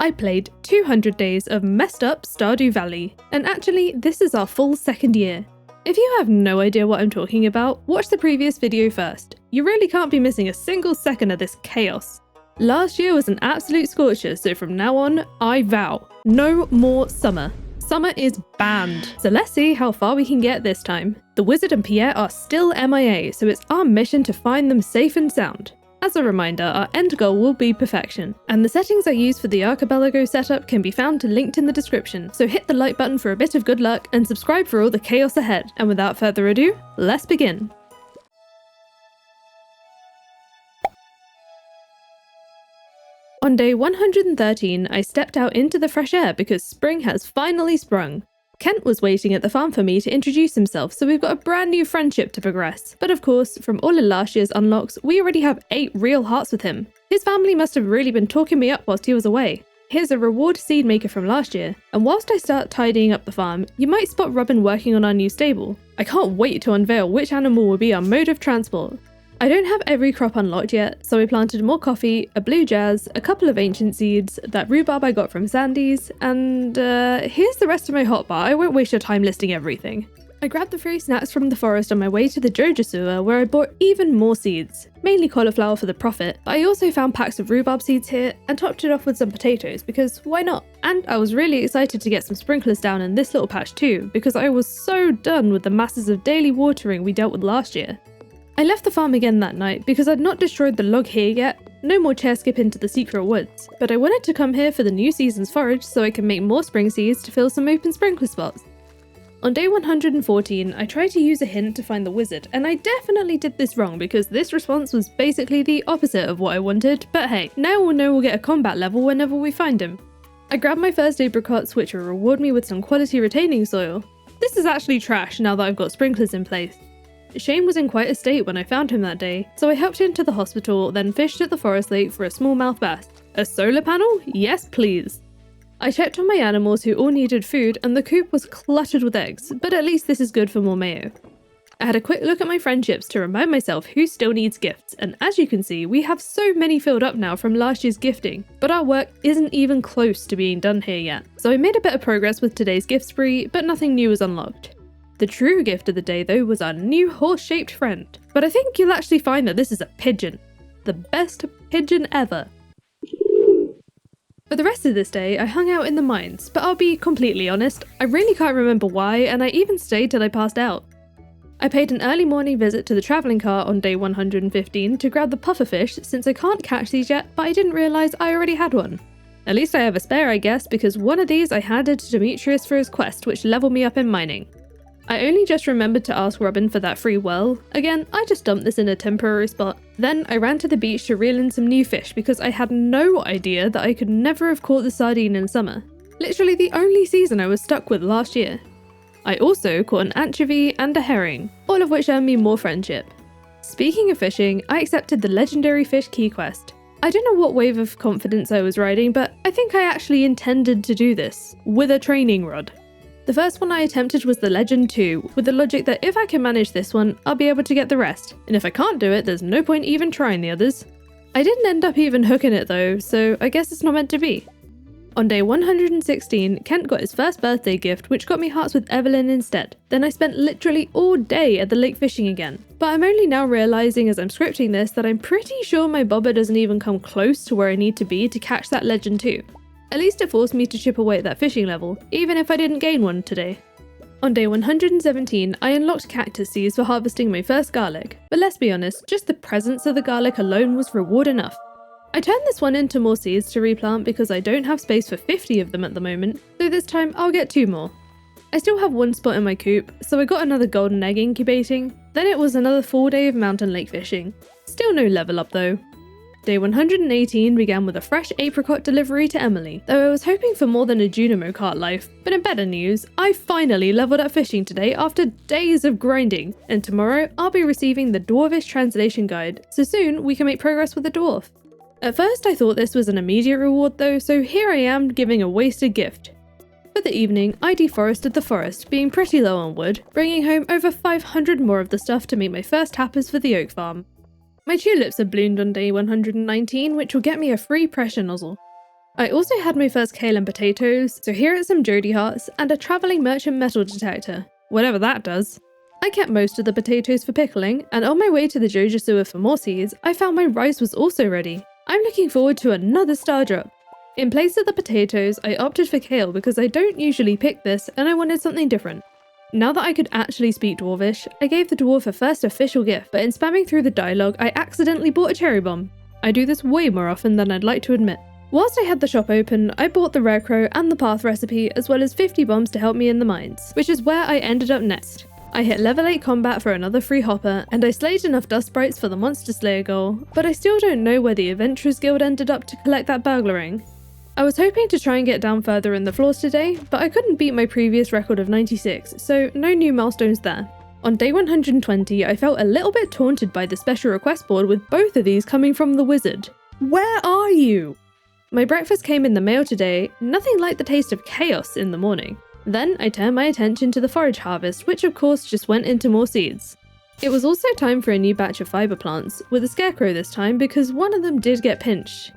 I played 200 days of Messed Up Stardew Valley, and actually this is our full second year. If you have no idea what I'm talking about, watch the previous video first. You really can't be missing a single second of this chaos. Last year was an absolute scorcher, so from now on, I vow, no more summer. Summer is banned. So let's see how far we can get this time. The Wizard and Pierre are still MIA, so it's our mission to find them safe and sound. As a reminder, our end goal will be perfection, and the settings I use for the Archipelago setup can be found linked in the description, so hit the like button for a bit of good luck and subscribe for all the chaos ahead. And without further ado, let's begin. On day 113, I stepped out into the fresh air because spring has finally sprung. Kent was waiting at the farm for me to introduce himself, so we've got a brand new friendship to progress. But of course, from all of last year's unlocks, we already have 8 real hearts with him. His family must have really been talking me up whilst he was away. Here's a reward seed maker from last year, and whilst I start tidying up the farm, you might spot Robin working on our new stable. I can't wait to unveil which animal will be our mode of transport. I don't have every crop unlocked yet, so I planted more coffee, a blue jazz, a couple of ancient seeds, that rhubarb I got from Sandy's, and here's the rest of my hotbar. I won't waste your time listing everything. I grabbed the free snacks from the forest on my way to the Joja sewer, where I bought even more seeds, mainly cauliflower for the profit, but I also found packs of rhubarb seeds here and topped it off with some potatoes because why not? And I was really excited to get some sprinklers down in this little patch too, because I was so done with the masses of daily watering we dealt with last year. I left the farm again that night because I'd not destroyed the log here yet, no more chair skip into the secret woods, but I wanted to come here for the new season's forage so I can make more spring seeds to fill some open sprinkler spots. On day 114, I tried to use a hint to find the wizard, and I definitely did this wrong because this response was basically the opposite of what I wanted, but hey, now we'll know we'll get a combat level whenever we find him. I grabbed my first apricots, which will reward me with some quality retaining soil. This is actually trash now that I've got sprinklers in place. Shane was in quite a state when I found him that day, so I helped him to the hospital, then fished at the forest lake for a smallmouth bass. A solar panel? Yes please. I checked on my animals who all needed food, and the coop was cluttered with eggs, but at least this is good for more mayo. I had a quick look at my friendships to remind myself who still needs gifts, and as you can see, we have so many filled up now from last year's gifting, but our work isn't even close to being done here yet. So I made a bit of progress with today's gift spree, but nothing new was unlocked. The true gift of the day though was our new horse-shaped friend, but I think you'll actually find that this is a pigeon. The best pigeon ever. For the rest of this day, I hung out in the mines, but I'll be completely honest, I really can't remember why, and I even stayed till I passed out. I paid an early morning visit to the travelling car on day 115 to grab the pufferfish since I can't catch these yet, but I didn't realise I already had one. At least I have a spare I guess, because one of these I handed to Demetrius for his quest, which leveled me up in mining. I only just remembered to ask Robin for that free well. Again, I just dumped this in a temporary spot. Then I ran to the beach to reel in some new fish because I had no idea that I could never have caught the sardine in summer. Literally the only season I was stuck with last year. I also caught an anchovy and a herring, all of which earned me more friendship. Speaking of fishing, I accepted the legendary fish key quest. I don't know what wave of confidence I was riding, but I think I actually intended to do this, with a training rod. The first one I attempted was the Legend 2, with the logic that if I can manage this one, I'll be able to get the rest, and if I can't do it, there's no point even trying the others. I didn't end up even hooking it though, so I guess it's not meant to be. On day 116, Kent got his first birthday gift, which got me hearts with Evelyn instead. Then I spent literally all day at the lake fishing again. But I'm only now realising as I'm scripting this that I'm pretty sure my bobber doesn't even come close to where I need to be to catch that Legend 2. At least it forced me to chip away at that fishing level, even if I didn't gain one today. On day 117, I unlocked cactus seeds for harvesting my first garlic, but let's be honest, just the presence of the garlic alone was reward enough. I turned this one into more seeds to replant because I don't have space for 50 of them at the moment, so this time I'll get 2 more. I still have 1 spot in my coop, so I got another golden egg incubating, then it was another full day of mountain lake fishing. Still no level up though. Day 118 began with a fresh apricot delivery to Emily, though I was hoping for more than a Junimo cart life. But in better news, I finally leveled up fishing today after days of grinding, and tomorrow I'll be receiving the Dwarvish translation guide, so soon we can make progress with the dwarf. At first I thought this was an immediate reward though, so here I am giving a wasted gift. For the evening, I deforested the forest, being pretty low on wood, bringing home over 500 more of the stuff to make my first tappers for the oak farm. My tulips have bloomed on day 119, which will get me a free pressure nozzle. I also had my first kale and potatoes, so here are some Jody hearts and a travelling merchant metal detector, whatever that does. I kept most of the potatoes for pickling, and on my way to the Joja sewer for more seeds, I found my rice was also ready. I'm looking forward to another star drop. In place of the potatoes, I opted for kale because I don't usually pick this and I wanted something different. Now that I could actually speak Dwarvish, I gave the dwarf a first official gift, but in spamming through the dialogue, I accidentally bought a cherry bomb. I do this way more often than I'd like to admit. Whilst I had the shop open, I bought the rare crow and the path recipe, as well as 50 bombs to help me in the mines, which is where I ended up next. I hit level 8 combat for another free hopper, and I slayed enough dust sprites for the monster slayer goal, but I still don't know where the adventurers guild ended up to collect that burglar ring. I was hoping to try and get down further in the floors today, but I couldn't beat my previous record of 96, so no new milestones there. On day 120, I felt a little bit taunted by the special request board with both of these coming from the wizard. Where are you? My breakfast came in the mail today, nothing like the taste of chaos in the morning. Then I turned my attention to the forage harvest, which of course just went into more seeds. It was also time for a new batch of fiber plants, with a scarecrow this time because one of them did get pinched.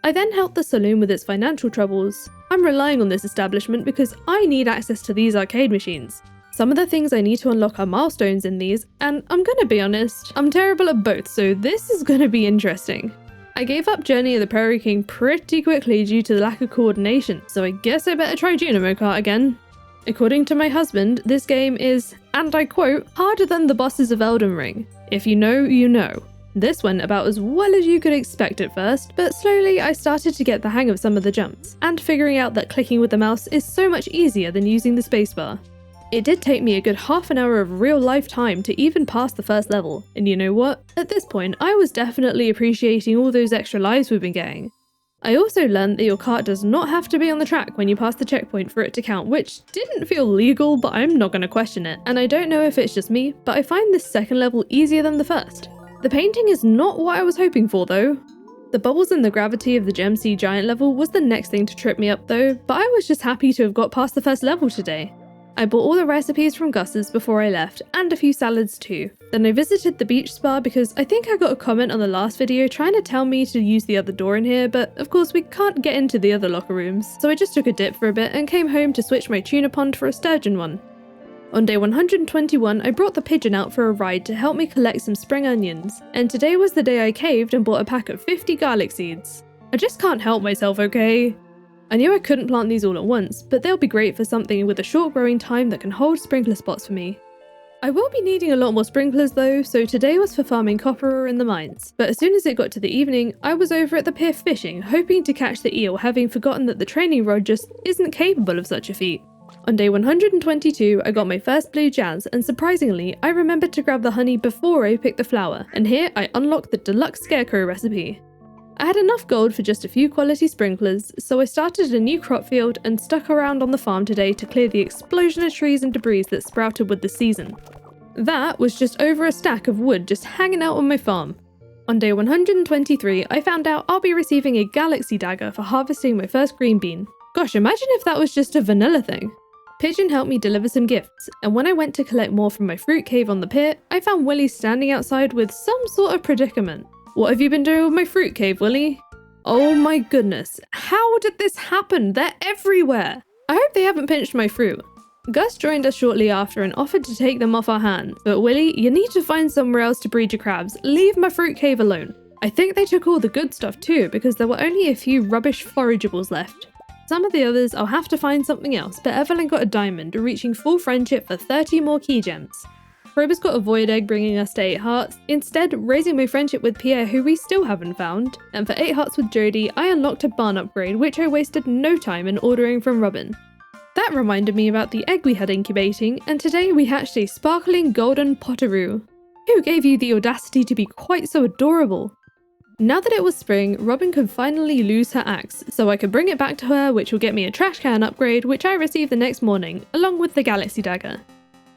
I then helped the saloon with its financial troubles. I'm relying on this establishment because I need access to these arcade machines. Some of the things I need to unlock are milestones in these, and I'm gonna be honest, I'm terrible at both, so this is gonna be interesting. I gave up Journey of the Prairie King pretty quickly due to the lack of coordination, so I guess I better try Dynamo Kart again. According to my husband, this game is, and I quote, harder than the bosses of Elden Ring. If you know, you know. This went about as well as you could expect at first, but slowly I started to get the hang of some of the jumps, and figuring out that clicking with the mouse is so much easier than using the spacebar. It did take me a good half an hour of real life time to even pass the first level, and you know what? At this point, I was definitely appreciating all those extra lives we've been getting. I also learned that your cart does not have to be on the track when you pass the checkpoint for it to count, which didn't feel legal, but I'm not going to question it. And I don't know if it's just me, but I find this second level easier than the first. The painting is not what I was hoping for though. The bubbles and the gravity of the Gem Sea Giant level was the next thing to trip me up though, but I was just happy to have got past the first level today. I bought all the recipes from Gus's before I left, and a few salads too. Then I visited the beach spa because I think I got a comment on the last video trying to tell me to use the other door in here, but of course we can't get into the other locker rooms, so I just took a dip for a bit and came home to switch my tuna pond for a sturgeon one. On day 121, I brought the pigeon out for a ride to help me collect some spring onions, and today was the day I caved and bought a pack of 50 garlic seeds. I just can't help myself, okay? I knew I couldn't plant these all at once, but they'll be great for something with a short growing time that can hold sprinkler spots for me. I will be needing a lot more sprinklers though, so today was for farming copper ore in the mines, but as soon as it got to the evening, I was over at the pier fishing, hoping to catch the eel, having forgotten that the training rod just isn't capable of such a feat. On day 122, I got my first blue jazz, and surprisingly, I remembered to grab the honey before I picked the flower, and here I unlocked the deluxe scarecrow recipe. I had enough gold for just a few quality sprinklers, so I started a new crop field and stuck around on the farm today to clear the explosion of trees and debris that sprouted with the season. That was just over a stack of wood just hanging out on my farm. On day 123, I found out I'll be receiving a galaxy dagger for harvesting my first green bean. Gosh, imagine if that was just a vanilla thing. Pigeon helped me deliver some gifts, and when I went to collect more from my fruit cave on the pier, I found Willy standing outside with some sort of predicament. What have you been doing with my fruit cave, Willy? Oh my goodness, how did this happen? They're everywhere! I hope they haven't pinched my fruit. Gus joined us shortly after and offered to take them off our hands, but Willy, you need to find somewhere else to breed your crabs. Leave my fruit cave alone. I think they took all the good stuff too, because there were only a few rubbish forageables left. Some of the others I'll have to find something else, but Evelyn got a diamond, reaching full friendship for 30 more key gems. Rober's got a void egg, bringing us to 8 hearts, instead raising my friendship with Pierre, who we still haven't found, and for 8 hearts with Jody, I unlocked a barn upgrade, which I wasted no time in ordering from Robin. That reminded me about the egg we had incubating, and today we hatched a sparkling golden potteroo. Who gave you the audacity to be quite so adorable? Now that it was spring, Robin could finally lose her axe, so I could bring it back to her, which will get me a trash can upgrade, which I received the next morning, along with the galaxy dagger.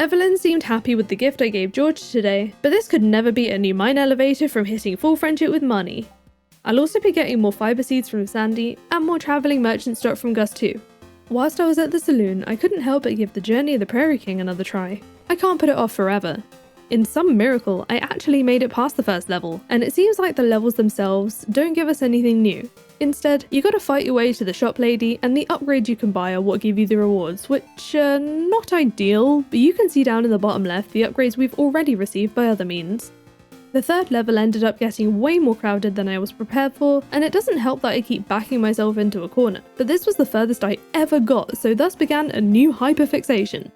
Evelyn seemed happy with the gift I gave George today, but this could never beat a new mine elevator from hitting full friendship with Marnie. I'll also be getting more fiber seeds from Sandy, and more travelling merchant stock from Gus too. Whilst I was at the saloon, I couldn't help but give the Journey of the Prairie King another try. I can't put it off forever. In some miracle, I actually made it past the first level, and it seems like the levels themselves don't give us anything new. Instead, you gotta fight your way to the shop lady, and the upgrades you can buy are what give you the rewards, which are not ideal, but you can see down in the bottom left the upgrades we've already received by other means. The third level ended up getting way more crowded than I was prepared for, and it doesn't help that I keep backing myself into a corner, but this was the furthest I ever got, so thus began a new hyperfixation.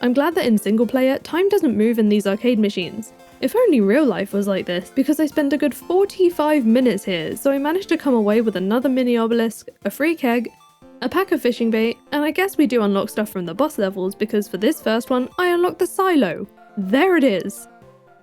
I'm glad that in single player, time doesn't move in these arcade machines. If only real life was like this, because I spent a good 45 minutes here, so I managed to come away with another mini obelisk, a free keg, a pack of fishing bait, and I guess we do unlock stuff from the boss levels because for this first one, I unlocked the silo. There it is!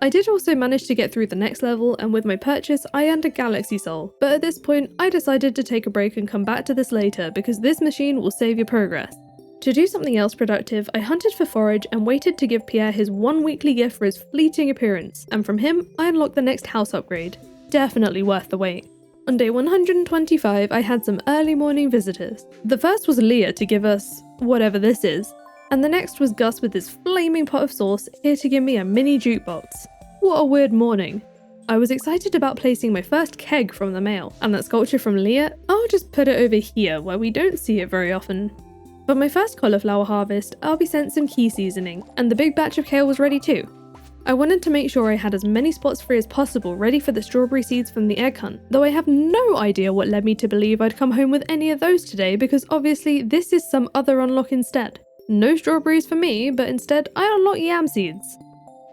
I did also manage to get through the next level, and with my purchase, I earned a galaxy soul, but at this point, I decided to take a break and come back to this later because this machine will save your progress. To do something else productive, I hunted for forage and waited to give Pierre his one weekly gift for his fleeting appearance, and from him, I unlocked the next house upgrade. Definitely worth the wait. On day 125, I had some early morning visitors. The first was Leah to give us whatever this is, and the next was Gus with his flaming pot of sauce, here to give me a mini jukebox. What a weird morning. I was excited about placing my first keg from the mail, and that sculpture from Leah, I'll just put it over here where we don't see it very often. But my first cauliflower harvest, I'll be sent some key seasoning, and the big batch of kale was ready too. I wanted to make sure I had as many spots free as possible ready for the strawberry seeds from the egg hunt, though I have no idea what led me to believe I'd come home with any of those today because obviously this is some other unlock instead. No strawberries for me, but instead I unlocked yam seeds.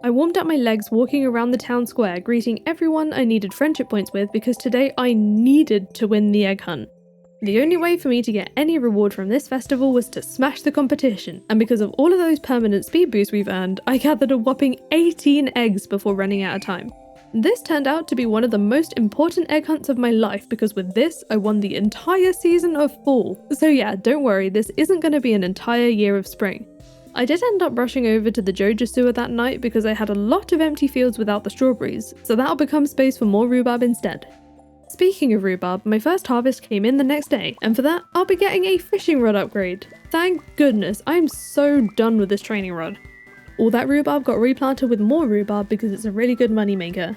I warmed up my legs walking around the town square greeting everyone I needed friendship points with because today I needed to win the egg hunt. The only way for me to get any reward from this festival was to smash the competition, and because of all of those permanent speed boosts we've earned, I gathered a whopping 18 eggs before running out of time. This turned out to be one of the most important egg hunts of my life because with this, I won the entire season of fall. So yeah, don't worry, this isn't going to be an entire year of spring. I did end up rushing over to the Joja sewer that night because I had a lot of empty fields without the strawberries, so that'll become space for more rhubarb instead. Speaking of rhubarb, my first harvest came in the next day, and for that, I'll be getting a fishing rod upgrade. Thank goodness, I'm so done with this training rod. All that rhubarb got replanted with more rhubarb because it's a really good moneymaker.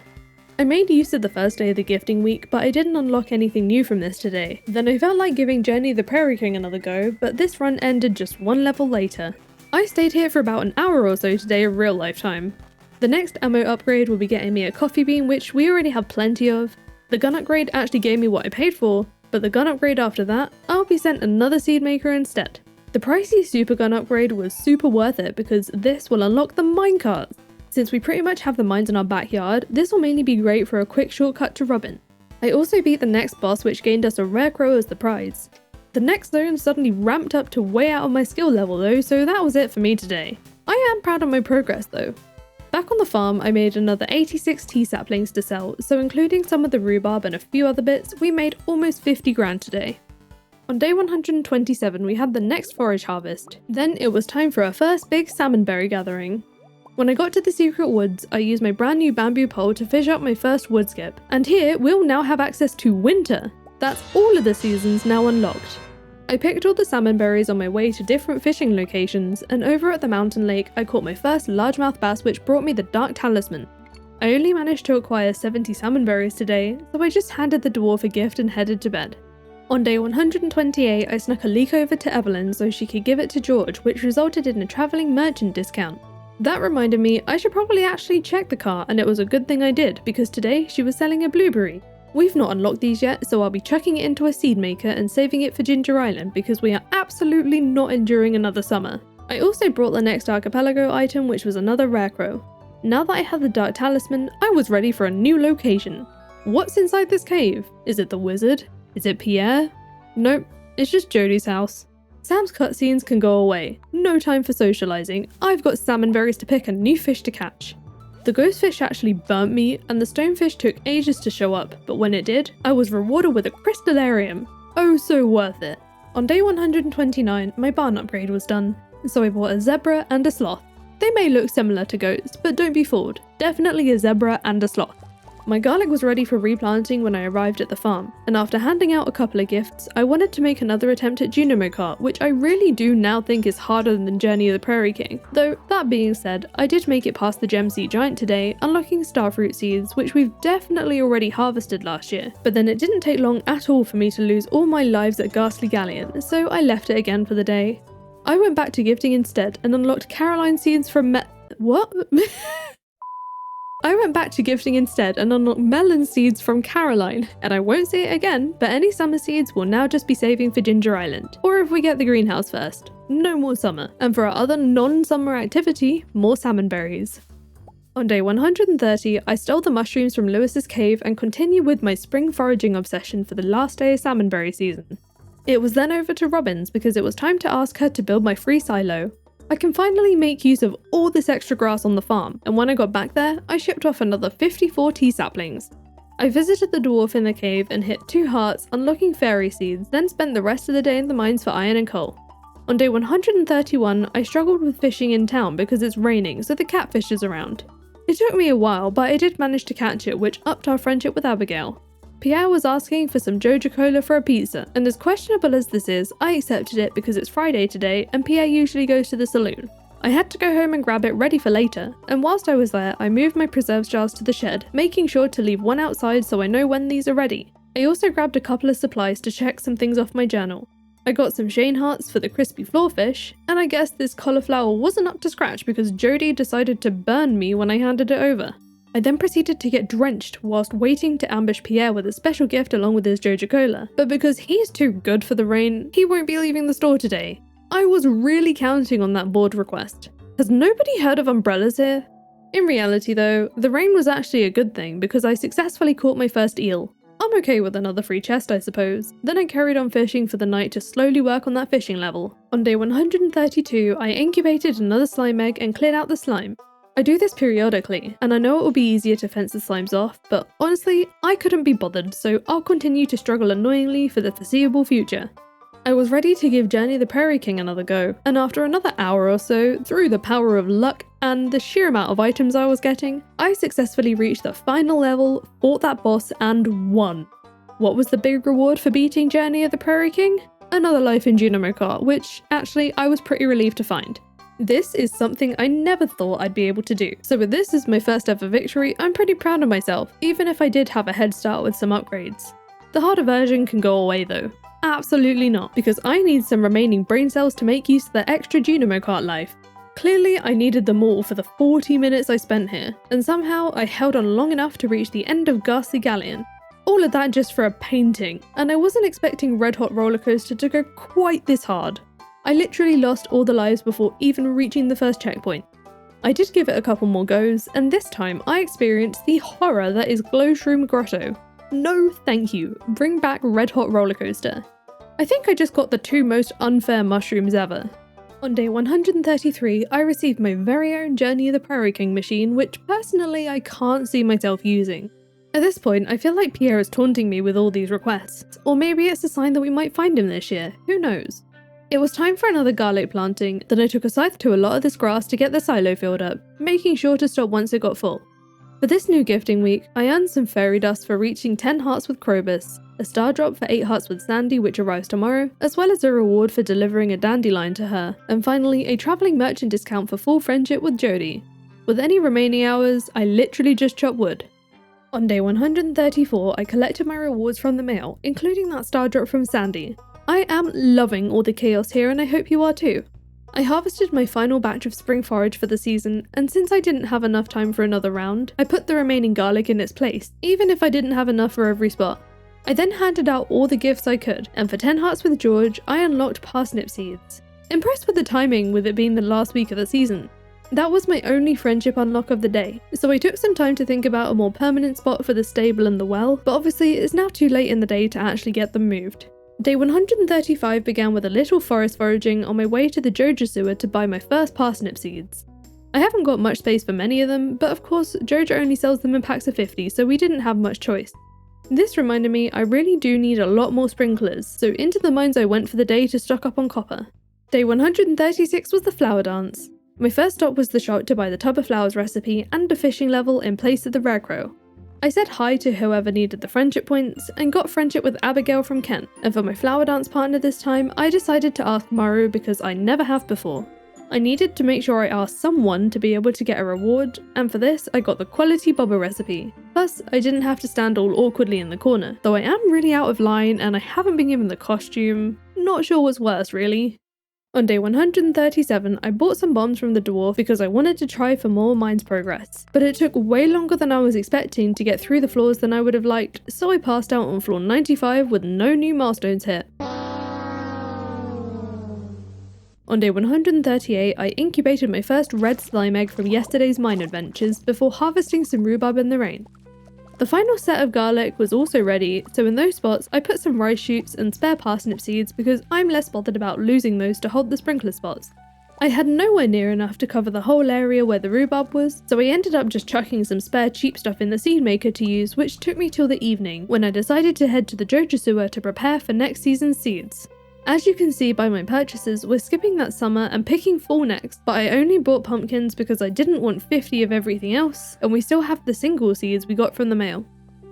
I made use of the first day of the gifting week, but I didn't unlock anything new from this today. Then I felt like giving Journey the Prairie King another go, but this run ended just one level later. I stayed here for about an hour or so today of real life time. The next ammo upgrade will be getting me a coffee bean, which we already have plenty of. The gun upgrade actually gave me what I paid for, but the gun upgrade after that, I'll be sent another seed maker instead. The pricey super gun upgrade was super worth it because this will unlock the minecarts. Since we pretty much have the mines in our backyard, this will mainly be great for a quick shortcut to Robin. I also beat the next boss which gained us a rare crow as the prize. The next zone suddenly ramped up to way out of my skill level though, so that was it for me today. I am proud of my progress though. Back on the farm, I made another 86 tea saplings to sell, so including some of the rhubarb and a few other bits, we made almost 50 grand today. On day 127, we had the next forage harvest. Then it was time for our first big salmonberry gathering. When I got to the secret woods, I used my brand new bamboo pole to fish up my first wood skip, and here we'll now have access to winter. That's all of the seasons now unlocked. I picked all the salmon berries on my way to different fishing locations, and over at the mountain lake I caught my first largemouth bass which brought me the dark talisman. I only managed to acquire 70 salmon berries today, so I just handed the dwarf a gift and headed to bed. On day 128 I snuck a leak over to Evelyn so she could give it to George, which resulted in a travelling merchant discount. That reminded me I should probably actually check the car, and it was a good thing I did because today she was selling a blueberry. We've not unlocked these yet, so I'll be chucking it into a seed maker and saving it for Ginger Island because we are absolutely not enduring another summer. I also brought the next Archipelago item, which was another rare crow. Now that I had the dark talisman, I was ready for a new location. What's inside this cave? Is it the wizard? Is it Pierre? Nope, it's just Jodie's house. Sam's cutscenes can go away. No time for socializing. I've got salmon berries to pick and new fish to catch. The ghost fish actually burnt me, and the stonefish took ages to show up, but when it did, I was rewarded with a crystallarium. Oh, so worth it. On day 129, my barn upgrade was done, so I bought a zebra and a sloth. They may look similar to goats, but don't be fooled. Definitely a zebra and a sloth. My garlic was ready for replanting when I arrived at the farm, and after handing out a couple of gifts, I wanted to make another attempt at Junimo Kart, which I really do now think is harder than Journey of the Prairie King. Though, that being said, I did make it past the Gem Seed Giant today, unlocking starfruit seeds, which we've definitely already harvested last year. But then it didn't take long at all for me to lose all my lives at Ghastly Galleon, so I left it again for the day. I went back to gifting instead and unlocked Caroline seeds from what? I went back to gifting instead and unlocked melon seeds from Caroline, and I won't say it again, but any summer seeds will now just be saving for Ginger Island, or if we get the greenhouse first. No more summer. And for our other non-summer activity, more salmon berries. On day 130, I stole the mushrooms from Lewis's cave and continued with my spring foraging obsession for the last day of salmonberry season. It was then over to Robin's because it was time to ask her to build my free silo. I can finally make use of all this extra grass on the farm, and when I got back there, I shipped off another 54 tea saplings. I visited the dwarf in the cave and hit 2 hearts, unlocking fairy seeds, then spent the rest of the day in the mines for iron and coal. On day 131, I struggled with fishing in town because it's raining, so the catfish is around. It took me a while, but I did manage to catch it, which upped our friendship with Abigail. Pierre was asking for some Joja Cola for a pizza, and as questionable as this is, I accepted it because it's Friday today and Pierre usually goes to the saloon. I had to go home and grab it ready for later, and whilst I was there, I moved my preserves jars to the shed, making sure to leave one outside so I know when these are ready. I also grabbed a couple of supplies to check some things off my journal. I got some Shane hearts for the crispy floorfish, and I guess this cauliflower wasn't up to scratch because Jodie decided to burn me when I handed it over. I then proceeded to get drenched whilst waiting to ambush Pierre with a special gift along with his Joja Cola, but because he's too good for the rain, he won't be leaving the store today. I was really counting on that board request. Has nobody heard of umbrellas here? In reality though, the rain was actually a good thing because I successfully caught my first eel. I'm okay with another free chest, I suppose. Then I carried on fishing for the night to slowly work on that fishing level. On day 132, I incubated another slime egg and cleared out the slime. I do this periodically, and I know it will be easier to fence the slimes off, but honestly, I couldn't be bothered, so I'll continue to struggle annoyingly for the foreseeable future. I was ready to give Journey of the Prairie King another go, and after another hour or so, through the power of luck and the sheer amount of items I was getting, I successfully reached the final level, fought that boss, and won. What was the big reward for beating Journey of the Prairie King? Another life in Junimo Kart, which, actually, I was pretty relieved to find. This is something I never thought I'd be able to do, so with this as my first ever victory, I'm pretty proud of myself, even if I did have a head start with some upgrades. The harder version can go away though. Absolutely not, because I need some remaining brain cells to make use of the extra Junimo Kart life. Clearly I needed them all for the 40 minutes I spent here, and somehow I held on long enough to reach the end of Ghastly Galleon. All of that just for a painting, and I wasn't expecting Red Hot Roller Coaster to go quite this hard. I literally lost all the lives before even reaching the first checkpoint. I did give it a couple more goes, and this time I experienced the horror that is Glowshroom Grotto. No thank you, bring back Red Hot Roller Coaster. I think I just got the 2 most unfair mushrooms ever. On day 133, I received my very own Journey of the Prairie King machine, which personally I can't see myself using. At this point, I feel like Pierre is taunting me with all these requests, or maybe it's a sign that we might find him this year, who knows. It was time for another garlic planting, then I took a scythe to a lot of this grass to get the silo filled up, making sure to stop once it got full. For this new gifting week, I earned some fairy dust for reaching 10 hearts with Krobus, a star drop for 8 hearts with Sandy which arrives tomorrow, as well as a reward for delivering a dandelion to her, and finally a travelling merchant discount for full friendship with Jodie. With any remaining hours, I literally just chop wood. On day 134, I collected my rewards from the mail, including that star drop from Sandy. I am loving all the chaos here and I hope you are too. I harvested my final batch of spring forage for the season, and since I didn't have enough time for another round, I put the remaining garlic in its place, even if I didn't have enough for every spot. I then handed out all the gifts I could, and for 10 hearts with George, I unlocked parsnip seeds. Impressed with the timing with it being the last week of the season. That was my only friendship unlock of the day, so I took some time to think about a more permanent spot for the stable and the well, but obviously it's now too late in the day to actually get them moved. Day 135 began with a little forest foraging on my way to the Joja sewer to buy my first parsnip seeds. I haven't got much space for many of them, but of course Joja only sells them in packs of 50, so we didn't have much choice. This reminded me I really do need a lot more sprinklers, so into the mines I went for the day to stock up on copper. Day 136 was the flower dance. My first stop was the shop to buy the tub of flowers recipe and a fishing level in place of the rarecrow. I said hi to whoever needed the friendship points, and got friendship with Abigail from Kent, and for my flower dance partner this time, I decided to ask Maru because I never have before. I needed to make sure I asked someone to be able to get a reward, and for this I got the quality boba recipe. Plus, I didn't have to stand all awkwardly in the corner, though I am really out of line and I haven't been given the costume. Not sure what's worse really. On day 137, I bought some bombs from the dwarf because I wanted to try for more mines progress, but it took way longer than I was expecting to get through the floors than I would have liked, so I passed out on floor 95 with no new milestones hit. On day 138, I incubated my first red slime egg from yesterday's mine adventures before harvesting some rhubarb in the rain. The final set of garlic was also ready, so in those spots I put some rice shoots and spare parsnip seeds because I'm less bothered about losing those to hold the sprinkler spots. I had nowhere near enough to cover the whole area where the rhubarb was, so I ended up just chucking some spare cheap stuff in the seed maker to use, which took me till the evening, when I decided to head to the Joja sewer to prepare for next season's seeds. As you can see by my purchases, we're skipping that summer and picking fall next, but I only bought pumpkins because I didn't want 50 of everything else, and we still have the single seeds we got from the mail.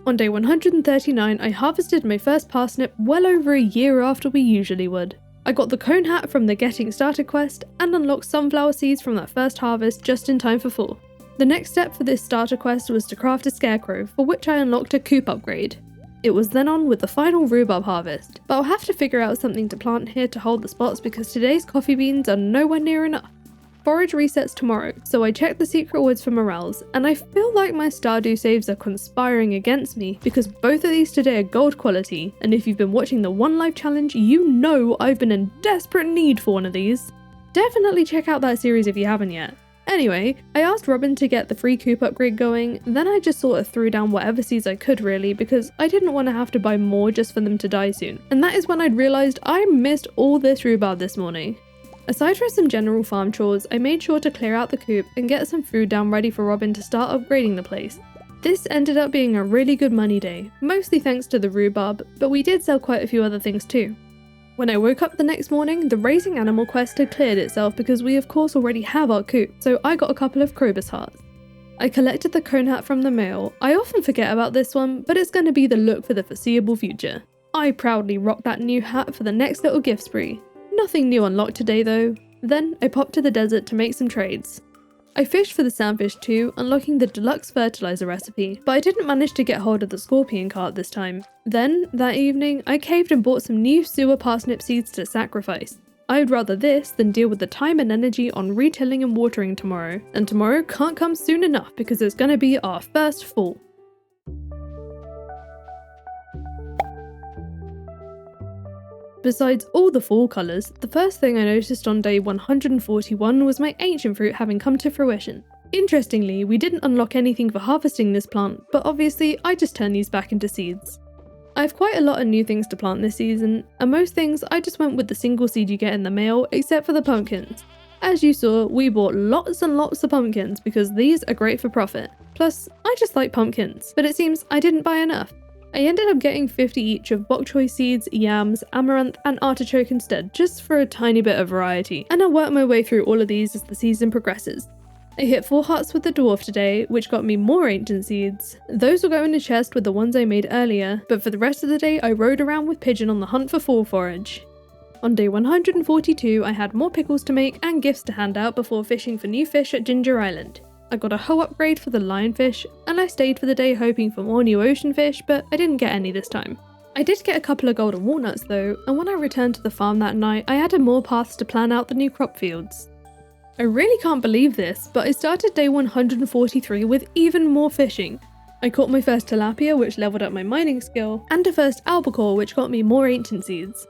On day 139, I harvested my first parsnip well over a year after we usually would. I got the cone hat from the Getting Started quest, and unlocked sunflower seeds from that first harvest just in time for fall. The next step for this starter quest was to craft a scarecrow, for which I unlocked a coop upgrade. It was then on with the final rhubarb harvest, but I'll have to figure out something to plant here to hold the spots because today's coffee beans are nowhere near enough. Forage resets tomorrow, so I checked the secret woods for morels, and I feel like my Stardew saves are conspiring against me because both of these today are gold quality, and if you've been watching the One Life Challenge, you know I've been in desperate need for one of these. Definitely check out that series if you haven't yet. Anyway, I asked Robin to get the free coop upgrade going, then I just sort of threw down whatever seeds I could really because I didn't want to have to buy more just for them to die soon. And that is when I'd realised I missed all this rhubarb this morning. Aside from some general farm chores, I made sure to clear out the coop and get some food down ready for Robin to start upgrading the place. This ended up being a really good money day, mostly thanks to the rhubarb, but we did sell quite a few other things too. When I woke up the next morning, the raising animal quest had cleared itself because we of course already have our coop, so I got a couple of Krobus hearts. I collected the cone hat from the mail. I often forget about this one, but it's going to be the look for the foreseeable future. I proudly rocked that new hat for the next little gift spree. Nothing new unlocked today though. Then I popped to the desert to make some trades. I fished for the sandfish too, unlocking the deluxe fertilizer recipe, but I didn't manage to get hold of the scorpion cart this time. Then, that evening, I caved and bought some new sewer parsnip seeds to sacrifice. I'd rather this than deal with the time and energy on retilling and watering tomorrow, and tomorrow can't come soon enough because it's gonna be our first fall. Besides all the fall colours, the first thing I noticed on day 141 was my ancient fruit having come to fruition. Interestingly, we didn't unlock anything for harvesting this plant, but obviously I just turned these back into seeds. I have quite a lot of new things to plant this season, and most things I just went with the single seed you get in the mail, except for the pumpkins. As you saw, we bought lots and lots of pumpkins because these are great for profit. Plus, I just like pumpkins, but it seems I didn't buy enough. I ended up getting 50 each of bok choy seeds, yams, amaranth and artichoke instead, just for a tiny bit of variety, and I'll work my way through all of these as the season progresses. I hit 4 hearts with the dwarf today, which got me more ancient seeds. Those will go in a chest with the ones I made earlier, but for the rest of the day I rode around with Pigeon on the hunt for fall forage. On day 142 I had more pickles to make and gifts to hand out before fishing for new fish at Ginger Island. I got a hoe upgrade for the lionfish, and I stayed for the day hoping for more new ocean fish, but I didn't get any this time. I did get a couple of golden walnuts though, and when I returned to the farm that night, I added more paths to plan out the new crop fields. I really can't believe this, but I started day 143 with even more fishing. I caught my first tilapia, which leveled up my mining skill, and a first albacore, which got me more ancient seeds.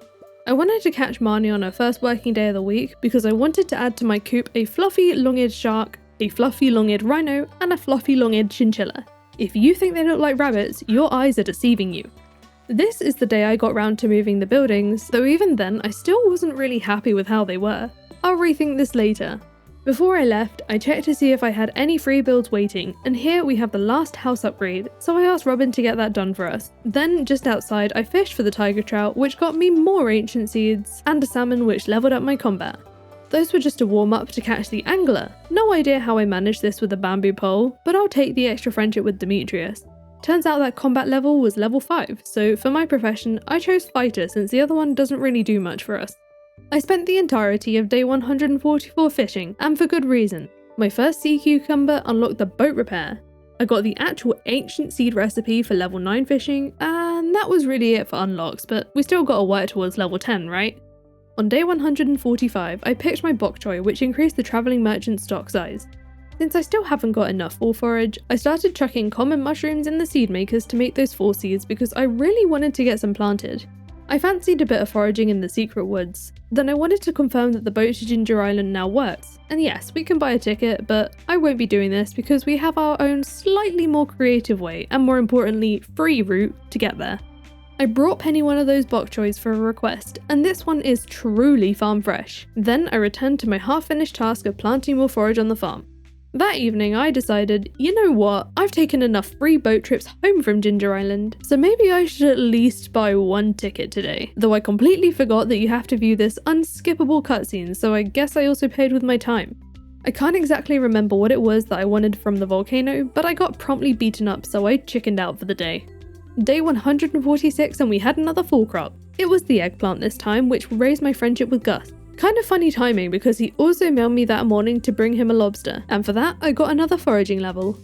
I wanted to catch Marnie on her first working day of the week because I wanted to add to my coop a fluffy long-eared shark, a fluffy long-eared rhino, and a fluffy long-eared chinchilla. If you think they look like rabbits, your eyes are deceiving you. This is the day I got round to moving the buildings, though even then I still wasn't really happy with how they were. I'll rethink this later. Before I left, I checked to see if I had any free builds waiting, and here we have the last house upgrade, so I asked Robin to get that done for us. Then, just outside, I fished for the tiger trout, which got me more ancient seeds, and a salmon which leveled up my combat. Those were just a warm up to catch the angler. No idea how I managed this with a bamboo pole, but I'll take the extra friendship with Demetrius. Turns out that combat level was level 5, so for my profession, I chose fighter since the other one doesn't really do much for us. I spent the entirety of day 144 fishing, and for good reason. My first sea cucumber unlocked the boat repair. I got the actual ancient seed recipe for level 9 fishing, and that was really it for unlocks, but we still got to work towards level 10, right? On day 145, I picked my bok choy, which increased the travelling merchant stock size. Since I still haven't got enough fall forage, I started chucking common mushrooms in the seed makers to make those fall seeds because I really wanted to get some planted. I fancied a bit of foraging in the secret woods. Then I wanted to confirm that the boat to Ginger Island now works. And yes, we can buy a ticket, but I won't be doing this because we have our own slightly more creative way, and more importantly, free route to get there. I brought Penny one of those bok choys for a request, and this one is truly farm fresh. Then I returned to my half-finished task of planting more forage on the farm. That evening I decided, you know what, I've taken enough free boat trips home from Ginger Island, so maybe I should at least buy one ticket today. Though I completely forgot that you have to view this unskippable cutscene, so I guess I also paid with my time. I can't exactly remember what it was that I wanted from the volcano, but I got promptly beaten up, so I chickened out for the day. Day 146 and we had another fall crop. It was the eggplant this time, which raised my friendship with Gus. Kind of funny timing because he also mailed me that morning to bring him a lobster, and for that I got another foraging level.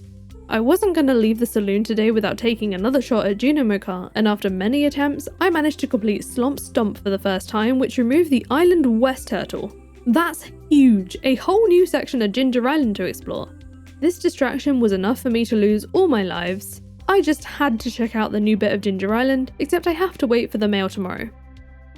I wasn't going to leave the saloon today without taking another shot at Junomokar, and after many attempts, I managed to complete Slump Stomp for the first time, which removed the Island West Turtle. That's huge, a whole new section of Ginger Island to explore. This distraction was enough for me to lose all my lives. I just had to check out the new bit of Ginger Island, except I have to wait for the mail tomorrow.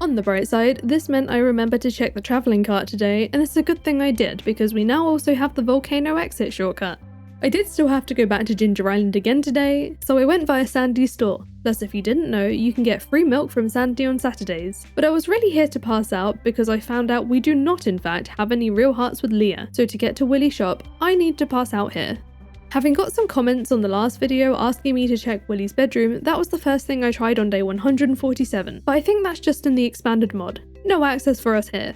On the bright side, this meant I remembered to check the travelling cart today, and it's a good thing I did because we now also have the volcano exit shortcut. I did still have to go back to Ginger Island again today, so I went via Sandy's store. Plus, if you didn't know, you can get free milk from Sandy on Saturdays. But I was really here to pass out because I found out we do not in fact have any real hearts with Leah, so to get to Willy's shop, I need to pass out here. Having got some comments on the last video asking me to check Willy's bedroom, that was the first thing I tried on day 147, but I think that's just in the expanded mod. No access for us here.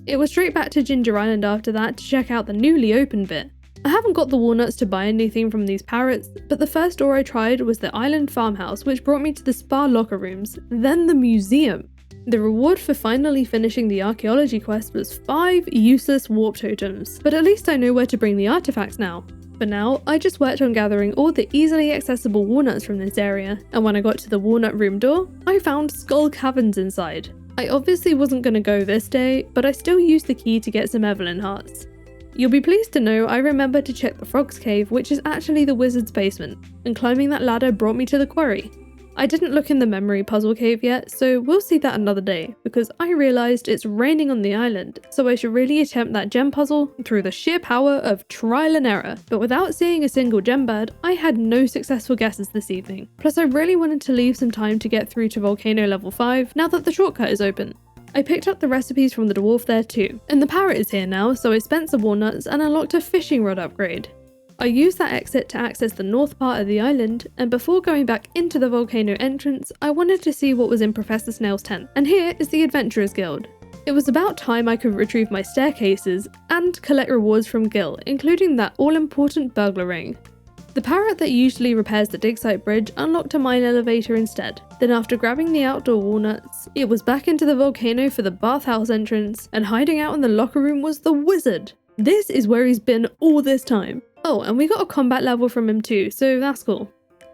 It was straight back to Ginger Island after that to check out the newly opened bit. I haven't got the walnuts to buy anything from these parrots, but the first door I tried was the island farmhouse, which brought me to the spa locker rooms, then the museum. The reward for finally finishing the archaeology quest was 5 useless warp totems, but at least I know where to bring the artifacts now. For now, I just worked on gathering all the easily accessible walnuts from this area, and when I got to the walnut room door, I found skull caverns inside. I obviously wasn't going to go this day, but I still used the key to get some Evelyn hearts. You'll be pleased to know I remembered to check the frog's cave, which is actually the wizard's basement, and climbing that ladder brought me to the quarry. I didn't look in the memory puzzle cave yet, so we'll see that another day, because I realised it's raining on the island, so I should really attempt that gem puzzle through the sheer power of trial and error. But without seeing a single gem bird, I had no successful guesses this evening. Plus I really wanted to leave some time to get through to Volcano level 5 now that the shortcut is open. I picked up the recipes from the dwarf there too, and the parrot is here now, so I spent some walnuts and unlocked a fishing rod upgrade. I used that exit to access the north part of the island, and before going back into the volcano entrance, I wanted to see what was in Professor Snail's tent. And here is the Adventurers Guild. It was about time I could retrieve my staircases and collect rewards from Gil, including that all-important burglar ring. The parrot that usually repairs the dig site bridge unlocked a mine elevator instead. Then after grabbing the outdoor walnuts, it was back into the volcano for the bathhouse entrance, and hiding out in the locker room was the wizard. This is where he's been all this time. Oh, and we got a combat level from him too, so that's cool.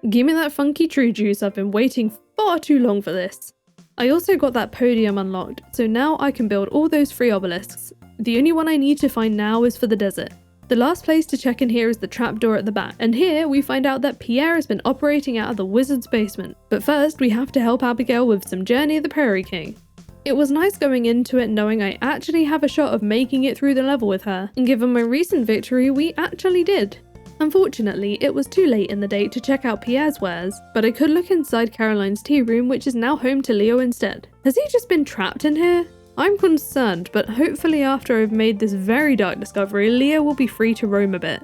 Give me that funky true juice, I've been waiting far too long for this. I also got that podium unlocked, so now I can build all those free obelisks. The only one I need to find now is for the desert. The last place to check in here is the trapdoor at the back, and here we find out that Pierre has been operating out of the wizard's basement. But first we have to help Abigail with some Journey of the Prairie King. It was nice going into it knowing I actually have a shot of making it through the level with her, and given my recent victory, we actually did. Unfortunately, it was too late in the day to check out Pierre's wares, but I could look inside Caroline's tea room, which is now home to Leo instead. Has he just been trapped in here? I'm concerned, but hopefully after I've made this very dark discovery, Leo will be free to roam a bit.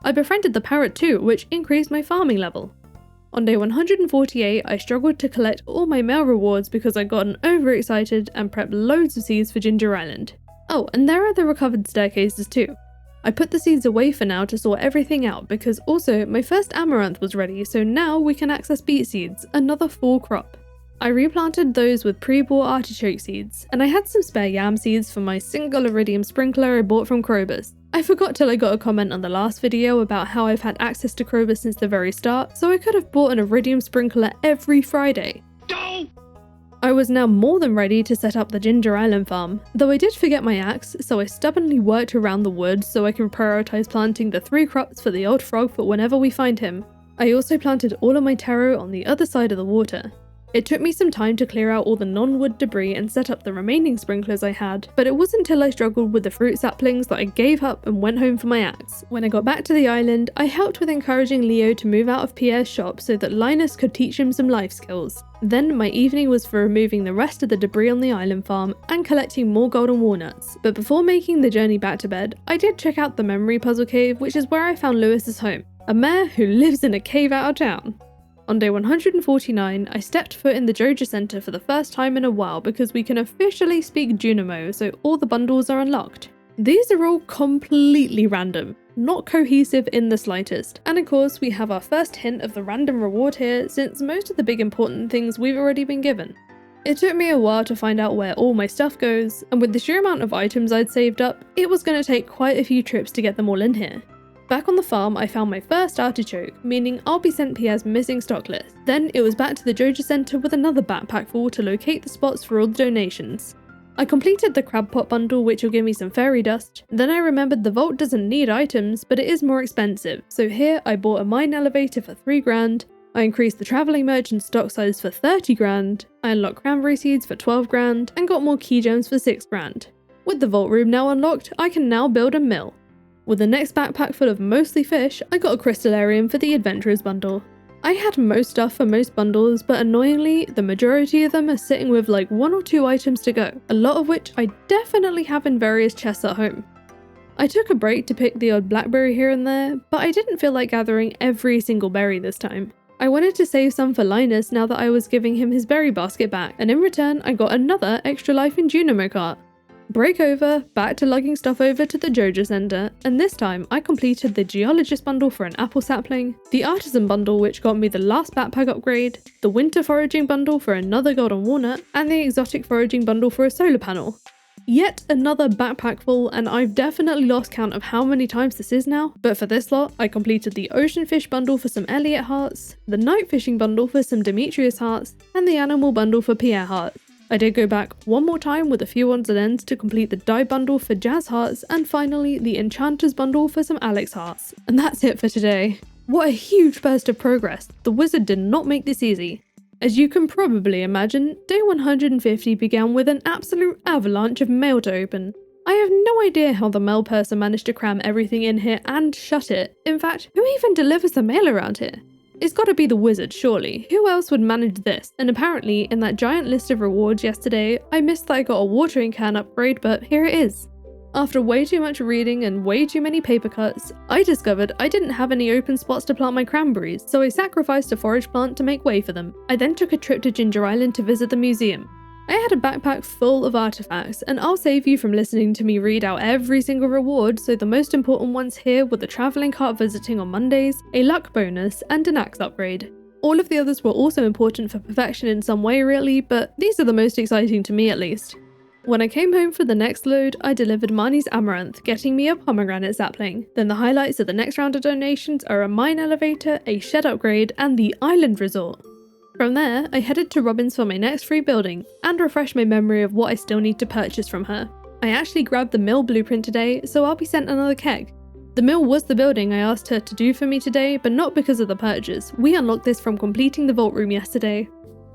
I befriended the parrot too, which increased my farming level. On day 148, I struggled to collect all my mail rewards because I gotten overexcited and prepped loads of seeds for Ginger Island. Oh, and there are the recovered staircases too. I put the seeds away for now to sort everything out because also my first amaranth was ready, so now we can access beet seeds, another fall crop. I replanted those with pre-bought artichoke seeds, and I had some spare yam seeds for my single iridium sprinkler I bought from Krobus. I forgot till I got a comment on the last video about how I've had access to Krobus since the very start, so I could have bought an iridium sprinkler every Friday. I was now more than ready to set up the Ginger Island farm, though I did forget my axe, so I stubbornly worked around the woods so I can prioritize planting the 3 crops for the old frog for whenever we find him. I also planted all of my taro on the other side of the water. It took me some time to clear out all the non-wood debris and set up the remaining sprinklers I had, but it wasn't until I struggled with the fruit saplings that I gave up and went home for my axe. When I got back to the island, I helped with encouraging Leo to move out of Pierre's shop so that Linus could teach him some life skills. Then my evening was for removing the rest of the debris on the island farm and collecting more golden walnuts. But before making the journey back to bed, I did check out the memory puzzle cave, which is where I found Lewis's home, a mare who lives in a cave out of town. On day 149, I stepped foot in the Joja Center for the first time in a while because we can officially speak Junimo, so all the bundles are unlocked. These are all completely random, not cohesive in the slightest, and of course we have our first hint of the random reward here since most of the big important things we've already been given. It took me a while to find out where all my stuff goes, and with the sheer amount of items I'd saved up, it was going to take quite a few trips to get them all in here. Back on the farm, I found my first artichoke, meaning I'll be sent Pierre's missing stock list. Then it was back to the Joja Center with another backpack full to locate the spots for all the donations. I completed the crab pot bundle, which will give me some fairy dust. Then I remembered the vault doesn't need items, but it is more expensive. So here I bought a mine elevator for 3 grand, I increased the travelling merchant stock size for 30 grand, I unlocked cranberry seeds for 12 grand, and got more key gems for 6 grand. With the vault room now unlocked, I can now build a mill. With the next backpack full of mostly fish, I got a crystallarium for the adventurers bundle. I had most stuff for most bundles, but annoyingly, the majority of them are sitting with like 1 or 2 items to go, a lot of which I definitely have in various chests at home. I took a break to pick the odd blackberry here and there, but I didn't feel like gathering every single berry this time. I wanted to save some for Linus now that I was giving him his berry basket back, and in return I got another extra life in Junimo cart. Break over, back to lugging stuff over to the Joja Center, and this time I completed the Geologist bundle for an apple sapling, the Artisan bundle which got me the last backpack upgrade, the Winter Foraging bundle for another golden walnut, and the Exotic Foraging bundle for a solar panel. Yet another backpack full, and I've definitely lost count of how many times this is now, but for this lot, I completed the Ocean Fish bundle for some Elliot hearts, the Night Fishing bundle for some Demetrius hearts, and the Animal bundle for Pierre hearts. I did go back one more time with a few odds and ends to complete the Dye bundle for Jazz hearts, and finally the Enchanters bundle for some Alex hearts. And that's it for today. What a huge burst of progress. The wizard did not make this easy. As you can probably imagine, day 150 began with an absolute avalanche of mail to open. I have no idea how the mail person managed to cram everything in here and shut it. In fact, who even delivers the mail around here? It's gotta be the wizard, surely. Who else would manage this? And apparently, in that giant list of rewards yesterday, I missed that I got a watering can upgrade, but here it is. After way too much reading and way too many paper cuts, I discovered I didn't have any open spots to plant my cranberries, so I sacrificed a forage plant to make way for them. I then took a trip to Ginger Island to visit the museum. I had a backpack full of artifacts, and I'll save you from listening to me read out every single reward, so the most important ones here were the travelling cart visiting on Mondays, a luck bonus, and an axe upgrade. All of the others were also important for perfection in some way really, but these are the most exciting to me at least. When I came home for the next load, I delivered Marnie's amaranth, getting me a pomegranate sapling. Then the highlights of the next round of donations are a mine elevator, a shed upgrade, and the island resort. From there, I headed to Robin's for my next free building, and refreshed my memory of what I still need to purchase from her. I actually grabbed the mill blueprint today, so I'll be sent another keg. The mill was the building I asked her to do for me today, but not because of the purchase. We unlocked this from completing the vault room yesterday.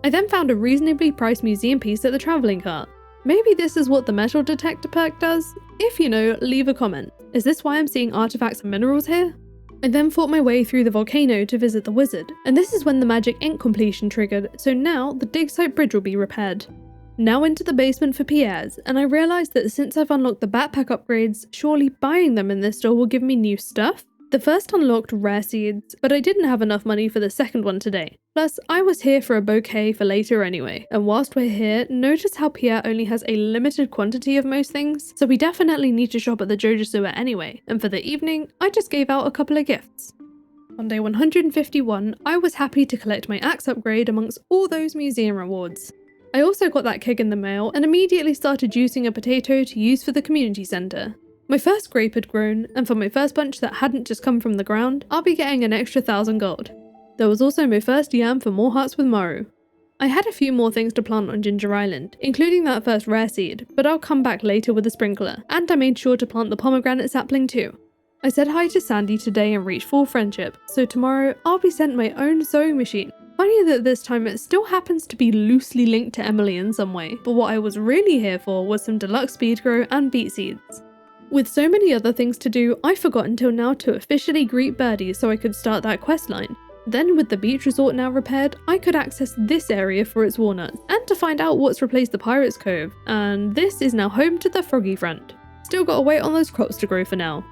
I then found a reasonably priced museum piece at the travelling cart. Maybe this is what the metal detector perk does? If you know, leave a comment. Is this why I'm seeing artifacts and minerals here? I then fought my way through the volcano to visit the wizard, and this is when the magic ink completion triggered, so now the dig site bridge will be repaired. Now into the basement for Pierre's, and I realised that since I've unlocked the backpack upgrades, surely buying them in this store will give me new stuff? The first unlocked rare seeds, but I didn't have enough money for the second one today. Plus, I was here for a bouquet for later anyway, and whilst we're here, notice how Pierre only has a limited quantity of most things, so we definitely need to shop at the Joja Sewer anyway, and for the evening, I just gave out a couple of gifts. On day 151, I was happy to collect my axe upgrade amongst all those museum rewards. I also got that keg in the mail and immediately started juicing a potato to use for the community centre. My first grape had grown, and for my first bunch that hadn't just come from the ground, I'll be getting an extra 1,000 gold. There was also my first yam for more hearts with Maru. I had a few more things to plant on Ginger Island, including that first rare seed, but I'll come back later with a sprinkler, and I made sure to plant the pomegranate sapling too. I said hi to Sandy today and reached full friendship, so tomorrow I'll be sent my own sewing machine. Funny that this time it still happens to be loosely linked to Emily in some way, but what I was really here for was some deluxe speed grow and beet seeds. With so many other things to do, I forgot until now to officially greet Birdie so I could start that questline. Then with the beach resort now repaired, I could access this area for its walnuts, and to find out what's replaced the Pirates Cove, and this is now home to the Froggy Front. Still gotta wait on those crops to grow for now.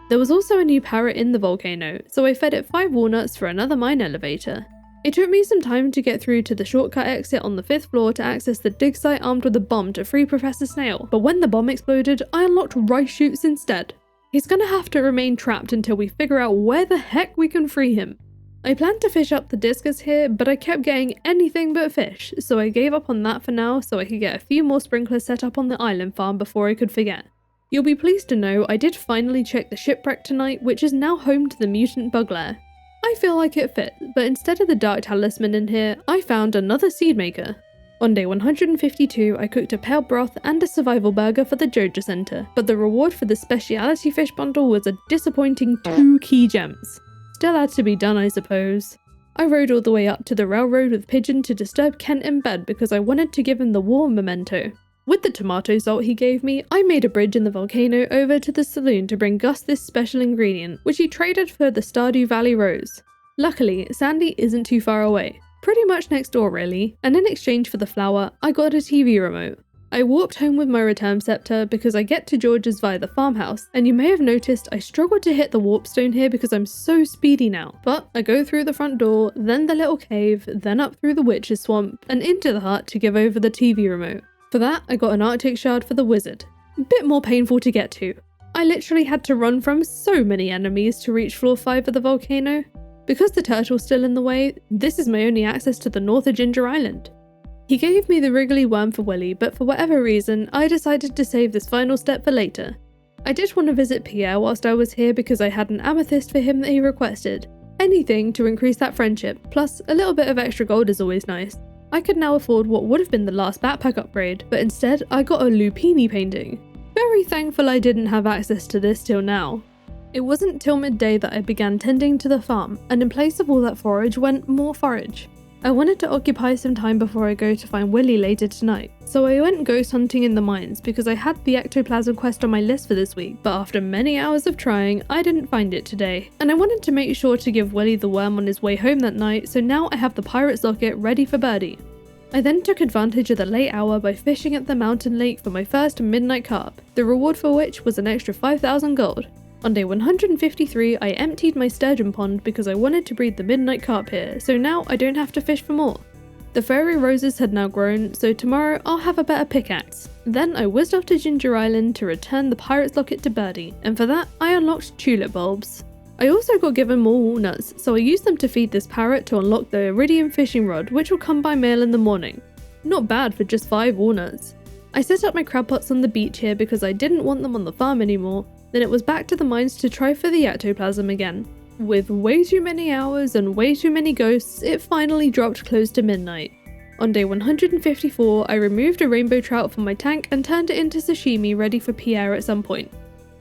There was also a new parrot in the volcano, so I fed it 5 walnuts for another mine elevator. It took me some time to get through to the shortcut exit on the 5th floor to access the dig site armed with a bomb to free Professor Snail, but when the bomb exploded, I unlocked rice shoots instead. He's gonna have to remain trapped until we figure out where the heck we can free him. I planned to fish up the discus here, but I kept getting anything but fish, so I gave up on that for now so I could get a few more sprinklers set up on the island farm before I could forget. You'll be pleased to know I did finally check the shipwreck tonight, which is now home to the mutant bug lair. I feel like it fit, but instead of the dark talisman in here, I found another seed maker. On day 152, I cooked a pale broth and a survival burger for the Joja Center, but the reward for the speciality fish bundle was a disappointing 2 key gems. Still had to be done, I suppose. I rode all the way up to the railroad with Pigeon to disturb Kent in bed because I wanted to give him the war memento. With the tomato salt he gave me, I made a bridge in the volcano over to the saloon to bring Gus this special ingredient, which he traded for the Stardew Valley rose. Luckily, Sandy isn't too far away, pretty much next door really, and in exchange for the flour, I got a TV remote. I warped home with my return scepter because I get to George's via the farmhouse, and you may have noticed I struggled to hit the warp stone here because I'm so speedy now, but I go through the front door, then the little cave, then up through the witch's swamp, and into the hut to give over the TV remote. For that, I got an Arctic shard for the wizard. A bit more painful to get to. I literally had to run from so many enemies to reach floor 5 of the volcano. Because the turtle's still in the way, this is my only access to the north of Ginger Island. He gave me the wriggly worm for Willy, but for whatever reason, I decided to save this final step for later. I did want to visit Pierre whilst I was here because I had an amethyst for him that he requested. Anything to increase that friendship, plus a little bit of extra gold is always nice. I could now afford what would have been the last backpack upgrade, but instead I got a Lupini painting. Very thankful I didn't have access to this till now. It wasn't till midday that I began tending to the farm, and in place of all that forage went more forage. I wanted to occupy some time before I go to find Willy later tonight, so I went ghost hunting in the mines because I had the ectoplasm quest on my list for this week, but after many hours of trying, I didn't find it today, and I wanted to make sure to give Willy the worm on his way home that night, so now I have the pirate's locket ready for Birdie. I then took advantage of the late hour by fishing at the mountain lake for my first midnight carp, the reward for which was an extra 5,000 gold. On day 153, I emptied my sturgeon pond because I wanted to breed the midnight carp here, so now I don't have to fish for more. The fairy roses had now grown, so tomorrow I'll have a better pickaxe. Then I whizzed off to Ginger Island to return the pirate's locket to Birdie, and for that I unlocked tulip bulbs. I also got given more walnuts, so I used them to feed this parrot to unlock the iridium fishing rod, which will come by mail in the morning. Not bad for just 5 walnuts. I set up my crab pots on the beach here because I didn't want them on the farm anymore. Then it was back to the mines to try for the ectoplasm again. With way too many hours and way too many ghosts, it finally dropped close to midnight. On day 154, I removed a rainbow trout from my tank and turned it into sashimi ready for Pierre at some point.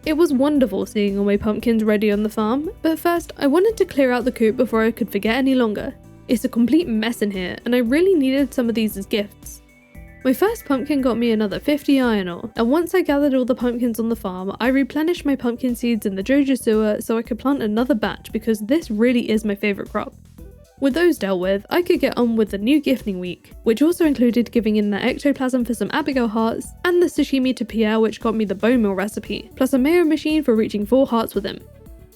It was wonderful seeing all my pumpkins ready on the farm, but first I wanted to clear out the coop before I could forget any longer. It's a complete mess in here, and I really needed some of these as gifts. My first pumpkin got me another 50 iron ore, and once I gathered all the pumpkins on the farm, I replenished my pumpkin seeds in the Joja Sewer so I could plant another batch because this really is my favourite crop. With those dealt with, I could get on with the new gifting week, which also included giving in the ectoplasm for some Abigail hearts, and the sashimi to Pierre which got me the bone meal recipe, plus a mayo machine for reaching 4 hearts with him.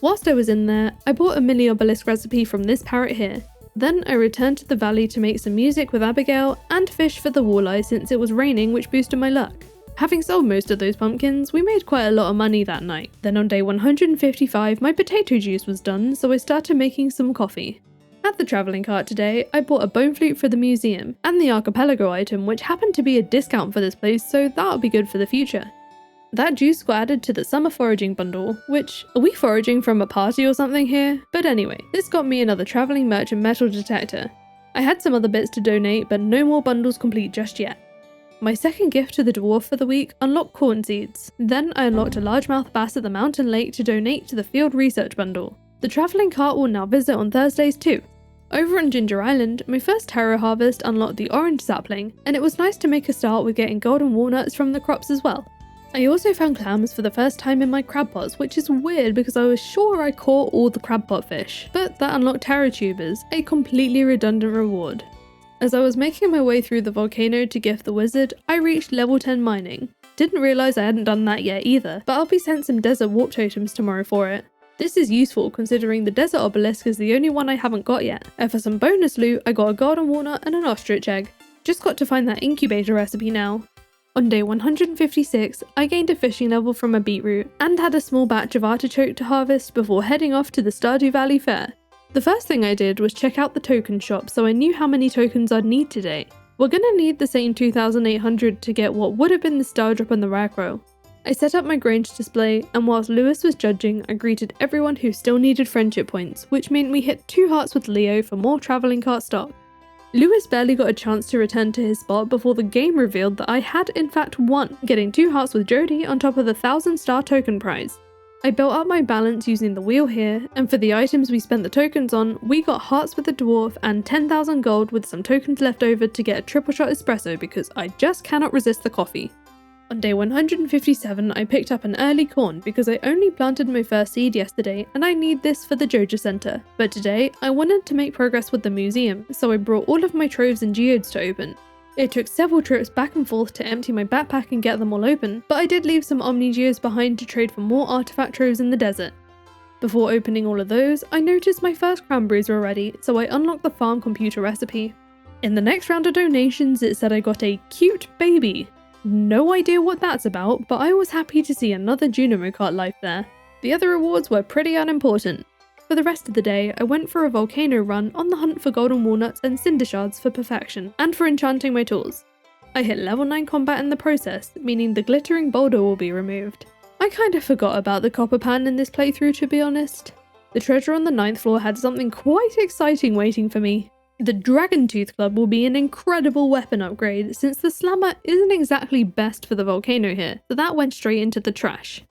Whilst I was in there, I bought a mini obelisk recipe from this parrot here. Then I returned to the valley to make some music with Abigail and fish for the walleye since it was raining, which boosted my luck. Having sold most of those pumpkins, we made quite a lot of money that night. Then on day 155, my potato juice was done, so I started making some coffee. At the travelling cart today, I bought a bone flute for the museum, and the Archipelago item, which happened to be a discount for this place, so that'll be good for the future. That juice got added to the summer foraging bundle, which, are we foraging from a party or something here? But anyway, this got me another travelling merchant metal detector. I had some other bits to donate, but no more bundles complete just yet. My second gift to the dwarf for the week unlocked corn seeds. Then I unlocked a largemouth bass at the mountain lake to donate to the field research bundle. The travelling cart will now visit on Thursdays too. Over on Ginger Island, my first taro harvest unlocked the orange sapling, and it was nice to make a start with getting golden walnuts from the crops as well. I also found clams for the first time in my crab pots, which is weird because I was sure I caught all the crab pot fish, but that unlocked taro tubers, a completely redundant reward. As I was making my way through the volcano to gift the wizard, I reached level 10 mining. Didn't realise I hadn't done that yet either, but I'll be sent some desert warp totems tomorrow for it. This is useful considering the desert obelisk is the only one I haven't got yet, and for some bonus loot I got a golden walnut and an ostrich egg. Just got to find that incubator recipe now. On day 156, I gained a fishing level from a beetroot, and had a small batch of artichoke to harvest before heading off to the Stardew Valley Fair. The first thing I did was check out the token shop so I knew how many tokens I'd need today. We're gonna need the same 2,800 to get what would have been the star drop and the rare crow. I set up my Grange display, and whilst Lewis was judging, I greeted everyone who still needed friendship points, which meant we hit 2 hearts with Leo for more travelling cart stock. Lewis barely got a chance to return to his spot before the game revealed that I had in fact won, getting 2 hearts with Jody on top of the 1,000-star token prize. I built up my balance using the wheel here, and for the items we spent the tokens on, we got hearts with the dwarf and 10,000 gold with some tokens left over to get a triple shot espresso because I just cannot resist the coffee. On day 157, I picked up an early corn because I only planted my first seed yesterday and I need this for the Joja Center. But today, I wanted to make progress with the museum, so I brought all of my troves and geodes to open. It took several trips back and forth to empty my backpack and get them all open, but I did leave some Omni Geos behind to trade for more artifact troves in the desert. Before opening all of those, I noticed my first cranberries were ready, so I unlocked the farm computer recipe. In the next round of donations, it said I got a cute baby. No idea what that's about, but I was happy to see another Junimo Kart life there. The other rewards were pretty unimportant. For the rest of the day, I went for a volcano run on the hunt for golden walnuts and cinder shards for perfection, and for enchanting my tools. I hit level 9 combat in the process, meaning the glittering boulder will be removed. I kinda forgot about the copper pan in this playthrough, to be honest. The treasure on the 9th floor had something quite exciting waiting for me. The Dragon Tooth Club will be an incredible weapon upgrade, since the slammer isn't exactly best for the volcano here, so that went straight into the trash.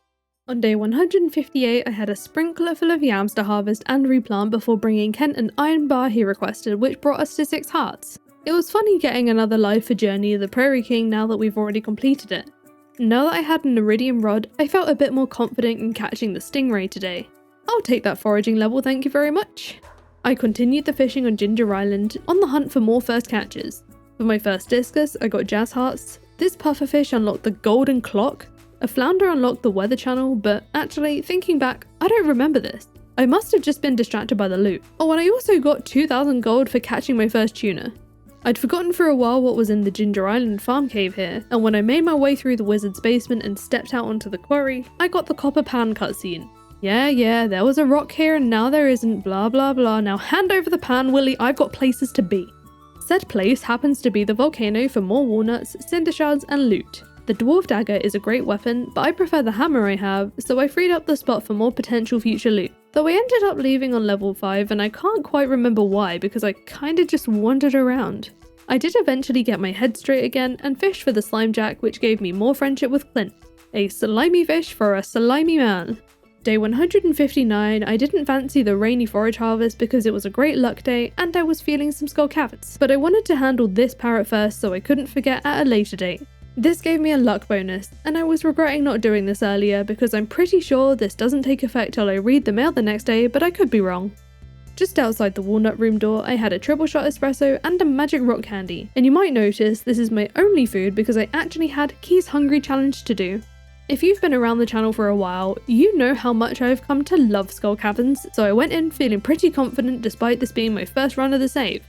On day 158, I had a sprinkler full of yams to harvest and replant before bringing Kent an iron bar he requested, which brought us to 6 hearts. It was funny getting another life for Journey of the Prairie King now that we've already completed it. Now that I had an iridium rod, I felt a bit more confident in catching the stingray today. I'll take that foraging level, thank you very much. I continued the fishing on Ginger Island, on the hunt for more first catches. For my first discus, I got jazz hearts. This pufferfish unlocked the golden clock. A flounder unlocked the weather channel, but actually, thinking back, I don't remember this. I must have just been distracted by the loot. Oh, and I also got 2,000 gold for catching my first tuna. I'd forgotten for a while what was in the Ginger Island farm cave here, and when I made my way through the wizard's basement and stepped out onto the quarry, I got the copper pan cutscene. Yeah, there was a rock here and now there isn't, blah blah blah, now hand over the pan, Willy, I've got places to be. Said place happens to be the volcano for more walnuts, cinder shards and loot. The dwarf dagger is a great weapon, but I prefer the hammer I have, so I freed up the spot for more potential future loot. Though I ended up leaving on level 5 and I can't quite remember why because I kinda just wandered around. I did eventually get my head straight again and fish for the slime jack, which gave me more friendship with Clint. A slimy fish for a slimy man. Day 159, I didn't fancy the rainy forage harvest because it was a great luck day and I was feeling some skull cavets, but I wanted to handle this parrot first so I couldn't forget at a later date. This gave me a luck bonus, and I was regretting not doing this earlier because I'm pretty sure this doesn't take effect till I read the mail the next day, but I could be wrong. Just outside the walnut room door, I had a triple shot espresso and a magic rock candy, and you might notice this is my only food because I actually had Key's Hungry challenge to do. If you've been around the channel for a while, you know how much I've come to love skull caverns, so I went in feeling pretty confident despite this being my first run of the save.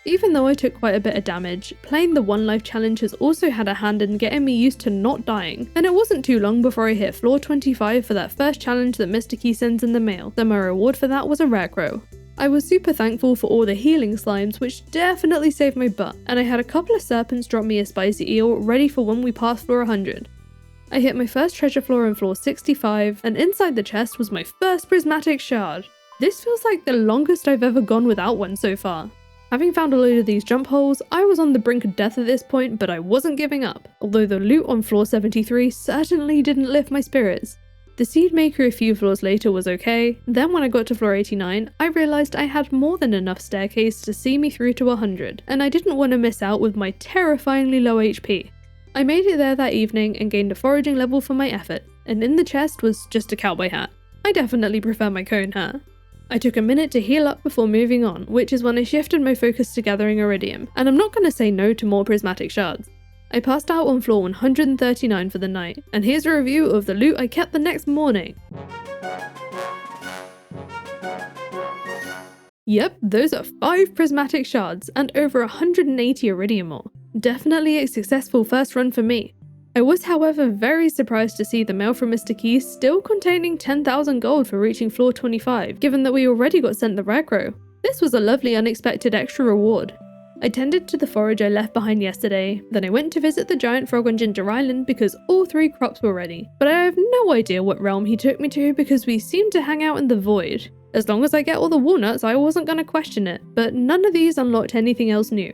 Even though I took quite a bit of damage, playing the one life challenge has also had a hand in getting me used to not dying, and it wasn't too long before I hit floor 25 for that first challenge that Mr. Key sends in the mail, so my reward for that was a rare crow. I was super thankful for all the healing slimes, which definitely saved my butt, and I had a couple of serpents drop me a spicy eel ready for when we passed floor 100. I hit my first treasure floor on floor 65, and inside the chest was my first prismatic shard. This feels like the longest I've ever gone without one so far. Having found a load of these jump holes, I was on the brink of death at this point, but I wasn't giving up, although the loot on floor 73 certainly didn't lift my spirits. The seed maker a few floors later was okay, then when I got to floor 89, I realised I had more than enough staircase to see me through to 100, and I didn't want to miss out with my terrifyingly low HP. I made it there that evening and gained a foraging level for my effort, and in the chest was just a cowboy hat. I definitely prefer my cone hat. I took a minute to heal up before moving on, which is when I shifted my focus to gathering iridium, and I'm not going to say no to more prismatic shards. I passed out on floor 139 for the night, and here's a review of the loot I kept the next morning. Yep, those are 5 prismatic shards and over 180 iridium ore. Definitely a successful first run for me. I was however very surprised to see the mail from Mr. Key still containing 10,000 gold for reaching floor 25, given that we already got sent the rare crow. This was a lovely unexpected extra reward. I tended to the forage I left behind yesterday, then I went to visit the giant frog on Ginger Island because all 3 crops were ready, but I have no idea what realm he took me to because we seemed to hang out in the void. As long as I get all the walnuts, I wasn't going to question it, but none of these unlocked anything else new.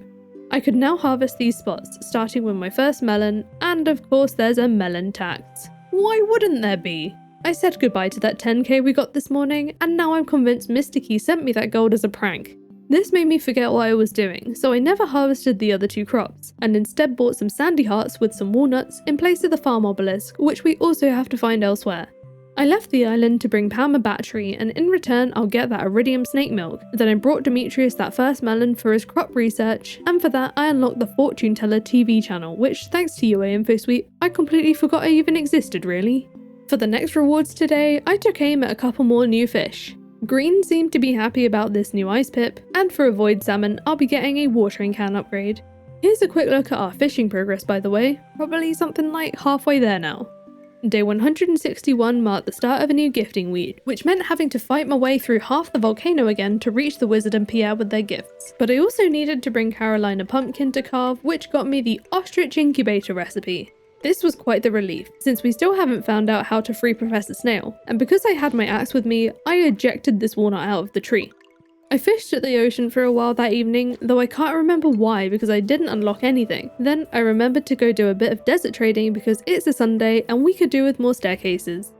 I could now harvest these spots, starting with my first melon, and of course there's a melon tax. Why wouldn't there be? I said goodbye to that 10k we got this morning, and now I'm convinced Mr. Key sent me that gold as a prank. This made me forget what I was doing, so I never harvested the other 2 crops, and instead bought some sandy hearts with some walnuts in place of the farm obelisk, which we also have to find elsewhere. I left the island to bring Pam a battery, and in return I'll get that iridium snake milk. Then I brought Demetrius that first melon for his crop research, and for that I unlocked the Fortune Teller TV channel, which thanks to UA InfoSuite, I completely forgot I even existed really. For the next rewards today, I took aim at a couple more new fish. Green seemed to be happy about this new ice pip, and for a void salmon I'll be getting a watering can upgrade. Here's a quick look at our fishing progress by the way, probably something like halfway there now. Day 161 marked the start of a new gifting week, which meant having to fight my way through half the volcano again to reach the wizard and Pierre with their gifts. But I also needed to bring Caroline a pumpkin to carve, which got me the ostrich incubator recipe. This was quite the relief, since we still haven't found out how to free Professor Snail, and because I had my axe with me, I ejected this walnut out of the tree. I fished at the ocean for a while that evening, though I can't remember why because I didn't unlock anything. Then I remembered to go do a bit of desert trading because it's a Sunday and we could do with more staircases.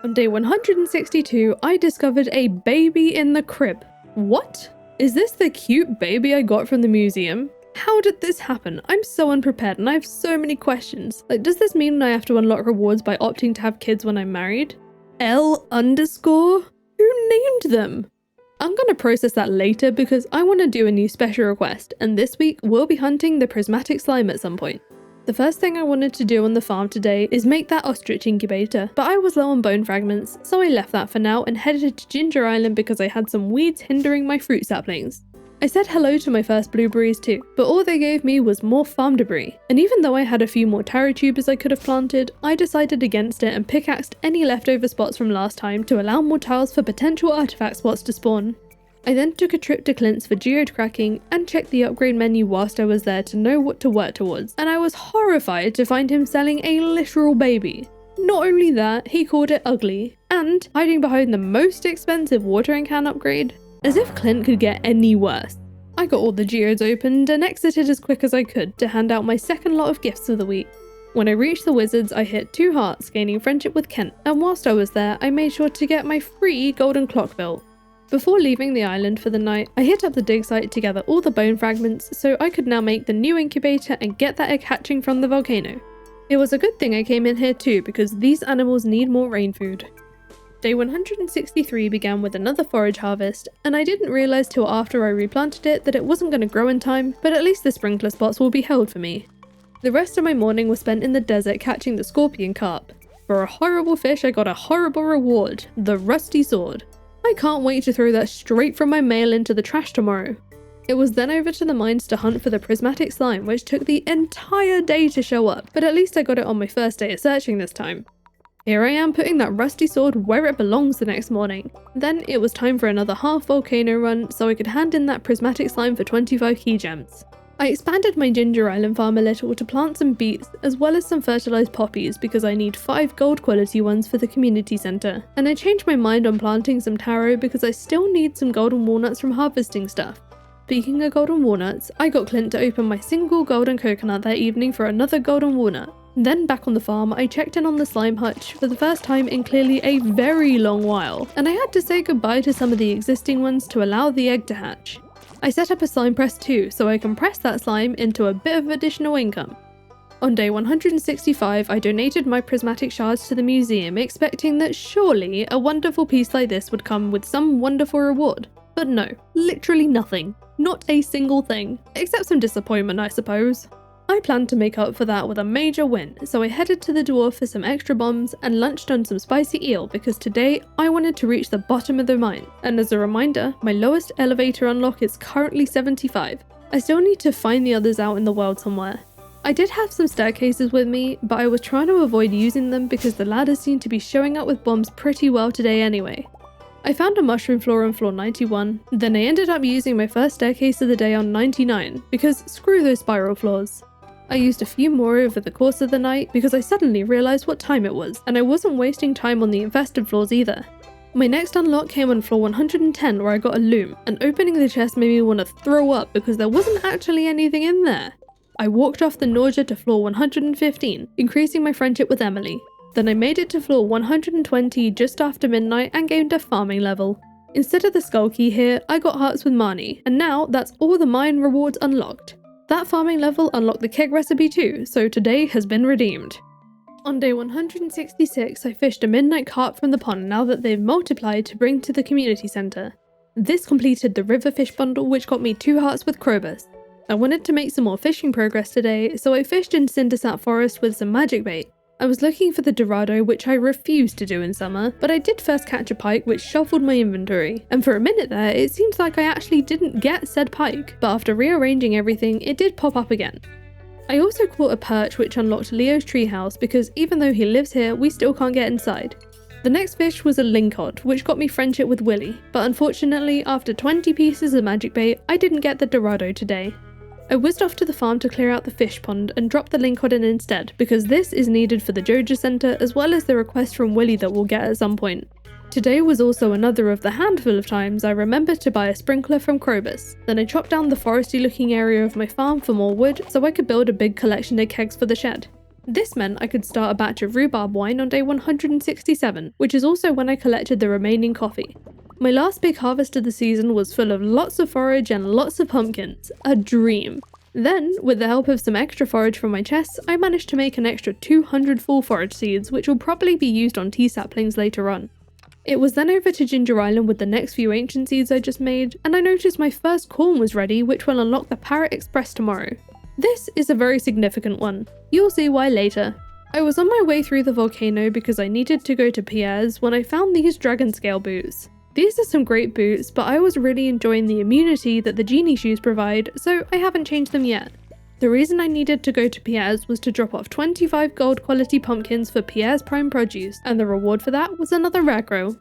On day 162, I discovered a baby in the crib. What? Is this the cute baby I got from the museum? How did this happen? I'm so unprepared and I have so many questions. Like, does this mean I have to unlock rewards by opting to have kids when I'm married? L_? Who named them? I'm going to process that later because I want to do a new special request, and this week we'll be hunting the prismatic slime at some point. The first thing I wanted to do on the farm today is make that ostrich incubator, but I was low on bone fragments, so I left that for now and headed to Ginger Island because I had some weeds hindering my fruit saplings. I said hello to my first blueberries too, but all they gave me was more farm debris, and even though I had a few more taro tubers I could have planted, I decided against it and pickaxed any leftover spots from last time to allow more tiles for potential artifact spots to spawn. I then took a trip to Clint's for geode cracking and checked the upgrade menu whilst I was there to know what to work towards, and I was horrified to find him selling a literal baby. Not only that, he called it ugly, and hiding behind the most expensive watering can upgrade. As if Clint could get any worse. I got all the geodes opened and exited as quick as I could to hand out my second lot of gifts of the week. When I reached the wizards, I hit 2 hearts, gaining friendship with Kent, and whilst I was there, I made sure to get my free golden clock built. Before leaving the island for the night, I hit up the dig site to gather all the bone fragments so I could now make the new incubator and get that egg hatching from the volcano. It was a good thing I came in here too because these animals need more rain food. Day 163 began with another forage harvest, and I didn't realise till after I replanted it that it wasn't going to grow in time, but at least the sprinkler spots will be held for me. The rest of my morning was spent in the desert catching the scorpion carp. For a horrible fish, I got a horrible reward, the rusty sword. I can't wait to throw that straight from my mail into the trash tomorrow. It was then over to the mines to hunt for the prismatic slime, which took the entire day to show up, but at least I got it on my first day of searching this time. Here I am putting that rusty sword where it belongs the next morning. Then it was time for another half volcano run so I could hand in that prismatic slime for 25 key gems. I expanded my Ginger Island farm a little to plant some beets as well as some fertilized poppies because I need 5 gold quality ones for the community center. And I changed my mind on planting some taro because I still need some golden walnuts from harvesting stuff. Speaking of golden walnuts, I got Clint to open my single golden coconut that evening for another golden walnut. Then back on the farm, I checked in on the slime hutch for the first time in clearly a very long while, and I had to say goodbye to some of the existing ones to allow the egg to hatch. I set up a slime press too, so I can press that slime into a bit of additional income. On day 165, I donated my prismatic shards to the museum, expecting that surely a wonderful piece like this would come with some wonderful reward. But no, literally nothing. Not a single thing, except some disappointment, I suppose. I planned to make up for that with a major win, so I headed to the dwarf for some extra bombs and lunched on some spicy eel because today I wanted to reach the bottom of the mine. And as a reminder, my lowest elevator unlock is currently 75. I still need to find the others out in the world somewhere. I did have some staircases with me, but I was trying to avoid using them because the ladders seem to be showing up with bombs pretty well today anyway. I found a mushroom floor on floor 91, then I ended up using my first staircase of the day on 99, because screw those spiral floors. I used a few more over the course of the night because I suddenly realised what time it was, and I wasn't wasting time on the infested floors either. My next unlock came on floor 110 where I got a loom, and opening the chest made me want to throw up because there wasn't actually anything in there. I walked off the nausea to floor 115, increasing my friendship with Emily. Then I made it to floor 120 just after midnight and gained a farming level. Instead of the skull key here, I got hearts with Marnie, and now that's all the mine rewards unlocked. That farming level unlocked the keg recipe too, so today has been redeemed. On day 166, I fished a midnight carp from the pond now that they've multiplied to bring to the community centre. This completed the river fish bundle, which got me 2 hearts with Krobus. I wanted to make some more fishing progress today, so I fished in Cindersap Forest with some magic bait. I was looking for the Dorado, which I refused to do in summer, but I did first catch a pike which shuffled my inventory, and for a minute there it seemed like I actually didn't get said pike, but after rearranging everything it did pop up again. I also caught a perch which unlocked Leo's treehouse because even though he lives here, we still can't get inside. The next fish was a lingcod, which got me friendship with Willy, but unfortunately after 20 pieces of magic bait, I didn't get the Dorado today. I whizzed off to the farm to clear out the fish pond and dropped the lingcod in instead, because this is needed for the Joja Centre as well as the request from Willy that we'll get at some point. Today was also another of the handful of times I remembered to buy a sprinkler from Krobus. Then I chopped down the foresty looking area of my farm for more wood so I could build a big collection of kegs for the shed. This meant I could start a batch of rhubarb wine on day 167, which is also when I collected the remaining coffee. My last big harvest of the season was full of lots of forage and lots of pumpkins. A dream. Then, with the help of some extra forage from my chests, I managed to make an extra 200 full forage seeds, which will probably be used on tea saplings later on. It was then over to Ginger Island with the next few ancient seeds I just made, and I noticed my first corn was ready, which will unlock the Parrot Express tomorrow. This is a very significant one. You'll see why later. I was on my way through the volcano because I needed to go to Pierre's when I found these dragon scale boots. These are some great boots, but I was really enjoying the immunity that the genie shoes provide, so I haven't changed them yet. The reason I needed to go to Pierre's was to drop off 25 gold quality pumpkins for Pierre's prime produce, and the reward for that was another rare grow.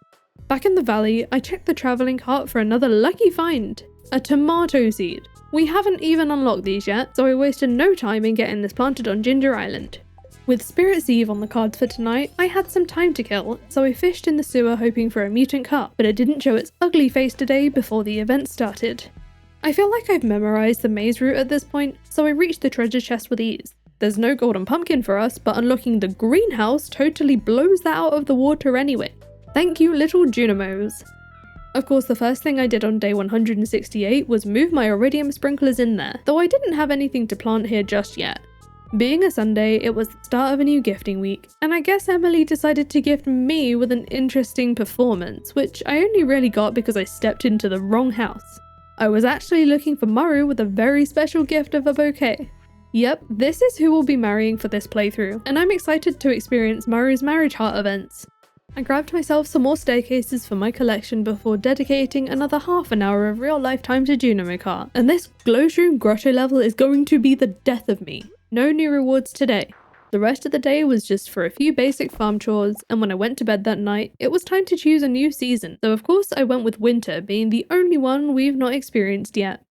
Back in the valley, I checked the travelling cart for another lucky find, a tomato seed. We haven't even unlocked these yet, so I wasted no time in getting this planted on Ginger Island. With Spirit's Eve on the cards for tonight, I had some time to kill, so I fished in the sewer hoping for a mutant carp, but it didn't show its ugly face today before the event started. I feel like I've memorised the maze route at this point, so I reached the treasure chest with ease. There's no golden pumpkin for us, but unlocking the greenhouse totally blows that out of the water anyway. Thank you, little Junimos. Of course, the first thing I did on day 168 was move my iridium sprinklers in there, though I didn't have anything to plant here just yet. Being a Sunday, it was the start of a new gifting week, and I guess Emily decided to gift me with an interesting performance, which I only really got because I stepped into the wrong house. I was actually looking for Maru with a very special gift of a bouquet. Yep, this is who we'll be marrying for this playthrough, and I'm excited to experience Maru's marriage heart events. I grabbed myself some more staircases for my collection before dedicating another half an hour of real life time to Junimo Kart, and this Glowshroom Grotto level is going to be the death of me. No new rewards today. The rest of the day was just for a few basic farm chores, and when I went to bed that night, it was time to choose a new season, so of course I went with winter being the only one we've not experienced yet.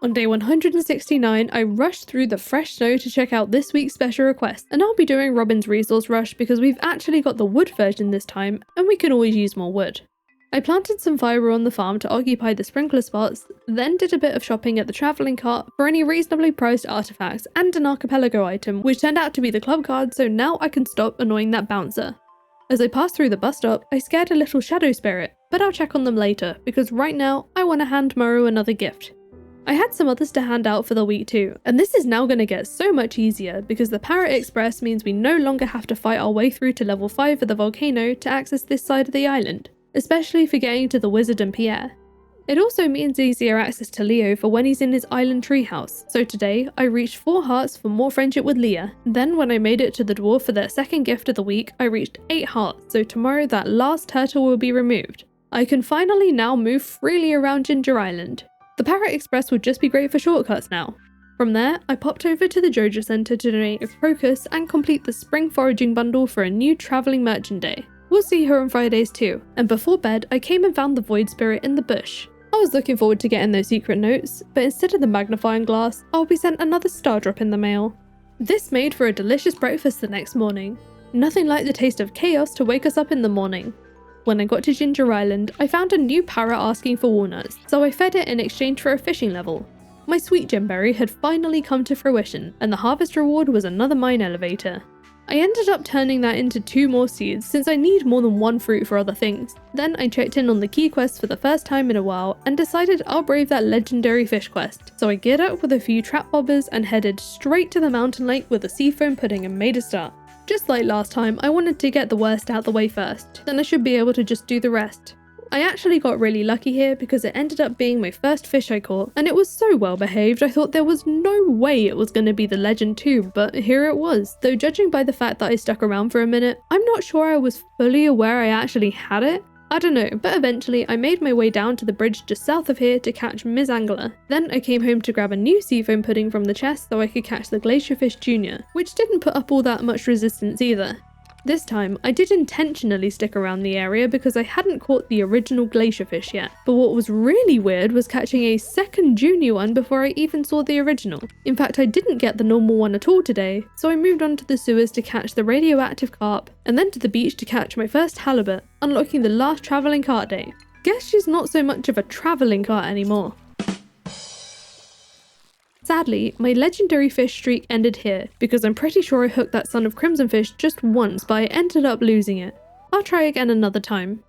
On day 169, I rushed through the fresh snow to check out this week's special request, and I'll be doing Robin's resource rush because we've actually got the wood version this time, and we can always use more wood. I planted some fibre on the farm to occupy the sprinkler spots, then did a bit of shopping at the travelling cart for any reasonably priced artifacts and an archipelago item, which turned out to be the club card, so now I can stop annoying that bouncer. As I passed through the bus stop, I scared a little shadow spirit, but I'll check on them later, because right now I want to hand Maru another gift. I had some others to hand out for the week too, and this is now going to get so much easier because the Parrot Express means we no longer have to fight our way through to level 5 of the volcano to access this side of the island, especially for getting to the Wizard and Pierre. It also means easier access to Leo for when he's in his island treehouse, so today I reached 4 hearts for more friendship with Leah. Then when I made it to the dwarf for their second gift of the week, I reached 8 hearts, so tomorrow that last turtle will be removed. I can finally now move freely around Ginger Island. The Parrot Express would just be great for shortcuts now. From there, I popped over to the Joja Centre to donate a crocus and complete the spring foraging bundle for a new travelling merchant day. We'll see her on Fridays too, and before bed I came and found the Void Spirit in the bush. I was looking forward to getting those secret notes, but instead of the magnifying glass, I'll be sent another star drop in the mail. This made for a delicious breakfast the next morning. Nothing like the taste of chaos to wake us up in the morning. When I got to Ginger Island, I found a new parrot asking for walnuts, so I fed it in exchange for a fishing level. My sweet gemberry had finally come to fruition, and the harvest reward was another mine elevator. I ended up turning that into 2 more seeds since I need more than 1 fruit for other things. Then I checked in on the key quest for the first time in a while and decided I'll brave that legendary fish quest. So I geared up with a few trap bobbers and headed straight to the mountain lake with a seafoam pudding and made a start. Just like last time, I wanted to get the worst out the way first, then I should be able to just do the rest. I actually got really lucky here because it ended up being my first fish I caught, and it was so well behaved I thought there was no way it was going to be the legend too, but here it was. Though judging by the fact that I stuck around for a minute, I'm not sure I was fully aware I actually had it. I don't know, but eventually I made my way down to the bridge just south of here to catch Ms. Angler. Then I came home to grab a new seafoam pudding from the chest so I could catch the Glacierfish Jr., which didn't put up all that much resistance either. This time, I did intentionally stick around the area because I hadn't caught the original glacierfish yet, but what was really weird was catching a second junior one before I even saw the original. In fact, I didn't get the normal one at all today, so I moved on to the sewers to catch the radioactive carp, and then to the beach to catch my first halibut, unlocking the last travelling cart day. Guess she's not so much of a travelling cart anymore. Sadly, my legendary fish streak ended here, because I'm pretty sure I hooked that son of Crimson Fish just once, but I ended up losing it. I'll try again another time.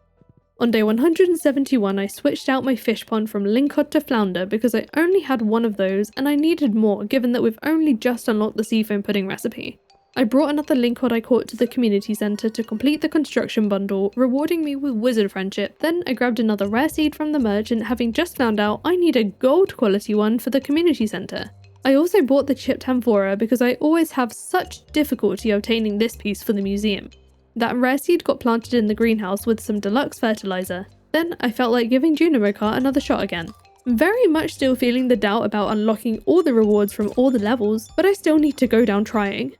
On day 171, I switched out my fish pond from lingcod to flounder because I only had one of those and I needed more given that we've only just unlocked the seafoam pudding recipe. I brought another lingcod I caught to the community centre to complete the construction bundle, rewarding me with wizard friendship. Then I grabbed another rare seed from the merchant, having just found out I need a gold quality one for the community centre. I also bought the chipped amphora because I always have such difficulty obtaining this piece for the museum. That rare seed got planted in the greenhouse with some deluxe fertiliser. Then I felt like giving Junimo Kart another shot again. Very much still feeling the doubt about unlocking all the rewards from all the levels, but I still need to go down trying.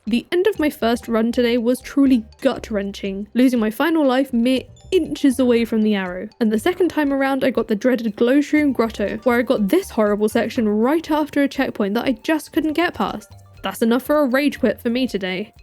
The end of my first run today was truly gut-wrenching, losing my final life mere inches away from the arrow. And the second time around I got the dreaded Glowshroom Grotto, where I got this horrible section right after a checkpoint that I just couldn't get past. That's enough for a rage quit for me today.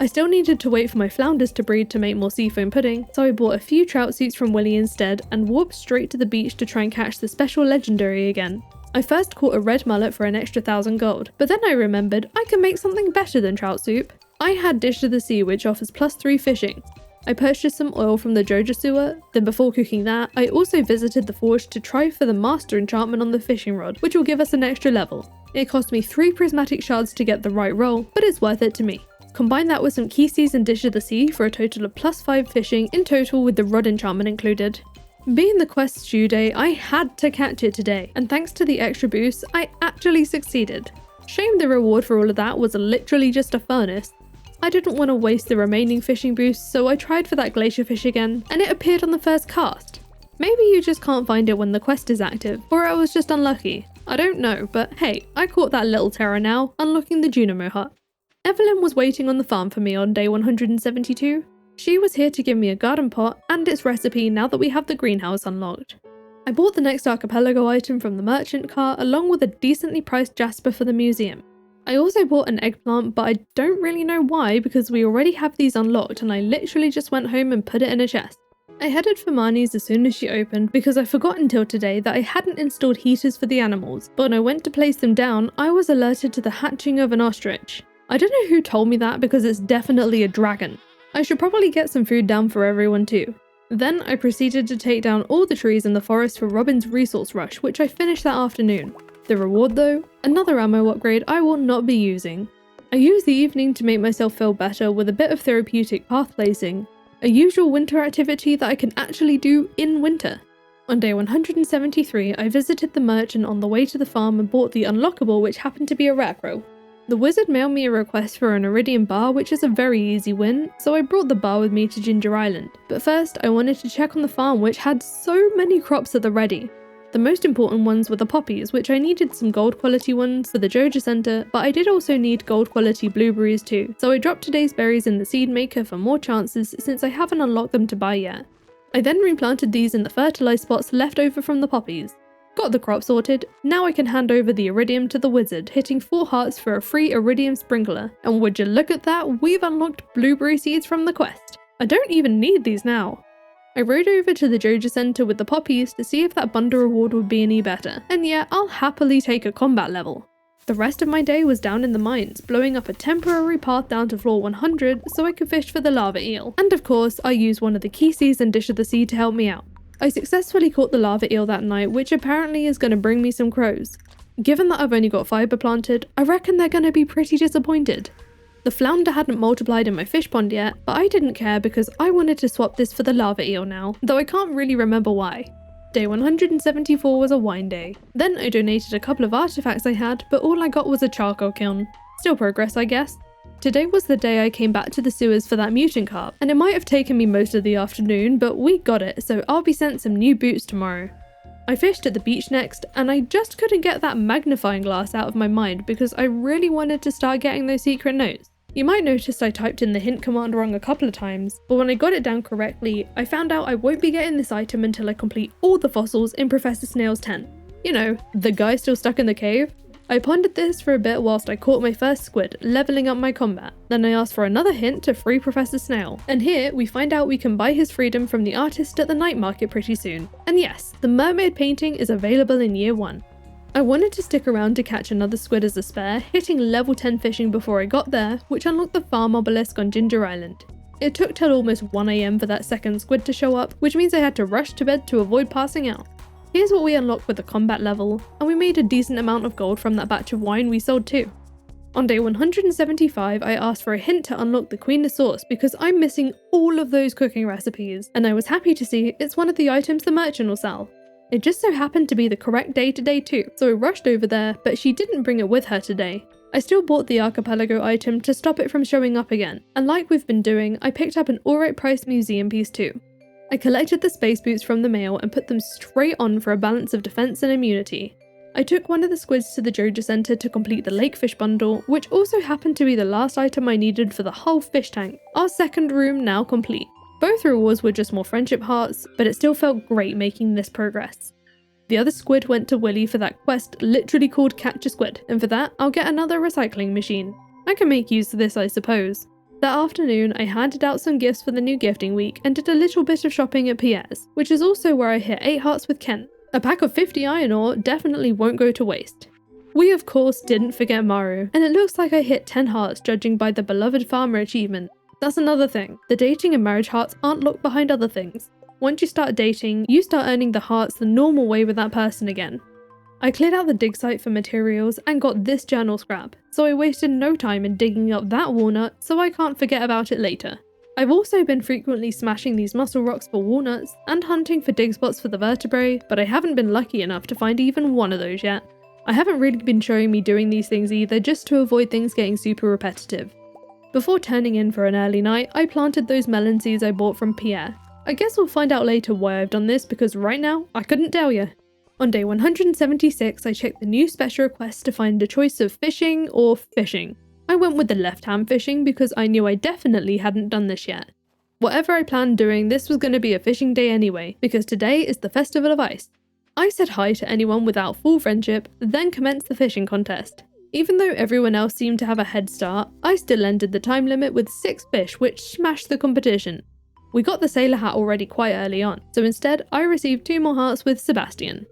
I still needed to wait for my flounders to breed to make more seafoam pudding, so I bought a few trout suits from Willie instead and warped straight to the beach to try and catch the special legendary again. I first caught a red mullet for an extra 1,000 gold, but then I remembered I can make something better than trout soup. I had Dish of the Sea, which offers +3 fishing. I purchased some oil from the Joja sewer, then before cooking that, I also visited the forge to try for the master enchantment on the fishing rod, which will give us an extra level. It cost me 3 prismatic shards to get the right roll, but it's worth it to me. Combine that with some Keyseas and Dish of the Sea for a total of +5 fishing in total with the rod enchantment included. Being the quest's due day, I had to catch it today, and thanks to the extra boosts, I actually succeeded. Shame the reward for all of that was literally just a furnace. I didn't want to waste the remaining fishing boosts, so I tried for that glacier fish again, and it appeared on the first cast. Maybe you just can't find it when the quest is active, or I was just unlucky. I don't know, but hey, I caught that little terror now, unlocking the Junimo hut. Evelyn was waiting on the farm for me on day 172. She was here to give me a garden pot and its recipe now that we have the greenhouse unlocked. I bought the next archipelago item from the merchant cart along with a decently priced jasper for the museum. I also bought an eggplant, but I don't really know why because we already have these unlocked and I literally just went home and put it in a chest. I headed for Marnie's as soon as she opened because I forgot until today that I hadn't installed heaters for the animals, but when I went to place them down, I was alerted to the hatching of an ostrich. I don't know who told me that because it's definitely a dragon. I should probably get some food down for everyone too. Then I proceeded to take down all the trees in the forest for Robin's resource rush, which I finished that afternoon. The reward though? Another ammo upgrade I will not be using. I used the evening to make myself feel better with a bit of therapeutic path placing, a usual winter activity that I can actually do in winter. On day 173, I visited the merchant on the way to the farm and bought the unlockable, which happened to be a racro. The wizard mailed me a request for an iridium bar, which is a very easy win, so I brought the bar with me to Ginger Island. But first, I wanted to check on the farm, which had so many crops at the ready. The most important ones were the poppies, which I needed some gold quality ones for the Joja Center, but I did also need gold quality blueberries too, so I dropped today's berries in the seed maker for more chances since I haven't unlocked them to buy yet. I then replanted these in the fertilized spots left over from the poppies. Got the crop sorted, now I can hand over the iridium to the wizard, hitting 4 hearts for a free iridium sprinkler, and would you look at that, we've unlocked blueberry seeds from the quest. I don't even need these now. I rode over to the Joja Center with the poppies to see if that bundle reward would be any better, and yeah, I'll happily take a combat level. The rest of my day was down in the mines, blowing up a temporary path down to floor 100 so I could fish for the lava eel, and of course I used one of the key seeds and Dish of the Sea to help me out. I successfully caught the lava eel that night, which apparently is going to bring me some crows. Given that I've only got fiber planted, I reckon they're going to be pretty disappointed. The flounder hadn't multiplied in my fish pond yet, but I didn't care because I wanted to swap this for the lava eel now, though I can't really remember why. Day 174 was a wine day. Then I donated a couple of artifacts I had, but all I got was a charcoal kiln. Still progress, I guess. Today was the day I came back to the sewers for that mutant carp, and it might have taken me most of the afternoon, but we got it, so I'll be sent some new boots tomorrow. I fished at the beach next, and I just couldn't get that magnifying glass out of my mind because I really wanted to start getting those secret notes. You might notice I typed in the hint command wrong a couple of times, but when I got it down correctly, I found out I won't be getting this item until I complete all the fossils in Professor Snail's tent. You know, the guy still stuck in the cave. I pondered this for a bit whilst I caught my first squid, leveling up my combat. Then I asked for another hint to free Professor Snail, and here we find out we can buy his freedom from the artist at the night market pretty soon. And yes, the mermaid painting is available in year 1. I wanted to stick around to catch another squid as a spare, hitting level 10 fishing before I got there, which unlocked the farm obelisk on Ginger Island. It took till almost 1 AM for that second squid to show up, which means I had to rush to bed to avoid passing out. Here's what we unlocked with the combat level, and we made a decent amount of gold from that batch of wine we sold too. On day 175, I asked for a hint to unlock the Queen of Sauce because I'm missing all of those cooking recipes, and I was happy to see it's one of the items the merchant will sell. It just so happened to be the correct day today too, so I rushed over there, but she didn't bring it with her today. I still bought the archipelago item to stop it from showing up again, and like we've been doing, I picked up an alright priced museum piece too. I collected the space boots from the mail and put them straight on for a balance of defense and immunity. I took one of the squids to the Joja Center to complete the lakefish bundle, which also happened to be the last item I needed for the whole fish tank. Our second room now complete. Both rewards were just more friendship hearts, but it still felt great making this progress. The other squid went to Willy for that quest literally called Catch a Squid, and for that I'll get another recycling machine. I can make use of this, I suppose. That afternoon I handed out some gifts for the new gifting week and did a little bit of shopping at Pierre's, which is also where I hit 8 hearts with Kent. A pack of 50 iron ore definitely won't go to waste. We of course didn't forget Maru, and it looks like I hit 10 hearts judging by the beloved farmer achievement. That's another thing, the dating and marriage hearts aren't locked behind other things. Once you start dating, you start earning the hearts the normal way with that person again. I cleared out the dig site for materials and got this journal scrap, so I wasted no time in digging up that walnut so I can't forget about it later. I've also been frequently smashing these mussel rocks for walnuts and hunting for dig spots for the vertebrae, but I haven't been lucky enough to find even one of those yet. I haven't really been showing me doing these things either, just to avoid things getting super repetitive. Before turning in for an early night, I planted those melon seeds I bought from Pierre. I guess we'll find out later why I've done this, because right now, I couldn't tell you. On day 176, I checked the new special request to find a choice of fishing or fishing. I went with the left-hand fishing because I knew I definitely hadn't done this yet. Whatever I planned doing, this was going to be a fishing day anyway, because today is the Festival of Ice. I said hi to anyone without full friendship, then commenced the fishing contest. Even though everyone else seemed to have a head start, I still ended the time limit with 6 fish, which smashed the competition. We got the sailor hat already quite early on, so instead I received 2 more hearts with Sebastian.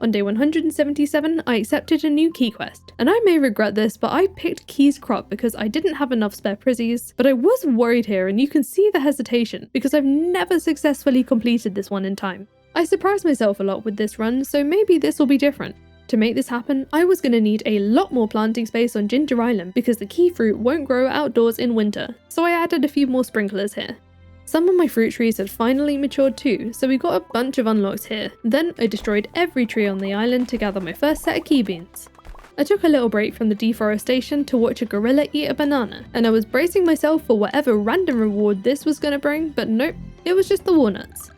On day 177, I accepted a new key quest, and I may regret this, but I picked Keys Crop because I didn't have enough spare prizzies, but I was worried here, and you can see the hesitation, because I've never successfully completed this one in time. I surprised myself a lot with this run, so maybe this will be different. To make this happen, I was going to need a lot more planting space on Ginger Island because the key fruit won't grow outdoors in winter, so I added a few more sprinklers here. Some of my fruit trees had finally matured too, so we got a bunch of unlocks here. Then I destroyed every tree on the island to gather my first set of key beans. I took a little break from the deforestation to watch a gorilla eat a banana, and I was bracing myself for whatever random reward this was going to bring, but nope, it was just the walnuts.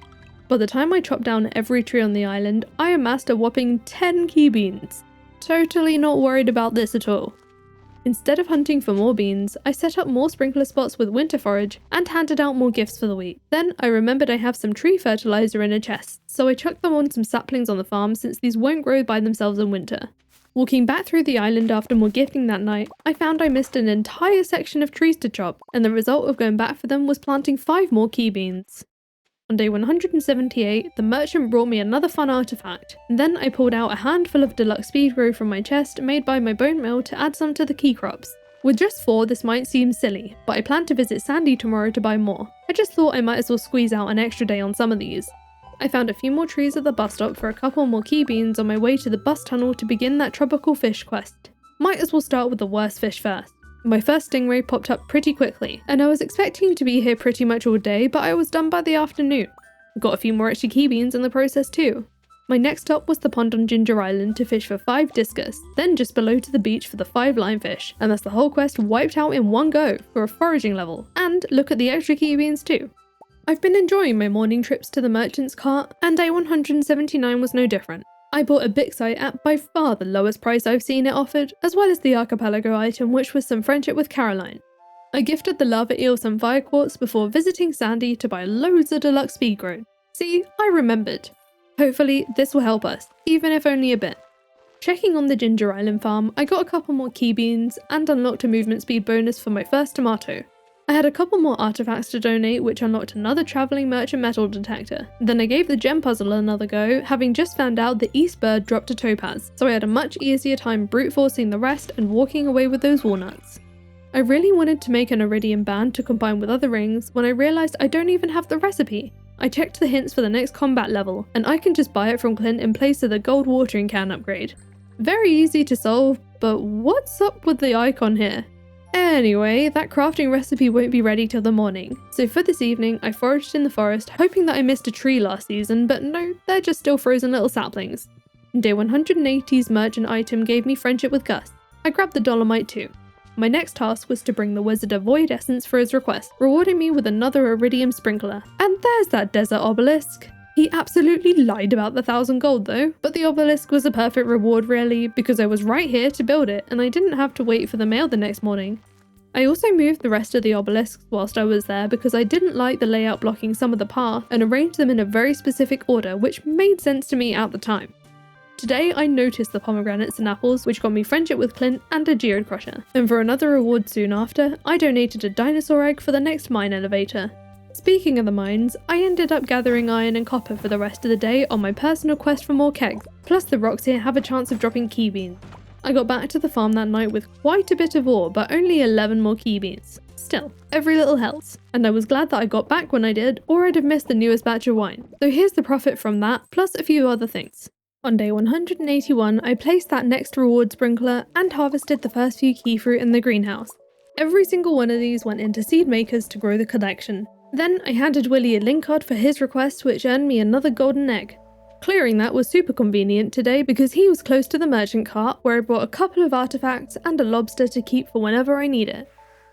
By the time I chopped down every tree on the island, I amassed a whopping 10 key beans. Totally not worried about this at all. Instead of hunting for more beans, I set up more sprinkler spots with winter forage and handed out more gifts for the week. Then I remembered I have some tree fertilizer in a chest, so I chucked them on some saplings on the farm since these won't grow by themselves in winter. Walking back through the island after more gifting that night, I found I missed an entire section of trees to chop, and the result of going back for them was planting 5 more key beans. On day 178, the merchant brought me another fun artifact. Then I pulled out a handful of deluxe speed grow from my chest made by my bone meal to add some to the key crops. With just 4, this might seem silly, but I plan to visit Sandy tomorrow to buy more. I just thought I might as well squeeze out an extra day on some of these. I found a few more trees at the bus stop for a couple more key beans on my way to the bus tunnel to begin that tropical fish quest. Might as well start with the worst fish first. My first stingray popped up pretty quickly, and I was expecting to be here pretty much all day, but I was done by the afternoon. Got a few more extra key beans in the process too. My next stop was the pond on Ginger Island to fish for 5 discus, then just below to the beach for the 5 lionfish, and that's the whole quest wiped out in one go for a foraging level, and look at the extra key beans too. I've been enjoying my morning trips to the merchant's cart, and day 179 was no different. I bought a Bixite at by far the lowest price I've seen it offered, as well as the Archipelago item, which was some friendship with Caroline. I gifted the lava eel some fire quartz before visiting Sandy to buy loads of deluxe speed grown. See, I remembered. Hopefully this will help us, even if only a bit. Checking on the Ginger Island farm, I got a couple more key beans and unlocked a movement speed bonus for my first tomato. I had a couple more artifacts to donate, which unlocked another travelling merchant metal detector. Then I gave the gem puzzle another go, having just found out the east bird dropped a topaz, so I had a much easier time brute forcing the rest and walking away with those walnuts. I really wanted to make an iridium band to combine with other rings when I realised I don't even have the recipe. I checked the hints for the next combat level, and I can just buy it from Clint in place of the gold watering can upgrade. Very easy to solve, but what's up with the icon here? Anyway, that crafting recipe won't be ready till the morning, so for this evening I foraged in the forest hoping that I missed a tree last season, but no, they're just still frozen little saplings. Day 180's merchant item gave me friendship with Gus. I grabbed the dolomite too. My next task was to bring the wizard a void essence for his request, rewarding me with another iridium sprinkler. And there's that desert obelisk. He absolutely lied about the 1,000 gold though, but the obelisk was a perfect reward really, because I was right here to build it and I didn't have to wait for the mail the next morning. I also moved the rest of the obelisks whilst I was there because I didn't like the layout blocking some of the path and arranged them in a very specific order which made sense to me at the time. Today I noticed the pomegranates and apples, which got me friendship with Clint and a geode crusher, and for another reward soon after, I donated a dinosaur egg for the next mine elevator. Speaking of the mines, I ended up gathering iron and copper for the rest of the day on my personal quest for more kegs, plus the rocks here have a chance of dropping key beans. I got back to the farm that night with quite a bit of ore, but only 11 more key beans. Still, every little helps, and I was glad that I got back when I did, or I'd have missed the newest batch of wine. So here's the profit from that, plus a few other things. On day 181, I placed that next reward sprinkler and harvested the first few key fruit in the greenhouse. Every single one of these went into seed makers to grow the collection. Then I handed Willie a link card for his request, which earned me another golden egg. Clearing that was super convenient today because he was close to the merchant cart where I brought a couple of artifacts and a lobster to keep for whenever I need it.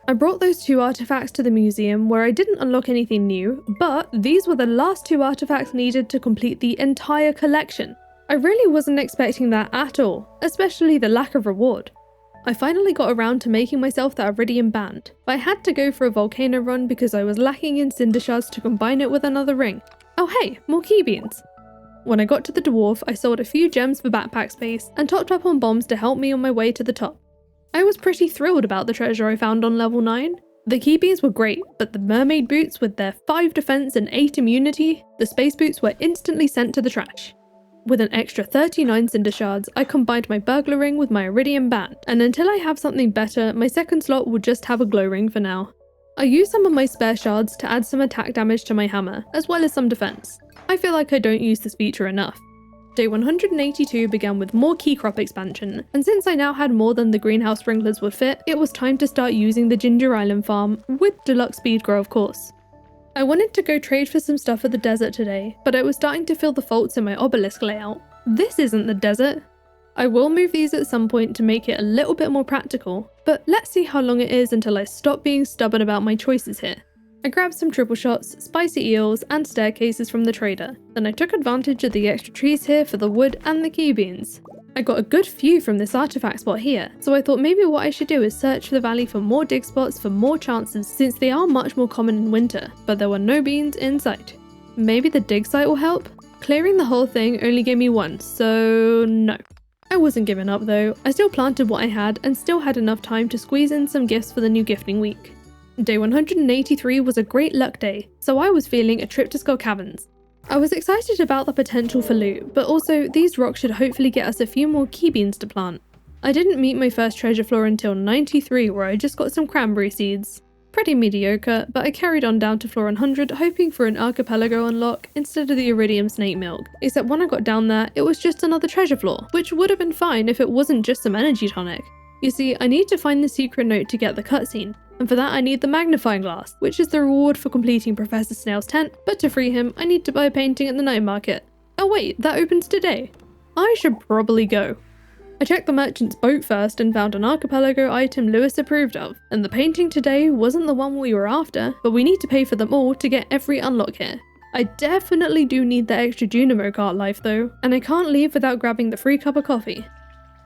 I brought those 2 artifacts to the museum where I didn't unlock anything new, but these were the last 2 artifacts needed to complete the entire collection. I really wasn't expecting that at all, especially the lack of reward. I finally got around to making myself the iridium band, but I had to go for a volcano run because I was lacking in cinder shards to combine it with another ring. Oh hey, more key beans! When I got to the dwarf, I sold a few gems for backpack space and topped up on bombs to help me on my way to the top. I was pretty thrilled about the treasure I found on level 9. The key beans were great, but the mermaid boots with their 5 defense and 8 immunity, the space boots were instantly sent to the trash. With an extra 39 cinder shards, I combined my burglar ring with my iridium band, and until I have something better, my second slot will just have a glow ring for now. I used some of my spare shards to add some attack damage to my hammer, as well as some defense. I feel like I don't use this feature enough. Day 182 began with more key crop expansion, and since I now had more than the greenhouse sprinklers would fit, it was time to start using the Ginger Island farm, with deluxe speed grow of course. I wanted to go trade for some stuff at the desert today, but I was starting to feel the faults in my obelisk layout. This isn't the desert. I will move these at some point to make it a little bit more practical, but let's see how long it is until I stop being stubborn about my choices here. I grabbed some triple shots, spicy eels, and staircases from the trader. Then I took advantage of the extra trees here for the wood and the key beans. I got a good view from this artifact spot here, so I thought maybe what I should do is search the valley for more dig spots for more chances since they are much more common in winter, but there were no beans in sight. Maybe the dig site will help? Clearing the whole thing only gave me 1, so no. I wasn't giving up though. I still planted what I had and still had enough time to squeeze in some gifts for the new gifting week. Day 183 was a great luck day, so I was feeling a trip to Skull Caverns. I was excited about the potential for loot, but also these rocks should hopefully get us a few more key beans to plant. I didn't meet my first treasure floor until 93 where I just got some cranberry seeds. Pretty mediocre, but I carried on down to floor 100 hoping for an archipelago unlock instead of the iridium snake milk, except when I got down there it was just another treasure floor, which would have been fine if it wasn't just some energy tonic. You see, I need to find the secret note to get the cutscene, and for that I need the magnifying glass, which is the reward for completing Professor Snail's tent, but to free him I need to buy a painting at the night market. Oh wait, that opens today. I should probably go. I checked the merchant's boat first and found an archipelago item Lewis approved of, and the painting today wasn't the one we were after, but we need to pay for them all to get every unlock here. I definitely do need the extra Junimo cart life though, and I can't leave without grabbing the free cup of coffee.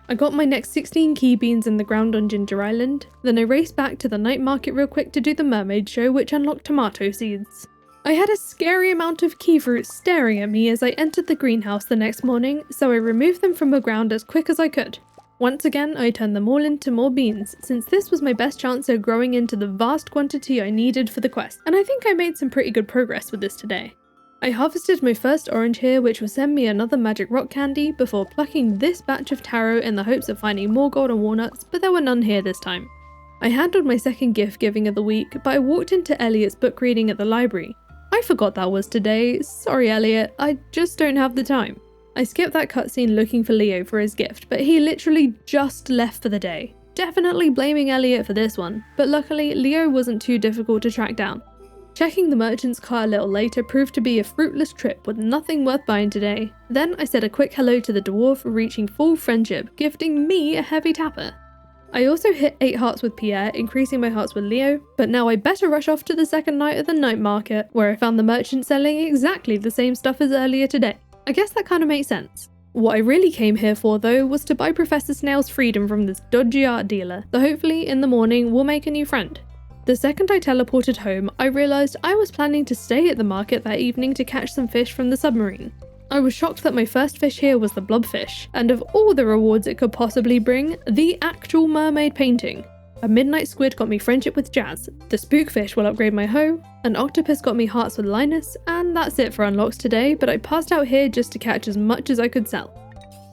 I got my next 16 key beans in the ground on Ginger Island, then I raced back to the night market real quick to do the mermaid show which unlocked tomato seeds. I had a scary amount of key fruits staring at me as I entered the greenhouse the next morning, so I removed them from the ground as quick as I could. Once again I turned them all into more beans, since this was my best chance of growing into the vast quantity I needed for the quest, and I think I made some pretty good progress with this today. I harvested my first orange here, which will send me another magic rock candy before plucking this batch of taro in the hopes of finding more golden walnuts, but there were none here this time. I handled my second gift giving of the week, but I walked into Elliot's book reading at the library. I forgot that was today. Sorry Elliot, I just don't have the time. I skipped that cutscene looking for Leo for his gift, but he literally just left for the day. Definitely blaming Elliot for this one, but luckily Leo wasn't too difficult to track down. Checking the merchant's car a little later proved to be a fruitless trip with nothing worth buying today. Then I said a quick hello to the dwarf, reaching full friendship, gifting me a heavy tapper. I also hit 8 hearts with Pierre, increasing my hearts with Leo, but now I better rush off to the second night of the night market, where I found the merchant selling exactly the same stuff as earlier today. I guess that kind of makes sense. What I really came here for though was to buy Professor Snail's freedom from this dodgy art dealer, that hopefully in the morning will make a new friend. The second I teleported home, I realised I was planning to stay at the market that evening to catch some fish from the submarine. I was shocked that my first fish here was the blobfish, and of all the rewards it could possibly bring, the actual mermaid painting. A midnight squid got me friendship with Jazz, the spookfish will upgrade my hoe, an octopus got me hearts with Linus, and that's it for unlocks today, but I passed out here just to catch as much as I could sell.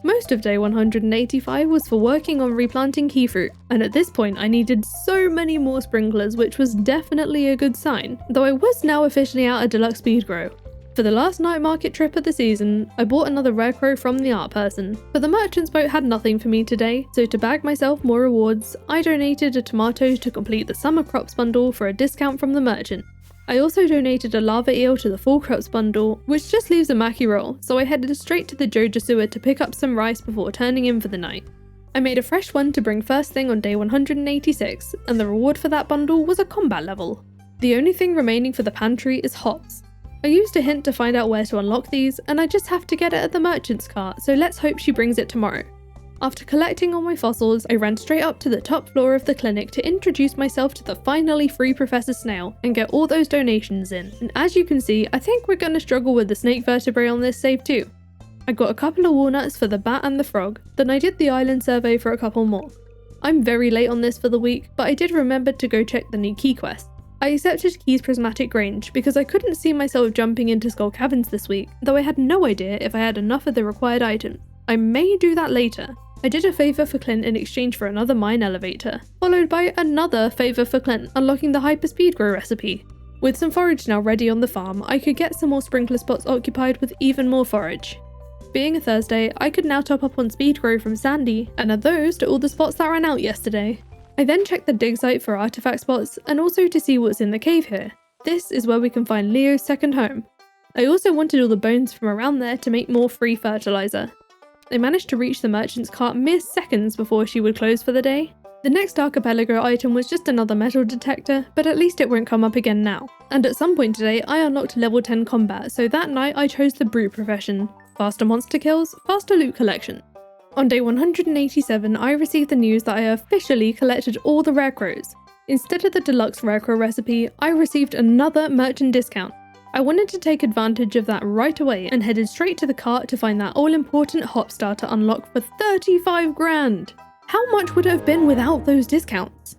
Most of day 185 was for working on replanting keyfruit, and at this point I needed so many more sprinklers, which was definitely a good sign, though I was now officially out of deluxe speed grow. For the last night market trip of the season, I bought another rare crow from the art person, but the merchant's boat had nothing for me today, so to bag myself more rewards, I donated a tomato to complete the summer crops bundle for a discount from the merchant. I also donated a lava eel to the Full Crops bundle, which just leaves a maki roll, so I headed straight to the Joja sewer to pick up some rice before turning in for the night. I made a fresh one to bring first thing on day 186, and the reward for that bundle was a combat level. The only thing remaining for the pantry is hops. I used a hint to find out where to unlock these, and I just have to get it at the merchant's cart, so let's hope she brings it tomorrow. After collecting all my fossils, I ran straight up to the top floor of the clinic to introduce myself to the finally free Professor Snail and get all those donations in. And as you can see, I think we're going to struggle with the snake vertebrae on this save too. I got a couple of walnuts for the bat and the frog, then I did the island survey for a couple more. I'm very late on this for the week, but I did remember to go check the new key quest. I accepted Key's Prismatic Grange because I couldn't see myself jumping into Skull Caverns this week, though I had no idea if I had enough of the required items. I may do that later. I did a favour for Clint in exchange for another mine elevator, followed by another favour for Clint, unlocking the hyperspeed grow recipe. With some forage now ready on the farm, I could get some more sprinkler spots occupied with even more forage. Being a Thursday, I could now top up on speed grow from Sandy, and add those to all the spots that ran out yesterday. I then checked the dig site for artifact spots, and also to see what's in the cave here. This is where we can find Leo's second home. I also wanted all the bones from around there to make more free fertilizer. I managed to reach the merchant's cart mere seconds before she would close for the day. The next Archipelago item was just another metal detector, but at least it won't come up again now. And at some point today, I unlocked level 10 combat, so that night I chose the brute profession. Faster monster kills, faster loot collection. On day 187, I received the news that I officially collected all the rare crows. Instead of the deluxe rare crow recipe, I received another merchant discount. I wanted to take advantage of that right away and headed straight to the cart to find that all-important hop starter unlocked for 35 grand. How much would it have been without those discounts?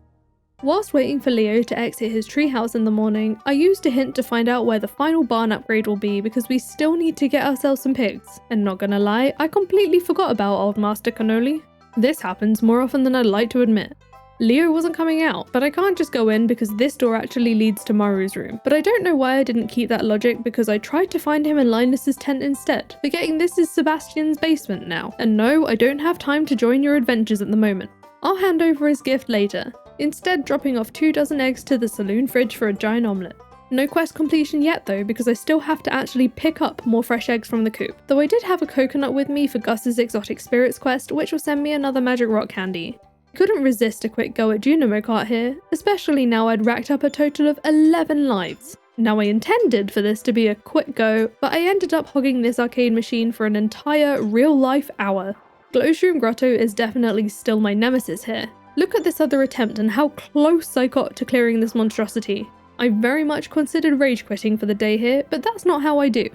Whilst waiting for Leo to exit his treehouse in the morning, I used a hint to find out where the final barn upgrade will be because we still need to get ourselves some pigs. And not gonna lie, I completely forgot about old Master Cannoli. This happens more often than I'd like to admit. Leo wasn't coming out, but I can't just go in because this door actually leads to Maru's room. But I don't know why I didn't keep that logic because I tried to find him in Linus's tent instead, forgetting this is Sebastian's basement now. And no, I don't have time to join your adventures at the moment. I'll hand over his gift later, instead dropping off 2 dozen eggs to the saloon fridge for a giant omelette. No quest completion yet though, because I still have to actually pick up more fresh eggs from the coop, though I did have a coconut with me for Gus's Exotic Spirits quest, which will send me another magic rock candy. I couldn't resist a quick go at Junimo Kart here, especially now I'd racked up a total of 11 lives. Now I intended for this to be a quick go, but I ended up hogging this arcade machine for an entire real-life hour. Glowshroom Grotto is definitely still my nemesis here. Look at this other attempt and how close I got to clearing this monstrosity. I very much considered rage quitting for the day here, but that's not how I do.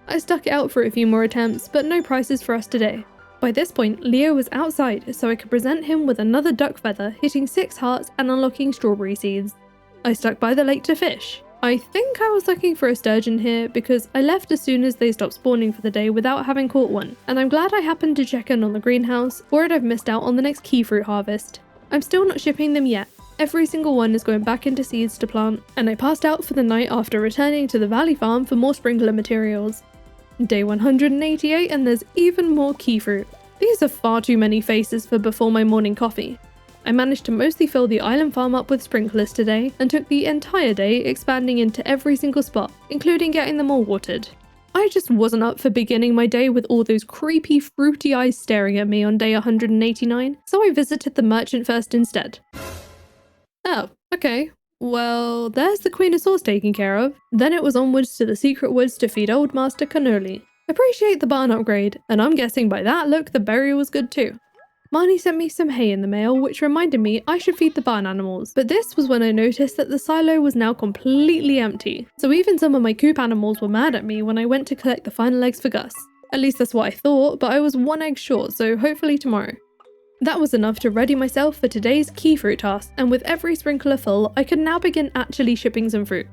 I stuck it out for a few more attempts, but no prizes for us today. By this point, Leo was outside, so I could present him with another duck feather, hitting 6 hearts and unlocking strawberry seeds. I stuck by the lake to fish. I think I was looking for a sturgeon here because I left as soon as they stopped spawning for the day without having caught one, and I'm glad I happened to check in on the greenhouse, or I'd have missed out on the next key fruit harvest. I'm still not shipping them yet. Every single one is going back into seeds to plant, and I passed out for the night after returning to the valley farm for more sprinkler materials. Day 188 and there's even more key fruit. These are far too many faces for before my morning coffee. I managed to mostly fill the island farm up with sprinklers today and took the entire day expanding into every single spot, including getting them all watered. I just wasn't up for beginning my day with all those creepy fruity eyes staring at me on day 189, so I visited the merchant first instead. Oh, okay. Well, there's the Queen of Swords taken care of. Then it was onwards to the secret woods to feed old Master Cannoli. Appreciate the barn upgrade, and I'm guessing by that look the burial was good too. Marnie sent me some hay in the mail, which reminded me I should feed the barn animals, but this was when I noticed that the silo was now completely empty, so even some of my coop animals were mad at me when I went to collect the final eggs for Gus. At least that's what I thought, but I was 1 egg short, so hopefully tomorrow. That was enough to ready myself for today's key fruit task, and with every sprinkler full, I could now begin actually shipping some fruit.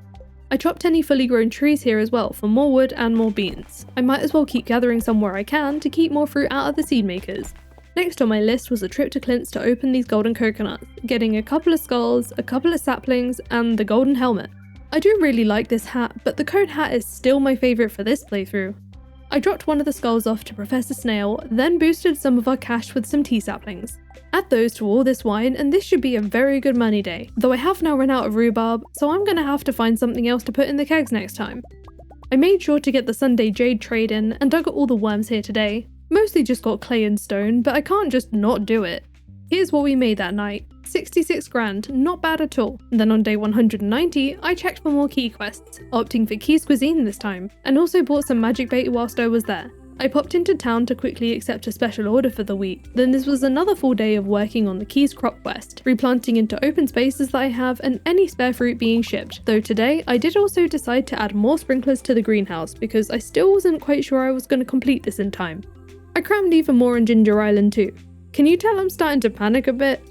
I chopped any fully grown trees here as well for more wood and more beans. I might as well keep gathering some where I can to keep more fruit out of the seed makers. Next on my list was a trip to Clint's to open these golden coconuts, getting a couple of skulls, a couple of saplings, and the golden helmet. I do really like this hat, but the cone hat is still my favourite for this playthrough. I dropped one of the skulls off to Professor Snail, then boosted some of our cash with some tea saplings. Add those to all this wine and this should be a very good money day, though I have now run out of rhubarb, so I'm gonna have to find something else to put in the kegs next time. I made sure to get the Sunday Jade trade in and dug all the worms here today. Mostly just got clay and stone, but I can't just not do it. Here's what we made that night. 66 grand, not bad at all. Then on day 190, I checked for more key quests, opting for Keys Cuisine this time, and also bought some magic bait whilst I was there. I popped into town to quickly accept a special order for the week, then this was another full day of working on the Keys crop quest, replanting into open spaces that I have and any spare fruit being shipped, though today I did also decide to add more sprinklers to the greenhouse because I still wasn't quite sure I was going to complete this in time. I crammed even more on Ginger Island too. Can you tell I'm starting to panic a bit?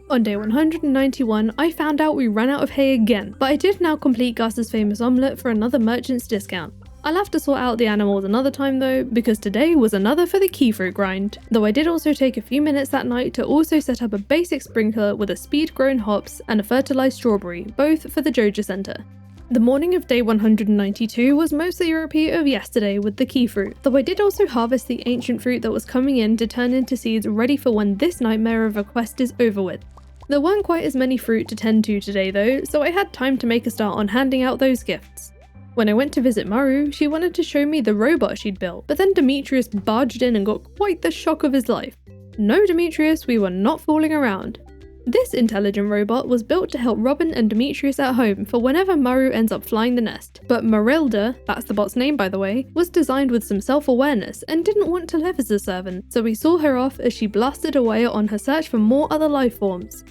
On day 191, I found out we ran out of hay again, but I did now complete Gus's famous omelette for another merchant's discount. I'll have to sort out the animals another time though, because today was another for the key fruit grind. Though I did also take a few minutes that night to also set up a basic sprinkler with a speed-grown hops and a fertilized strawberry, both for the Joja Center. The morning of day 192 was mostly a repeat of yesterday with the key fruit, though I did also harvest the ancient fruit that was coming in to turn into seeds ready for when this nightmare of a quest is over with. There weren't quite as many fruit to tend to today though, so I had time to make a start on handing out those gifts. When I went to visit Maru, she wanted to show me the robot she'd built, but then Demetrius barged in and got quite the shock of his life. No, Demetrius, we were not fooling around. This intelligent robot was built to help Robin and Demetrius at home for whenever Maru ends up flying the nest, but Marilda, that's the bot's name by the way, was designed with some self-awareness and didn't want to live as a servant, so we saw her off as she blasted away on her search for more other life forms.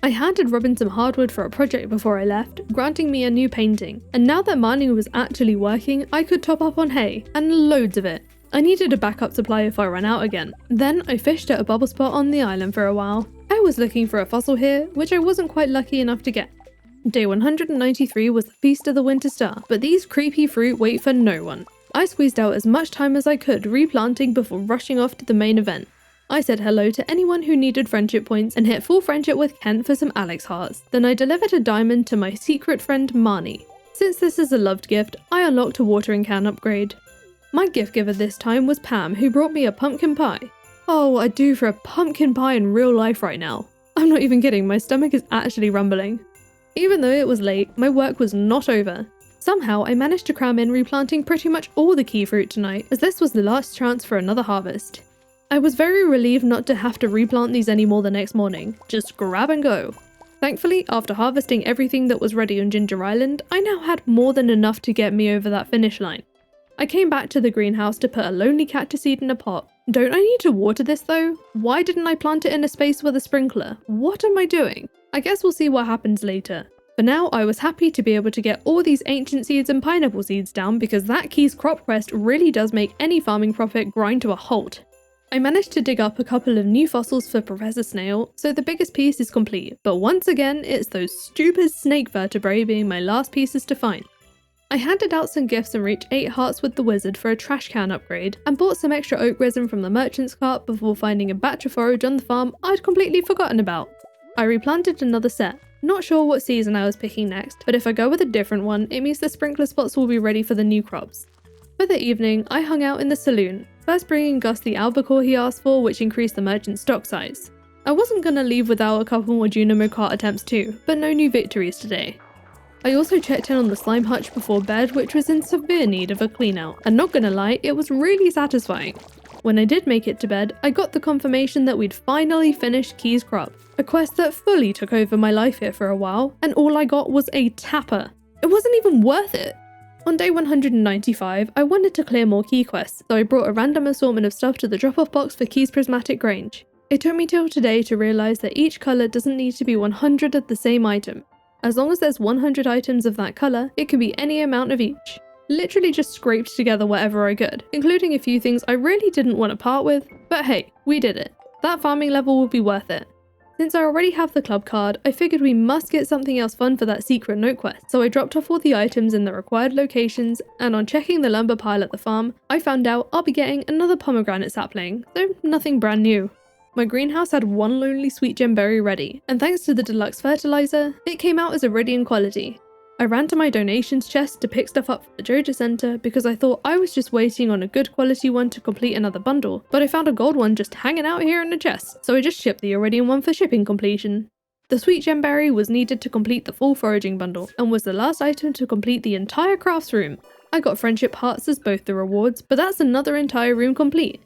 I handed Robin some hardwood for a project before I left, granting me a new painting, and now that mining was actually working, I could top up on hay, and loads of it. I needed a backup supply if I ran out again. Then I fished at a bubble spot on the island for a while. I was looking for a fossil here, which I wasn't quite lucky enough to get. Day 193 was the Feast of the Winter Star, but these creepy fruit wait for no one. I squeezed out as much time as I could replanting before rushing off to the main event. I said hello to anyone who needed friendship points and hit full friendship with Kent for some Alex hearts. Then I delivered a diamond to my secret friend Marnie. Since this is a loved gift, I unlocked a watering can upgrade. My gift giver this time was Pam, who brought me a pumpkin pie. Oh, I'd do for a pumpkin pie in real life right now. I'm not even kidding, my stomach is actually rumbling. Even though it was late, my work was not over. Somehow I managed to cram in replanting pretty much all the key fruit tonight, as this was the last chance for another harvest. I was very relieved not to have to replant these anymore the next morning, just grab and go. Thankfully, after harvesting everything that was ready on Ginger Island, I now had more than enough to get me over that finish line. I came back to the greenhouse to put a lonely cactus seed in a pot. Don't I need to water this though? Why didn't I plant it in a space with a sprinkler? What am I doing? I guess we'll see what happens later. For now, I was happy to be able to get all these ancient seeds and pineapple seeds down because that Keys crop quest really does make any farming profit grind to a halt. I managed to dig up a couple of new fossils for Professor Snail, so the biggest piece is complete, but once again it's those stupid snake vertebrae being my last pieces to find. I handed out some gifts and reached 8 hearts with the wizard for a trash can upgrade, and bought some extra oak resin from the merchant's cart before finding a batch of forage on the farm I'd completely forgotten about. I replanted another set. Not sure what season I was picking next, but if I go with a different one, it means the sprinkler spots will be ready for the new crops. For the evening, I hung out in the saloon, first bringing Gus the albacore he asked for, which increased the merchant's stock size. I wasn't gonna leave without a couple more Junimo cart attempts too, but no new victories today. I also checked in on the slime hutch before bed, which was in severe need of a clean out, and not gonna lie, it was really satisfying. When I did make it to bed, I got the confirmation that we'd finally finished Keys crop, a quest that fully took over my life here for a while, and all I got was a tapper. It wasn't even worth it! On day 195, I wanted to clear more key quests, so I brought a random assortment of stuff to the drop-off box for Keys Prismatic Grange. It took me till today to realise that each colour doesn't need to be 100 of the same item. As long as there's 100 items of that colour, it can be any amount of each. Literally just scraped together whatever I could, including a few things I really didn't want to part with, but hey, we did it. That farming level will be worth it. Since I already have the club card, I figured we must get something else fun for that secret note quest, so I dropped off all the items in the required locations, and on checking the lumber pile at the farm, I found out I'll be getting another pomegranate sapling, so nothing brand new. My greenhouse had one lonely sweet gem berry ready, and thanks to the deluxe fertilizer, it came out as Iridian quality. I ran to my donations chest to pick stuff up for the Joja Center because I thought I was just waiting on a good quality one to complete another bundle, but I found a gold one just hanging out here in the chest, so I just shipped the Iridium one for shipping completion. The Sweet Gemberry was needed to complete the full foraging bundle, and was the last item to complete the entire crafts room. I got friendship hearts as both the rewards, but that's another entire room complete.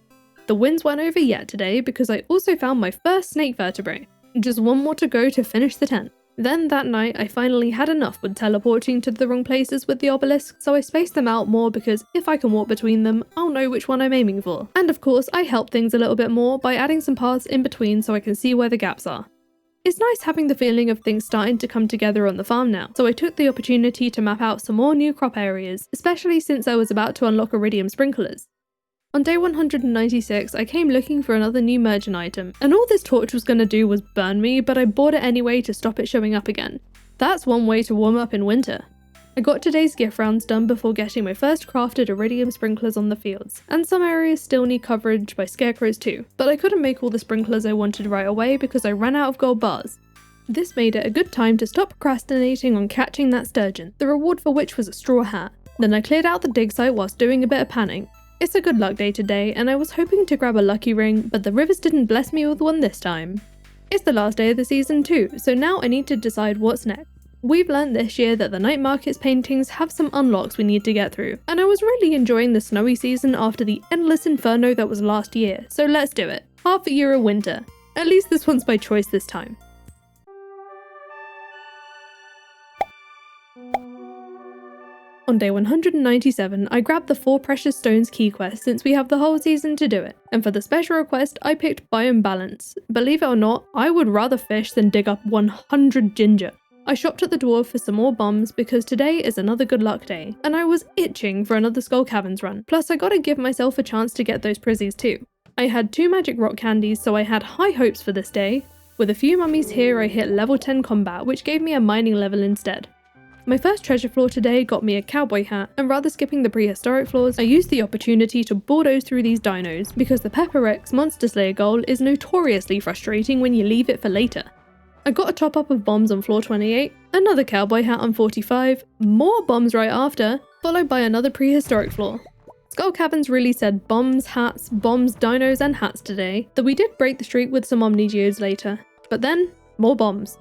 The wins weren't over yet today because I also found my first snake vertebrae. Just one more to go to finish the tent. Then that night I finally had enough with teleporting to the wrong places with the obelisk, so I spaced them out more because if I can walk between them, I'll know which one I'm aiming for. And of course I help things a little bit more by adding some paths in between so I can see where the gaps are. It's nice having the feeling of things starting to come together on the farm now, so I took the opportunity to map out some more new crop areas, especially since I was about to unlock Iridium sprinklers. On day 196, I came looking for another new merchant item, and all this torch was going to do was burn me, but I bought it anyway to stop it showing up again. That's one way to warm up in winter. I got today's gift rounds done before getting my first crafted Iridium sprinklers on the fields, and some areas still need coverage by scarecrows too, but I couldn't make all the sprinklers I wanted right away because I ran out of gold bars. This made it a good time to stop procrastinating on catching that sturgeon, the reward for which was a straw hat. Then I cleared out the dig site whilst doing a bit of panning. It's a good luck day today, and I was hoping to grab a lucky ring, but the rivers didn't bless me with one this time. It's the last day of the season too, so now I need to decide what's next. We've learned this year that the night market's paintings have some unlocks we need to get through, and I was really enjoying the snowy season after the endless inferno that was last year, so let's do it. Half a year of winter. At least this one's by choice this time. On day 197, I grabbed the 4 Precious Stones key quest since we have the whole season to do it, and for the special request I picked Biome Balance. Believe it or not, I would rather fish than dig up 100 ginger. I shopped at the dwarf for some more bombs because today is another good luck day, and I was itching for another Skull Caverns run, plus I gotta give myself a chance to get those prizzies too. I had 2 magic rock candies, so I had high hopes for this day. With a few mummies here I hit level 10 combat, which gave me a mining level instead. My first treasure floor today got me a cowboy hat, and rather skipping the prehistoric floors, I used the opportunity to bulldoze through these dinos, because the Pepper Rex Monster Slayer goal is notoriously frustrating when you leave it for later. I got a top up of bombs on floor 28, another cowboy hat on 45, more bombs right after, followed by another prehistoric floor. Skull Caverns really said bombs, hats, bombs, dinos and hats today, though we did break the streak with some Omni Geodes later. But then, more bombs.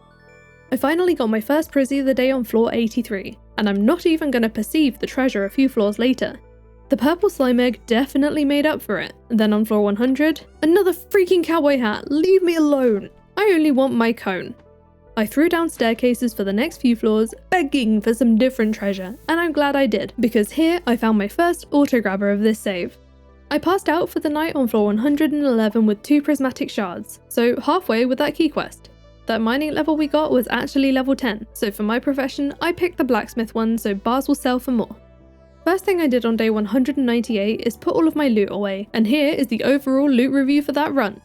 I finally got my first prizzy of the day on floor 83, and I'm not even going to perceive the treasure a few floors later. The purple slime egg definitely made up for it. Then on floor 100, another freaking cowboy hat, leave me alone! I only want my cone. I threw down staircases for the next few floors, begging for some different treasure, and I'm glad I did, because here I found my first auto grabber of this save. I passed out for the night on floor 111 with 2 prismatic shards, so halfway with that key quest. That mining level we got was actually level 10, so for my profession, I picked the blacksmith one so bars will sell for more. First thing I did on day 198 is put all of my loot away, and here is the overall loot review for that run.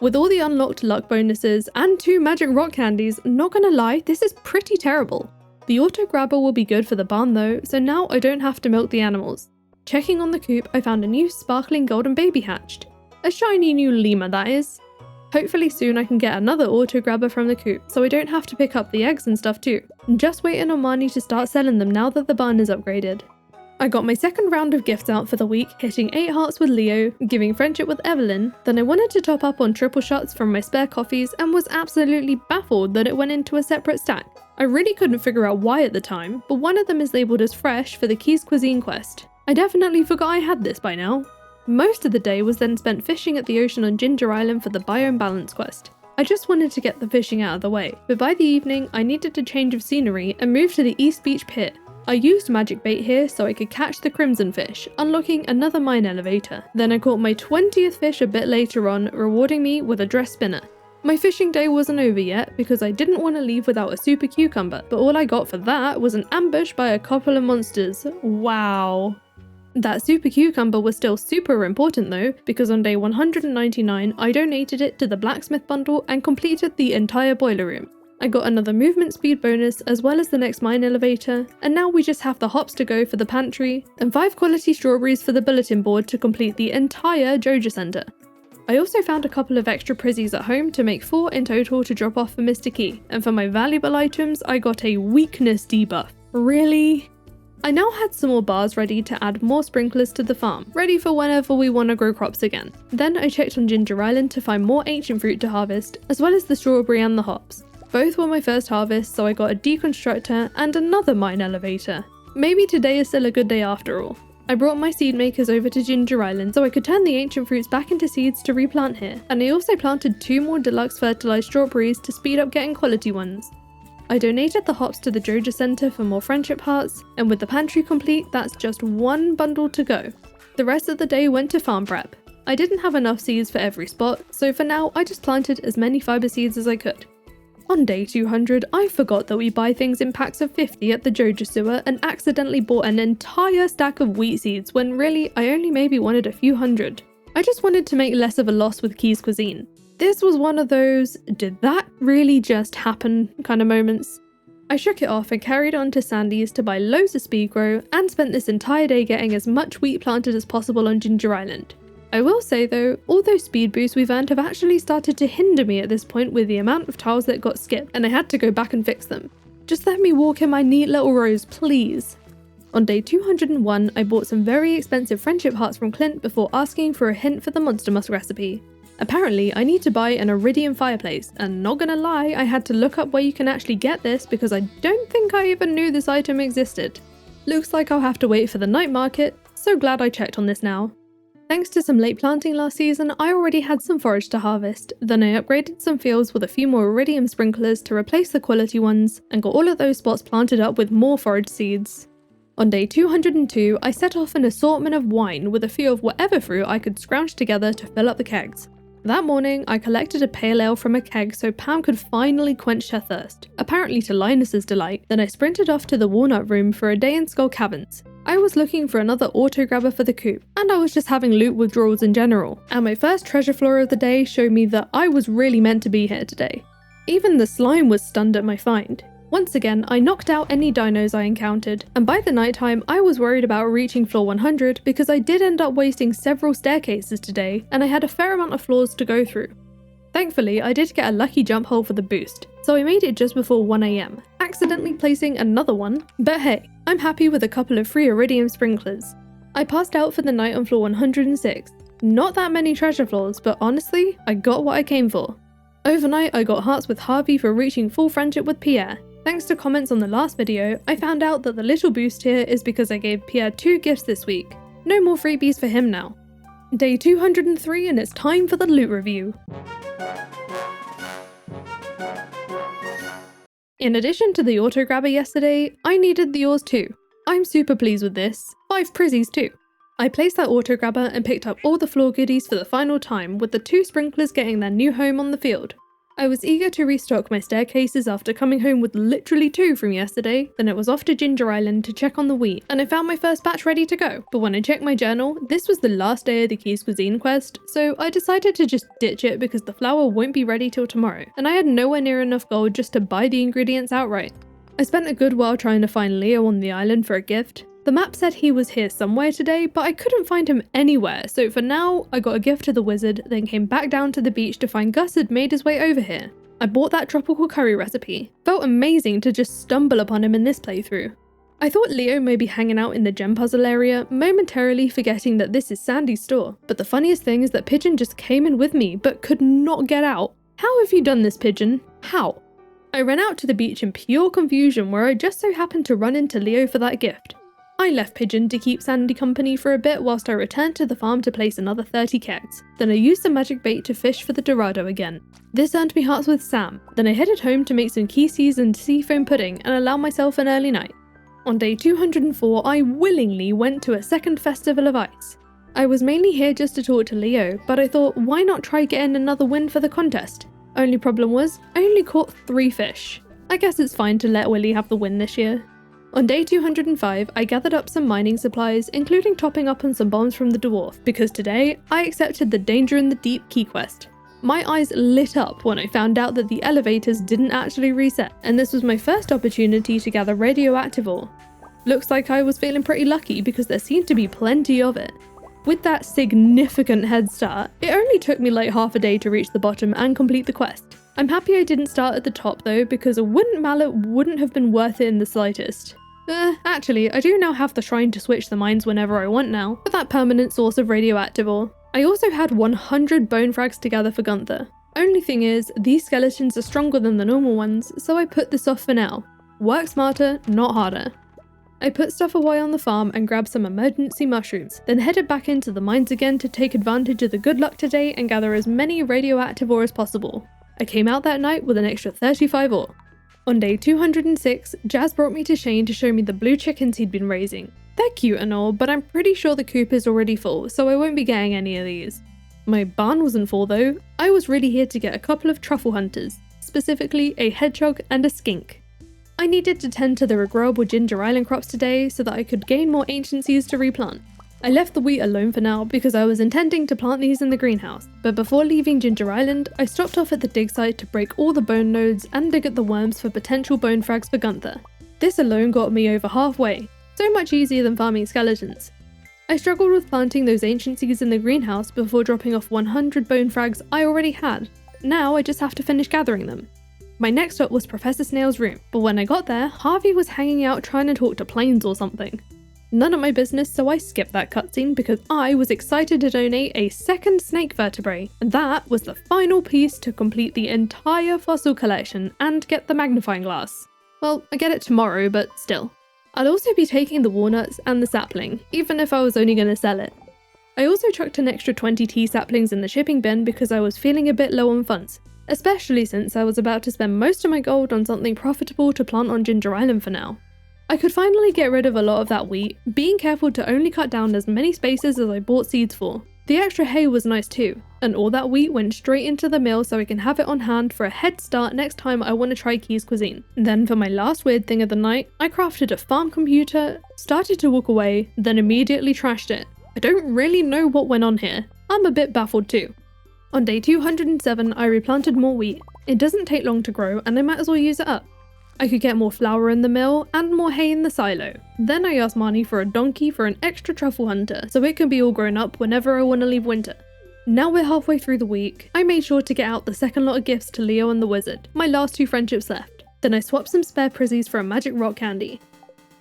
With all the unlocked luck bonuses and 2 magic rock candies, not gonna lie, this is pretty terrible. The auto grabber will be good for the barn though, so now I don't have to milk the animals. Checking on the coop, I found a new sparkling golden baby hatched. A shiny new lemur, that is. Hopefully soon I can get another auto grabber from the coop, so I don't have to pick up the eggs and stuff too. Just waiting on Marnie to start selling them now that the barn is upgraded. I got my second round of gifts out for the week, hitting 8 hearts with Leo, giving friendship with Evelyn, then I wanted to top up on triple shots from my spare coffees and was absolutely baffled that it went into a separate stack. I really couldn't figure out why at the time, but one of them is labelled as fresh for the Keys Cuisine quest. I definitely forgot I had this by now. Most of the day was then spent fishing at the ocean on Ginger Island for the Biome Balance quest. I just wanted to get the fishing out of the way, but by the evening I needed a change of scenery and moved to the East Beach Pit. I used magic bait here so I could catch the crimson fish, unlocking another mine elevator. Then I caught my 20th fish a bit later on, rewarding me with a dress spinner. My fishing day wasn't over yet because I didn't want to leave without a super cucumber, but all I got for that was an ambush by a couple of monsters. Wow. That super cucumber was still super important though, because on day 199 I donated it to the blacksmith bundle and completed the entire boiler room. I got another movement speed bonus as well as the next mine elevator, and now we just have the hops to go for the pantry, and 5 quality strawberries for the bulletin board to complete the entire Joja Center. I also found a couple of extra prizzies at home to make 4 in total to drop off for Mr. Key, and for my valuable items I got a weakness debuff. Really? I now had some more bars ready to add more sprinklers to the farm, ready for whenever we want to grow crops again. Then I checked on Ginger Island to find more ancient fruit to harvest, as well as the strawberry and the hops. Both were my first harvest, so I got a deconstructor and another mine elevator. Maybe today is still a good day after all. I brought my seed makers over to Ginger Island so I could turn the ancient fruits back into seeds to replant here, and I also planted 2 more deluxe fertilized strawberries to speed up getting quality ones. I donated the hops to the Joja Center for more friendship hearts, and with the pantry complete, that's just 1 bundle to go. The rest of the day went to farm prep. I didn't have enough seeds for every spot, so for now I just planted as many fiber seeds as I could. On day 200, I forgot that we buy things in packs of 50 at the Joja sewer and accidentally bought an entire stack of wheat seeds when really I only maybe wanted a few hundred. I just wanted to make less of a loss with Key's cuisine. This was one of those, did that really just happen kind of moments. I shook it off and carried on to Sandy's to buy loads of speed grow and spent this entire day getting as much wheat planted as possible on Ginger Island. I will say though, all those speed boosts we've earned have actually started to hinder me at this point with the amount of tiles that got skipped, and I had to go back and fix them. Just let me walk in my neat little rows, please. On day 201, I bought some very expensive friendship hearts from Clint before asking for a hint for the Monster Musk recipe. Apparently, I need to buy an iridium fireplace, and not gonna lie, I had to look up where you can actually get this because I don't think I even knew this item existed. Looks like I'll have to wait for the night market, so glad I checked on this now. Thanks to some late planting last season, I already had some forage to harvest, then I upgraded some fields with a few more iridium sprinklers to replace the quality ones, and got all of those spots planted up with more forage seeds. On day 202, I set off an assortment of wine with a few of whatever fruit I could scrounge together to fill up the kegs. That morning, I collected a pale ale from a keg so Pam could finally quench her thirst, apparently to Linus's delight. Then I sprinted off to the Walnut Room for a day in Skull Caverns. I was looking for another auto grabber for the coop, and I was just having loot withdrawals in general, and my first treasure floor of the day showed me that I was really meant to be here today. Even the slime was stunned at my find. Once again, I knocked out any dinos I encountered, and by the nighttime I was worried about reaching floor 100 because I did end up wasting several staircases today, and I had a fair amount of floors to go through. Thankfully, I did get a lucky jump hole for the boost, so I made it just before 1 AM, accidentally placing another one, but hey, I'm happy with a couple of free iridium sprinklers. I passed out for the night on floor 106. Not that many treasure floors, but honestly, I got what I came for. Overnight, I got hearts with Harvey for reaching full friendship with Pierre. Thanks to comments on the last video, I found out that the little boost here is because I gave Pierre 2 gifts this week. No more freebies for him now. Day 203 and it's time for the loot review. In addition to the auto grabber yesterday, I needed the yours too. I'm super pleased with this. 5 prizzies too. I placed that auto grabber and picked up all the floor goodies for the final time, with the 2 sprinklers getting their new home on the field. I was eager to restock my staircases after coming home with literally 2 from yesterday, then it was off to Ginger Island to check on the wheat, and I found my first batch ready to go. But when I checked my journal, this was the last day of the Key's Cuisine quest, so I decided to just ditch it because the flour won't be ready till tomorrow, and I had nowhere near enough gold just to buy the ingredients outright. I spent a good while trying to find Leo on the island for a gift. The map said he was here somewhere today, but I couldn't find him anywhere, so for now, I got a gift to the wizard, then came back down to the beach to find Gus had made his way over here. I bought that tropical curry recipe. Felt amazing to just stumble upon him in this playthrough. I thought Leo may be hanging out in the gem puzzle area, momentarily forgetting that this is Sandy's store, but the funniest thing is that Pigeon just came in with me, but could not get out. How have you done this, Pigeon? How? I ran out to the beach in pure confusion where I just so happened to run into Leo for that gift. I left Pigeon to keep Sandy company for a bit whilst I returned to the farm to place another 30 kegs. Then I used the magic bait to fish for the Dorado again. This earned me hearts with Sam. Then I headed home to make some key seasoned sea foam pudding and allow myself an early night. On day 204, I willingly went to a second festival of ice. I was mainly here just to talk to Leo, but I thought why not try getting another win for the contest? Only problem was, I only caught 3 fish. I guess it's fine to let Willy have the win this year. On day 205, I gathered up some mining supplies, including topping up on some bombs from the dwarf, because today, I accepted the Danger in the Deep key quest. My eyes lit up when I found out that the elevators didn't actually reset, and this was my first opportunity to gather radioactive ore. Looks like I was feeling pretty lucky because there seemed to be plenty of it. With that significant head start, it only took me like half a day to reach the bottom and complete the quest. I'm happy I didn't start at the top though, because a wooden mallet wouldn't have been worth it in the slightest. Actually, I do now have the shrine to switch the mines whenever I want now, for that permanent source of radioactive ore. I also had 100 bone frags to gather for Gunther. Only thing is, these skeletons are stronger than the normal ones, so I put this off for now. Work smarter, not harder. I put stuff away on the farm and grabbed some emergency mushrooms, then headed back into the mines again to take advantage of the good luck today and gather as many radioactive ore as possible. I came out that night with an extra 35 ore. On day 206, Jazz brought me to Shane to show me the blue chickens he'd been raising. They're cute and all, but I'm pretty sure the coop is already full, so I won't be getting any of these. My barn wasn't full though. I was really here to get a couple of truffle hunters, specifically a hedgehog and a skink. I needed to tend to the regrowable ginger island crops today so that I could gain more ancient seeds to replant. I left the wheat alone for now because I was intending to plant these in the greenhouse, but before leaving Ginger Island, I stopped off at the dig site to break all the bone nodes and dig at the worms for potential bone frags for Gunther. This alone got me over halfway, so much easier than farming skeletons. I struggled with planting those ancient seeds in the greenhouse before dropping off 100 bone frags I already had. Now I just have to finish gathering them. My next stop was Professor Snail's room, but when I got there, Harvey was hanging out trying to talk to planes or something. None of my business, so I skipped that cutscene because I was excited to donate a second snake vertebrae, and that was the final piece to complete the entire fossil collection and get the magnifying glass. Well, I get it tomorrow, but still. I'd also be taking the walnuts and the sapling, even if I was only going to sell it. I also chucked an extra 20 tea saplings in the shipping bin because I was feeling a bit low on funds, especially since I was about to spend most of my gold on something profitable to plant on Ginger Island for now. I could finally get rid of a lot of that wheat, being careful to only cut down as many spaces as I bought seeds for. The extra hay was nice too, and all that wheat went straight into the mill so I can have it on hand for a head start next time I want to try Key's cuisine. Then for my last weird thing of the night, I crafted a farm computer, started to walk away, then immediately trashed it. I don't really know what went on here. I'm a bit baffled too. On day 207, I replanted more wheat. It doesn't take long to grow and I might as well use it up. I could get more flour in the mill and more hay in the silo. Then I asked Marnie for a donkey for an extra truffle hunter so it can be all grown up whenever I want to leave winter. Now we're halfway through the week, I made sure to get out the second lot of gifts to Leo and the wizard, my last 2 friendships left. Then I swapped some spare prizzies for a magic rock candy.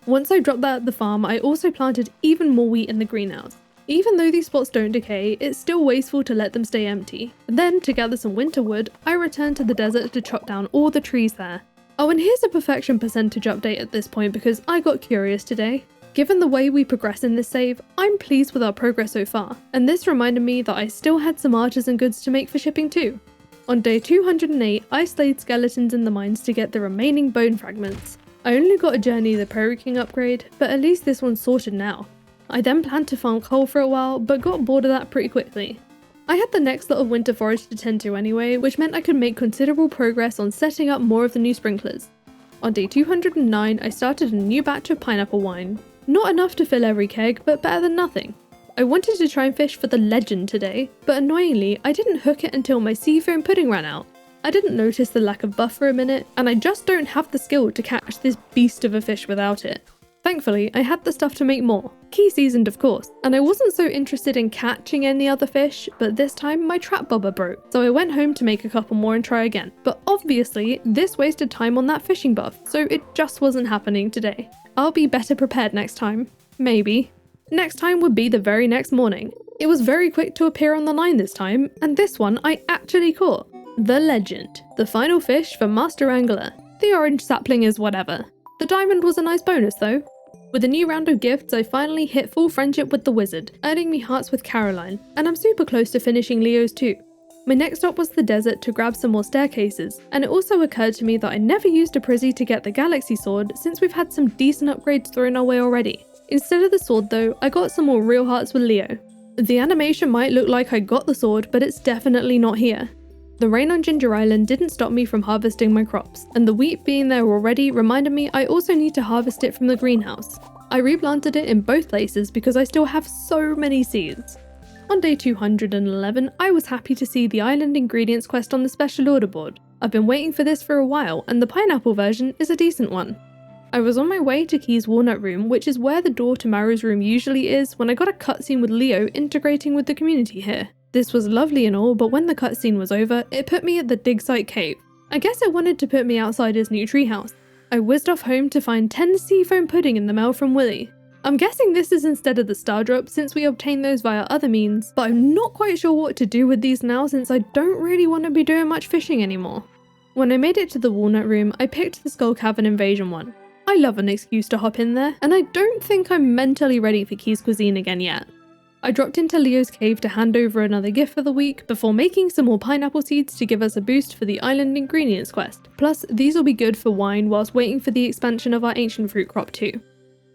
Once I dropped that at the farm, I also planted even more wheat in the greenhouse. Even though these spots don't decay, it's still wasteful to let them stay empty. Then, to gather some winter wood, I returned to the desert to chop down all the trees there. Oh, and here's a perfection percentage update at this point because I got curious today. Given the way we progress in this save, I'm pleased with our progress so far, and this reminded me that I still had some artisan goods to make for shipping too. On day 208, I slayed skeletons in the mines to get the remaining bone fragments. I only got a Journey the Prairie King upgrade, but at least this one's sorted now. I then planned to farm coal for a while, but got bored of that pretty quickly. I had the next lot of winter forage to tend to anyway, which meant I could make considerable progress on setting up more of the new sprinklers. On day 209, I started a new batch of pineapple wine. Not enough to fill every keg, but better than nothing. I wanted to try and fish for the legend today, but annoyingly, I didn't hook it until my seafoam pudding ran out. I didn't notice the lack of buff for a minute, and I just don't have the skill to catch this beast of a fish without it. Thankfully, I had the stuff to make more. Key seasoned of course, and I wasn't so interested in catching any other fish, but this time my trap bobber broke, so I went home to make a couple more and try again. But obviously, this wasted time on that fishing buff, so it just wasn't happening today. I'll be better prepared next time. Maybe. Next time would be the very next morning. It was very quick to appear on the line this time, and this one I actually caught. The legend. The final fish for Master Angler. The orange sapling is whatever. The diamond was a nice bonus though. With a new round of gifts, I finally hit full friendship with the wizard, earning me hearts with Caroline, and I'm super close to finishing Leo's too. My next stop was the desert to grab some more staircases, and it also occurred to me that I never used a prizzy to get the galaxy sword since we've had some decent upgrades thrown our way already. Instead of the sword though, I got some more real hearts with Leo. The animation might look like I got the sword, but it's definitely not here. The rain on Ginger Island didn't stop me from harvesting my crops, and the wheat being there already reminded me I also need to harvest it from the greenhouse. I replanted it in both places because I still have so many seeds. On day 211, I was happy to see the island ingredients quest on the special order board. I've been waiting for this for a while, and the pineapple version is a decent one. I was on my way to Key's Walnut Room, which is where the door to Maru's room usually is, when I got a cutscene with Leo integrating with the community here. This was lovely and all, but when the cutscene was over, it put me at the dig site cave. I guess it wanted to put me outside his new treehouse. I whizzed off home to find 10 seafoam pudding in the mail from Willy. I'm guessing this is instead of the star drop since we obtained those via other means, but I'm not quite sure what to do with these now since I don't really want to be doing much fishing anymore. When I made it to the Walnut Room, I picked the Skull Cavern Invasion one. I love an excuse to hop in there, and I don't think I'm mentally ready for Key's cuisine again yet. I dropped into Leo's cave to hand over another gift for the week before making some more pineapple seeds to give us a boost for the island ingredients quest. Plus, these will be good for wine whilst waiting for the expansion of our ancient fruit crop too.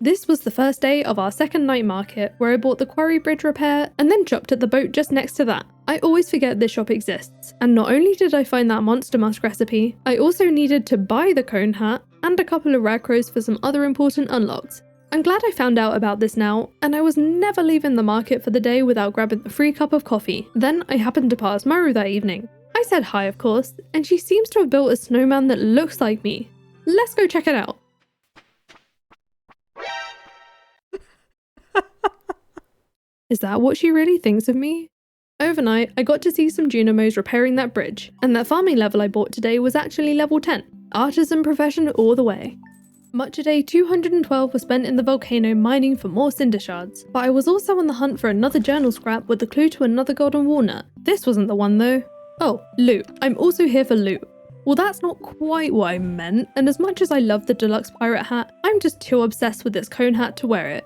This was the first day of our second night market, where I bought the quarry bridge repair and then chopped at the boat just next to that. I always forget this shop exists, and not only did I find that monster musk recipe, I also needed to buy the cone hat and a couple of rare crows for some other important unlocks. I'm glad I found out about this now, and I was never leaving the market for the day without grabbing a free cup of coffee. Then I happened to pass Maru that evening. I said hi of course, and she seems to have built a snowman that looks like me. Let's go check it out. Is that what she really thinks of me? Overnight, I got to see some Junimos repairing that bridge, and that farming level I bought today was actually level 10. Artisan profession all the way. Much of day 212 was spent in the volcano mining for more cinder shards, but I was also on the hunt for another journal scrap with the clue to another golden walnut. This wasn't the one though. Oh, loot. I'm also here for loot. Well, that's not quite what I meant, and as much as I love the deluxe pirate hat, I'm just too obsessed with this cone hat to wear it.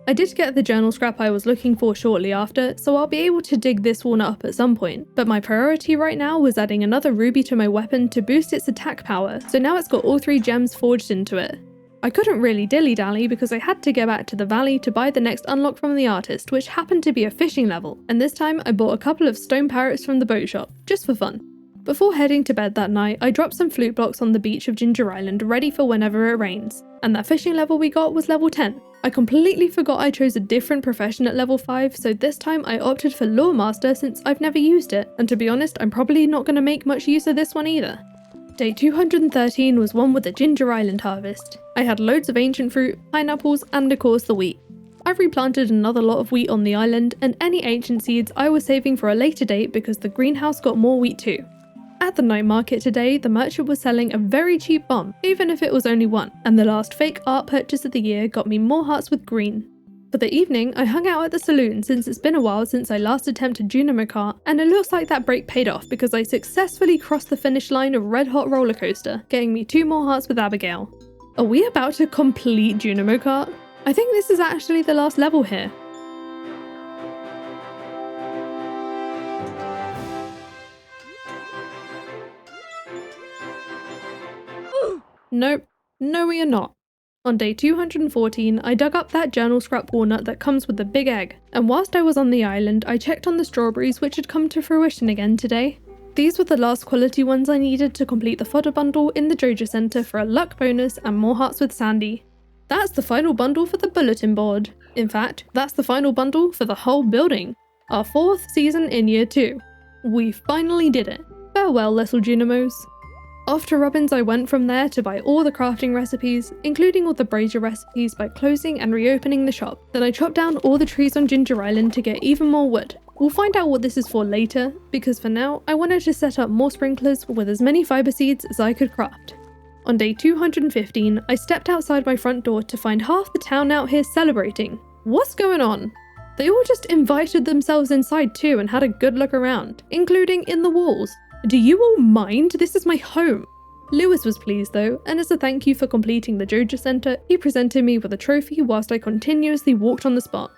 I did get the journal scrap I was looking for shortly after, so I'll be able to dig this walnut up at some point, but my priority right now was adding another ruby to my weapon to boost its attack power, so now it's got all 3 gems forged into it. I couldn't really dilly-dally because I had to get back to the valley to buy the next unlock from the artist, which happened to be a fishing level, and this time I bought a couple of stone parrots from the boat shop, just for fun. Before heading to bed that night, I dropped some flute blocks on the beach of Ginger Island ready for whenever it rains, and that fishing level we got was level 10. I completely forgot I chose a different profession at level 5, so this time I opted for Lore Master since I've never used it, and to be honest, I'm probably not going to make much use of this one either. Day 213 was one with the Ginger Island harvest. I had loads of ancient fruit, pineapples, and of course the wheat. I've replanted another lot of wheat on the island, and any ancient seeds I was saving for a later date because the greenhouse got more wheat too. At the night market today, the merchant was selling a very cheap bomb, even if it was only one, and the last fake art purchase of the year got me more hearts with green. For the evening, I hung out at the saloon since it's been a while since I last attempted Junimo Kart, and it looks like that break paid off because I successfully crossed the finish line of Red Hot Roller Coaster, getting me 2 more hearts with Abigail. Are we about to complete Junimo Kart? I think this is actually the last level here. Nope, no we are not. On day 214, I dug up that journal scrap walnut that comes with the big egg, and whilst I was on the island, I checked on the strawberries which had come to fruition again today. These were the last quality ones I needed to complete the fodder bundle in the Joja Center for a luck bonus and more hearts with Sandy. That's the final bundle for the bulletin board. In fact, that's the final bundle for the whole building. Our 4th season in year 2. We finally did it. Farewell, little Junimos. Off to Robbins I went from there to buy all the crafting recipes, including all the brazier recipes by closing and reopening the shop. Then I chopped down all the trees on Ginger Island to get even more wood. We'll find out what this is for later, because for now, I wanted to set up more sprinklers with as many fiber seeds as I could craft. On day 215, I stepped outside my front door to find half the town out here celebrating. What's going on? They all just invited themselves inside too and had a good look around, including in the walls. Do you all mind? This is my home. Lewis was pleased though, and as a thank you for completing the Joja Center, he presented me with a trophy whilst I continuously walked on the spot.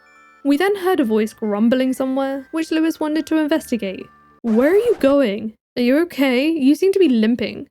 We then heard a voice grumbling somewhere, which Lewis wanted to investigate. Where are you going? Are you okay? You seem to be limping.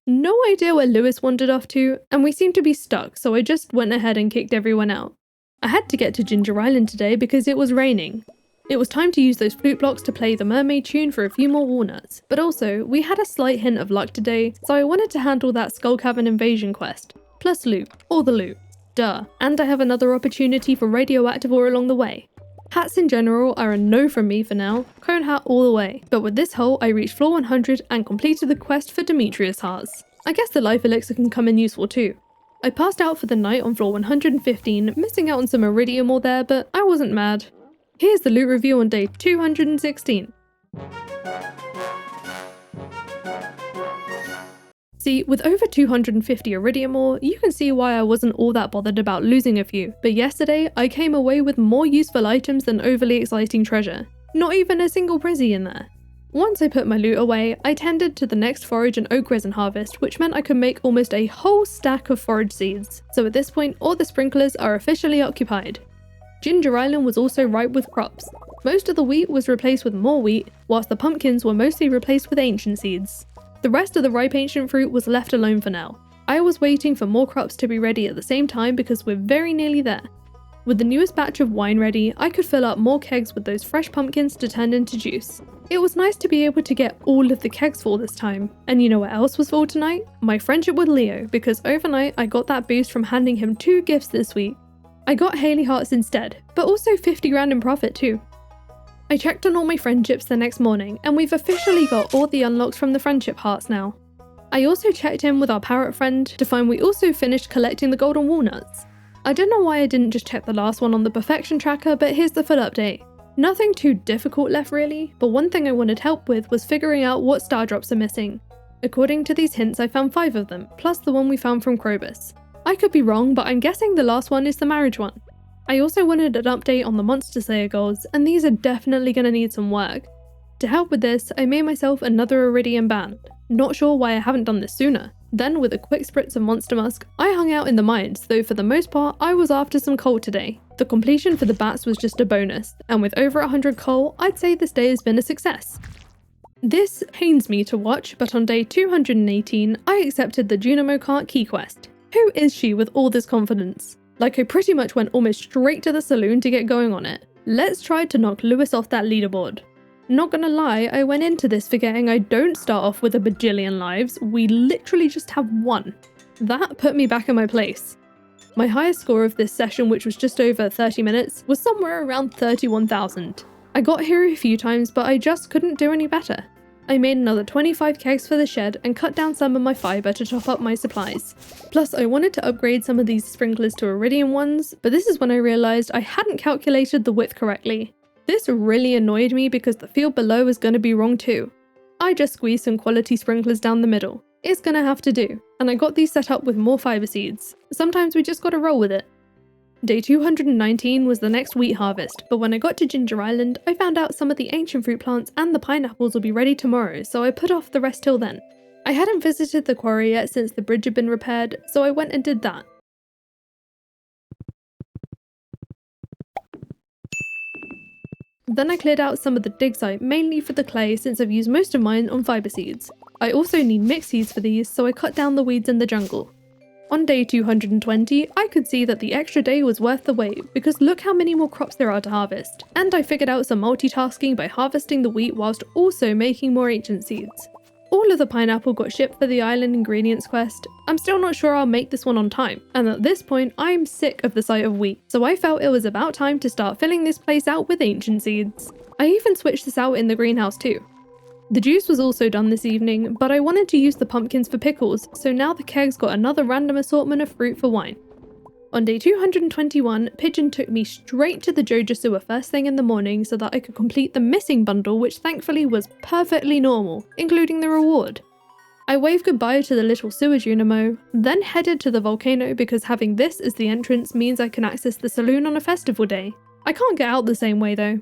No idea where Lewis wandered off to, and we seemed to be stuck, so I just went ahead and kicked everyone out. I had to get to Ginger Island today because it was raining. It was time to use those flute blocks to play the mermaid tune for a few more walnuts, but also, we had a slight hint of luck today, so I wanted to handle that Skull Cavern invasion quest. Plus loot. All the loot. Duh. And I have another opportunity for radioactive ore along the way. Hats in general are a no from me for now, cone hat all the way, but with this haul I reached floor 100 and completed the quest for Demetrius hearts. I guess the life elixir can come in useful too. I passed out for the night on floor 115, missing out on some iridium ore there, but I wasn't mad. Here's the loot review on day 216. See, with over 250 iridium ore, you can see why I wasn't all that bothered about losing a few, but yesterday I came away with more useful items than overly exciting treasure. Not even a single prizzy in there. Once I put my loot away, I tended to the next forage and oak resin harvest, which meant I could make almost a whole stack of forage seeds, so at this point all the sprinklers are officially occupied. Ginger Island was also ripe with crops. Most of the wheat was replaced with more wheat, whilst the pumpkins were mostly replaced with ancient seeds. The rest of the ripe ancient fruit was left alone for now. I was waiting for more crops to be ready at the same time because we're very nearly there. With the newest batch of wine ready, I could fill up more kegs with those fresh pumpkins to turn into juice. It was nice to be able to get all of the kegs full this time. And you know what else was full tonight? My friendship with Leo, because overnight I got that boost from handing him 2 gifts this week. I got Haley hearts instead, but also 50 grand in profit too. I checked on all my friendships the next morning, and we've officially got all the unlocks from the friendship hearts now. I also checked in with our parrot friend to find we also finished collecting the golden walnuts. I don't know why I didn't just check the last one on the perfection tracker, but here's the full update. Nothing too difficult left really, but one thing I wanted help with was figuring out what star drops are missing. According to these hints, I found 5 of them, plus the one we found from Krobus. I could be wrong, but I'm guessing the last one is the marriage one. I also wanted an update on the Monster Slayer goals, and these are definitely going to need some work. To help with this, I made myself another Iridium band. Not sure why I haven't done this sooner. Then with a quick spritz of Monster Musk, I hung out in the mines, though for the most part I was after some coal today. The completion for the bats was just a bonus, and with over 100 coal, I'd say this day has been a success. This pains me to watch, but on day 218, I accepted the Junimo Kart key quest. Who is she with all this confidence? Like I pretty much went almost straight to the saloon to get going on it. Let's try to knock Lewis off that leaderboard. Not gonna lie, I went into this forgetting I don't start off with a bajillion lives, we literally just have 1. That put me back in my place. My highest score of this session, which was just over 30 minutes, was somewhere around 31,000. I got here a few times, but I just couldn't do any better. I made another 25 kegs for the shed and cut down some of my fibre to top up my supplies. Plus I wanted to upgrade some of these sprinklers to iridium ones, but this is when I realised I hadn't calculated the width correctly. This really annoyed me because the field below is going to be wrong too. I just squeezed some quality sprinklers down the middle. It's going to have to do, and I got these set up with more fibre seeds. Sometimes we just got to roll with it. Day 219 was the next wheat harvest, but when I got to Ginger Island, I found out some of the ancient fruit plants and the pineapples will be ready tomorrow, so I put off the rest till then. I hadn't visited the quarry yet since the bridge had been repaired, so I went and did that. Then I cleared out some of the dig site, mainly for the clay since I've used most of mine on fibre seeds. I also need mixed seeds for these, so I cut down the weeds in the jungle. On day 220, I could see that the extra day was worth the wait, because look how many more crops there are to harvest. And I figured out some multitasking by harvesting the wheat whilst also making more ancient seeds. All of the pineapple got shipped for the island ingredients quest. I'm still not sure I'll make this one on time, and at this point I'm sick of the sight of wheat, so I felt it was about time to start filling this place out with ancient seeds. I even switched this out in the greenhouse too. The juice was also done this evening, but I wanted to use the pumpkins for pickles, so now the kegs got another random assortment of fruit for wine. On day 221, Pigeon took me straight to the Joja sewer first thing in the morning so that I could complete the missing bundle, which thankfully was perfectly normal, including the reward. I waved goodbye to the little sewer Junimo, then headed to the volcano because having this as the entrance means I can access the saloon on a festival day. I can't get out the same way though.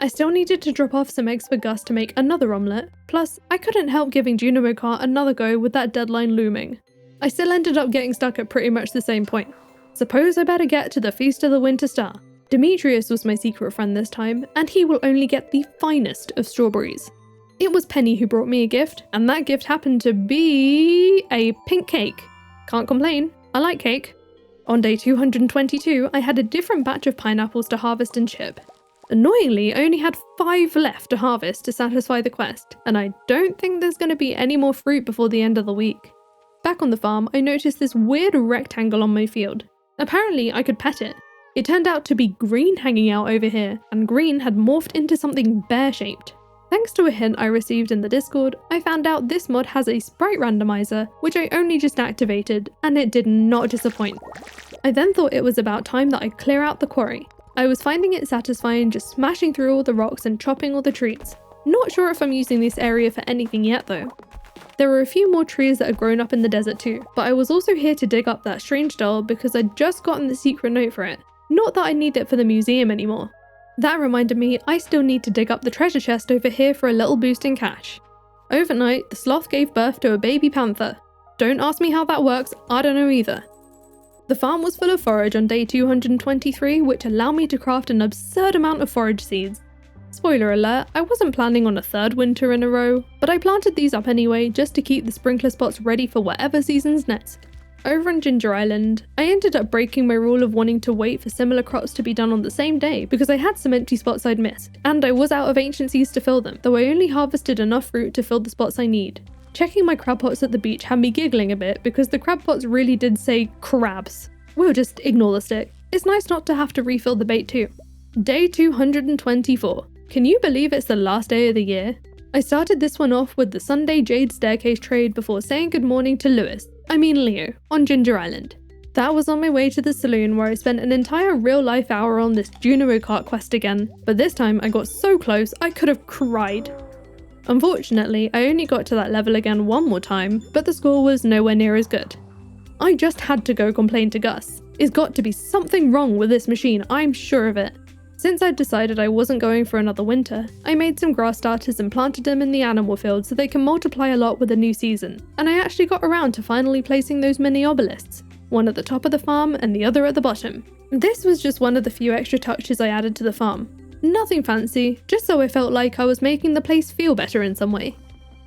I still needed to drop off some eggs for Gus to make another omelette, plus I couldn't help giving Junimo Kart another go with that deadline looming. I still ended up getting stuck at pretty much the same point. Suppose I better get to the Feast of the Winter Star. Demetrius was my secret friend this time, and he will only get the finest of strawberries. It was Penny who brought me a gift, and that gift happened to be a pink cake. Can't complain, I like cake. On day 222, I had a different batch of pineapples to harvest and ship. Annoyingly, I only had 5 left to harvest to satisfy the quest, and I don't think there's going to be any more fruit before the end of the week. Back on the farm, I noticed this weird rectangle on my field. Apparently, I could pet it. It turned out to be green hanging out over here, and green had morphed into something bear-shaped. Thanks to a hint I received in the Discord, I found out this mod has a sprite randomizer, which I only just activated, and it did not disappoint. I then thought it was about time that I clear out the quarry. I was finding it satisfying just smashing through all the rocks and chopping all the trees. Not sure if I'm using this area for anything yet though. There were a few more trees that had grown up in the desert too, but I was also here to dig up that strange doll because I'd just gotten the secret note for it. Not that I need it for the museum anymore. That reminded me I still need to dig up the treasure chest over here for a little boost in cash. Overnight, the sloth gave birth to a baby panther. Don't ask me how that works, I don't know either. The farm was full of forage on day 223, which allowed me to craft an absurd amount of forage seeds. Spoiler alert, I wasn't planning on a third winter in a row, but I planted these up anyway just to keep the sprinkler spots ready for whatever season's next. Over in Ginger Island, I ended up breaking my rule of wanting to wait for similar crops to be done on the same day because I had some empty spots I'd missed, and I was out of ancient seeds to fill them, though I only harvested enough fruit to fill the spots I need. Checking my crab pots at the beach had me giggling a bit because the crab pots really did say crabs. We'll just ignore the stick. It's nice not to have to refill the bait too. Day 224. Can you believe it's the last day of the year? I started this one off with the Sunday Jade Staircase trade before saying good morning to Leo, on Ginger Island. That was on my way to the saloon where I spent an entire real-life hour on this Junimo Kart quest again, but this time I got so close I could have cried. Unfortunately, I only got to that level again one more time, but the score was nowhere near as good. I just had to go complain to Gus. There's got to be something wrong with this machine, I'm sure of it. Since I'd decided I wasn't going for another winter, I made some grass starters and planted them in the animal field so they can multiply a lot with the new season, and I actually got around to finally placing those mini obelisks, one at the top of the farm and the other at the bottom. This was just one of the few extra touches I added to the farm. Nothing fancy, just so I felt like I was making the place feel better in some way.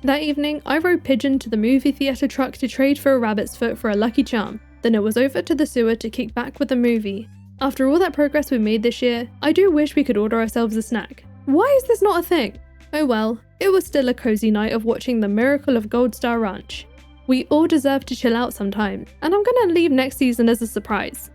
That evening, I rode Pigeon to the movie theatre truck to trade for a rabbit's foot for a lucky charm, then it was over to the sewer to kick back with the movie. After all that progress we made this year, I do wish we could order ourselves a snack. Why is this not a thing? Oh well, it was still a cozy night of watching The Miracle of Gold Star Ranch. We all deserve to chill out sometime, and I'm gonna leave next season as a surprise.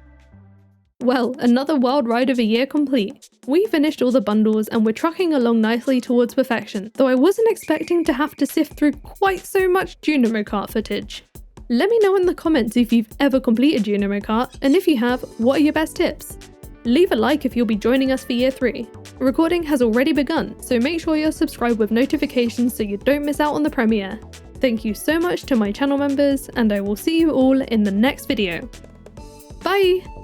Well, another wild ride of a year complete. We finished all the bundles and we're trucking along nicely towards perfection, though I wasn't expecting to have to sift through quite so much Junimo Kart footage. Let me know in the comments if you've ever completed Junimo Kart, and if you have, what are your best tips? Leave a like if you'll be joining us for year 3. Recording has already begun, so make sure you're subscribed with notifications so you don't miss out on the premiere. Thank you so much to my channel members, and I will see you all in the next video. Bye!